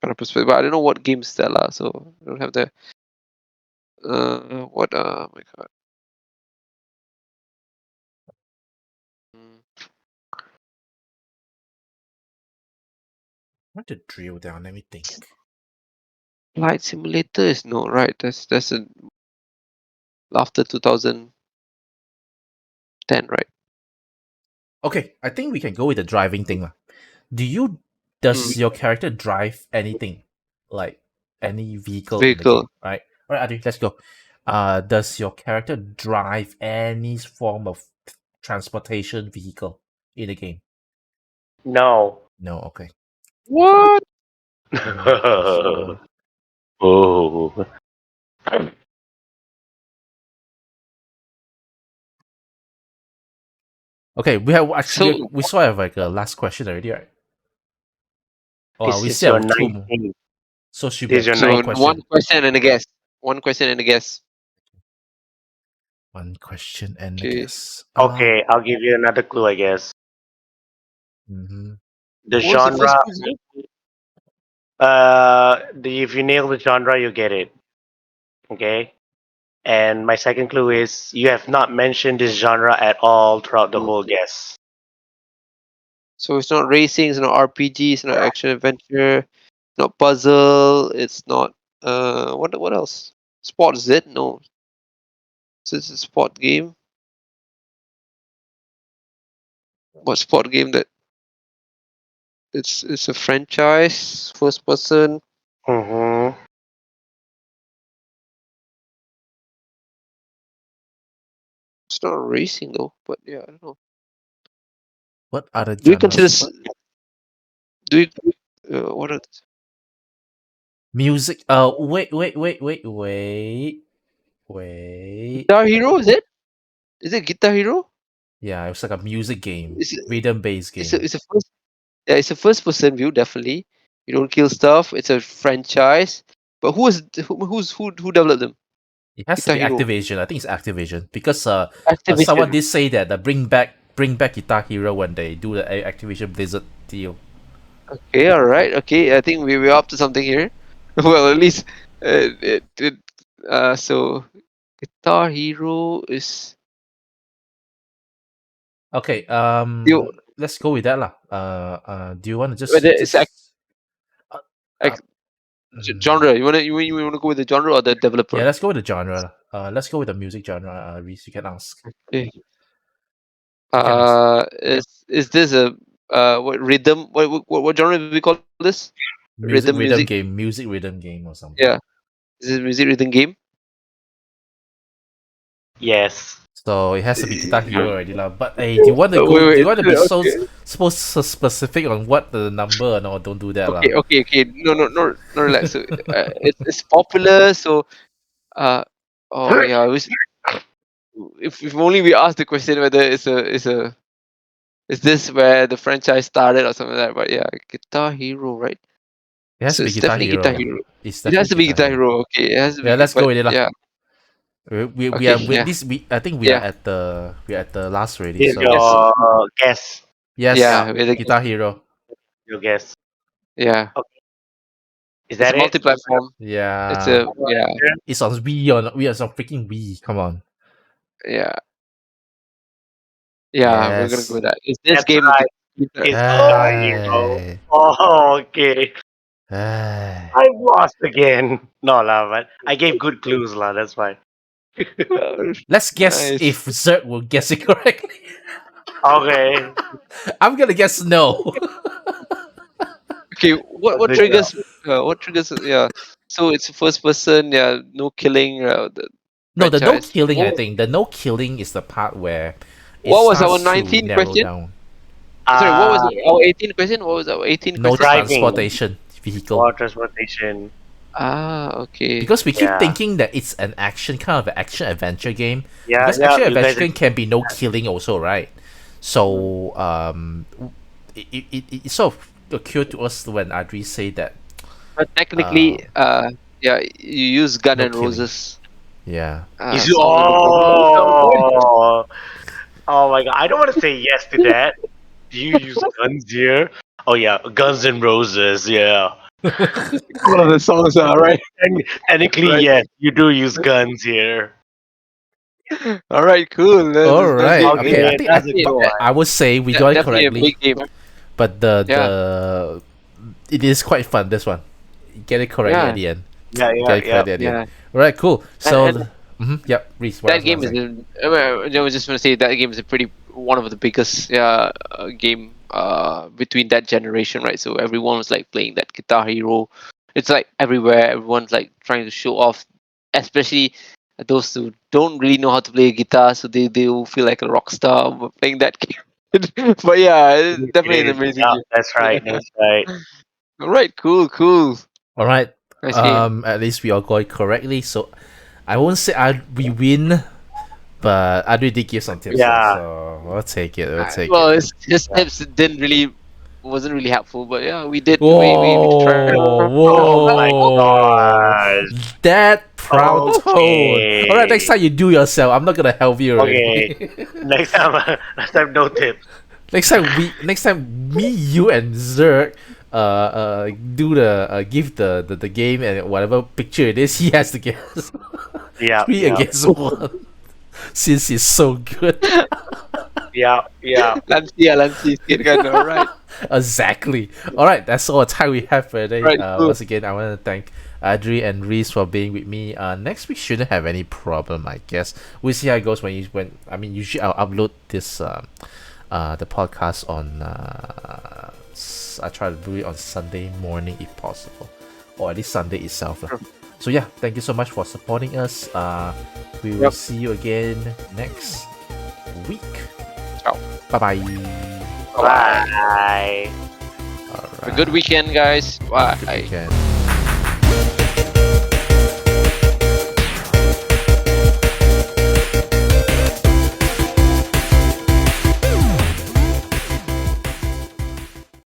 kind of perspective. But I don't know what games that are, so I don't have the what oh my god. Mm, I want to drill down. Let me think. Flight Simulator is no right. That's a after 2010, right? Okay, I think we can go with the driving thing lah. Does Mm, your character drive anything? Like any vehicle in the vehicle. game, right? Alright, Adi, let's go. Does your character drive any form of transportation vehicle in the game? No. No, okay. What? So Oh. okay, we have So actually we still have like a last question already, right? Oh, This we is still your have two more. 19th. So should be This is have your two more so 19th. one question. question and a guess. One question and a guess. One question and a Okay. guess. Okay, I'll give you another clue, I guess. Mhm. The What was the genre. first question? If you nail the genre, you get it. Okay. And my second clue is you have not mentioned this genre at all throughout the whole guess. So it's not racing, it's not RPG, it's not action adventure, it's not puzzle, it's not what else? Sport is it? No. So it's a sport game. What sport game that it's a franchise, first person. Mm-hmm. It's not racing though, but yeah, I don't know. What other Do we consider genres? do we what are Music. Wait. Guitar Hero, is it? Is it Guitar Hero? Yeah, it's like a music game, It's a, rhythm based it's a game. it's a first yeah, it's a first person view, definitely. You don't kill stuff, it's a franchise. But who developed them? It has to Guitar be Hero. Activision. I think it's Activision because someone Activision. did say that bring back Guitar Hero when they do the Activision Blizzard deal. Okay, all right. Okay, I think we're up to something here. Well, at least it so Guitar Hero is Okay, you let's go with that lah. Do you want to whether it's just uh, uh, genre. mm, You wanna go with the genre or the yeah, developer? let's go with the genre lah. Let's go with the music genre. Reese, you can ask. Okay. You can ask. Is this a what rhythm? What genre do we call this? Rhythm Music music. rhythm game, music rhythm game or something. Yeah. Is it music rhythm game? Yes. So it has to be Guitar Hero already lah. But hey, do you want to go? Do you Wait, want to be wait. so Okay. supposed so specific on what the number? No, don't do that lah. Okay. No, no, relax. So, it's popular. So, uh, oh yeah. I wish if only we asked the question whether it's a is this where the franchise started or something like that? But yeah, Guitar Hero, right? It has So to be it's Guitar definitely Hero. Guitar Hero. It's It has to definitely be Guitar Hero. Okay, it has to be. Yeah, let's go with it lah. Yeah. We Okay, are with yeah. this. I think we are Yeah. at the last already. Here's So your guess. yes, Yeah, with the Guitar Hero. Your guess. yeah. Okay. Is It's that a it? multi-platform. It's Yeah, a yeah, it's on Wii on we are on freaking Wii. Come on. yeah, yeah. We're gonna go Yes. with that. Is this That's game right. Guitar? It's Guitar Hero. Hey. Oh, okay. Hey. I lost again. No lah, but I gave good clues lah. That's fine. Let's guess Nice. if Zerk will guess it correctly. Okay. I'm gonna guess no. Okay, what Good job. triggers? What triggers? Yeah. So it's first person. Yeah, no killing. The No, the no franchise. killing. I think the no killing is the part where it What was our starts to 19th narrow question? down. Sorry, what was Uh, our 18th question? What was our 18th No question? Driving. transportation vehicle. Or transportation. Okay. Because we keep Yeah. thinking that it's an action kind of an action adventure game. Yeah, Because yeah. action You guys adventure game can be no killing also, right? So it sort of occurred to us when Adri said that But technically, yeah, you use gun no and killing. roses. You So- oh my god! I don't want to say yes to that. Do you use guns here? Oh yeah, Guns and Roses. Yeah. One of the songs are right. And technically, Right. yes, you do use guns here. All right, cool. all right. Okay, Okay, I think that's a good one. I would say we got it Definitely a correctly, big game. but the it is quite fun. This one, get it correctly Yeah. at the end. Yeah, Get yeah, it correctly at the end. Yeah. All right, cool. So, And- yep, Reese. What That else game you is. wanna say? I was just gonna say that game is a pretty one of the biggest game between that generation, right? So everyone was like playing that Guitar Hero. It's like everywhere. Everyone's like trying to show off, especially those who don't really know how to play a guitar, so they will feel like a rock star by playing that game. But yeah, it's definitely an amazing Yeah, game. that's right. That's right. All right, cool. All right. Nice game. At least we all got it correctly. So, I won't say we win, but Adri did give some tips. Yeah. So we'll take it. We'll take Well, it. his tips wasn't really helpful, but yeah, we did. Whoa, We tried. Oh my whoa! gosh. That proud Okay. tone. All right, next time you do yourself. I'm not gonna help you. Already. Okay. Next time, no tips. next time, me, you, and Zerk, do the give the game and whatever picture it is, he has to guess. Yeah. 3 yeah. against 1. Since he's so good. Yeah. Yeah. Lancy, all right. Exactly. All right, that's all the time we have for today. Right, cool. Once again, I want to thank Adri and Reese for being with me. Next week shouldn't have any problem, I guess. We'll see how it goes usually I'll upload this the podcast on I try to do it on Sunday morning if possible, or at least Sunday itself. Sure. So yeah, thank you so much for supporting us. We will see you again next week. Ciao. Bye. Bye. All Have a good weekend, guys. Bye. Good weekend.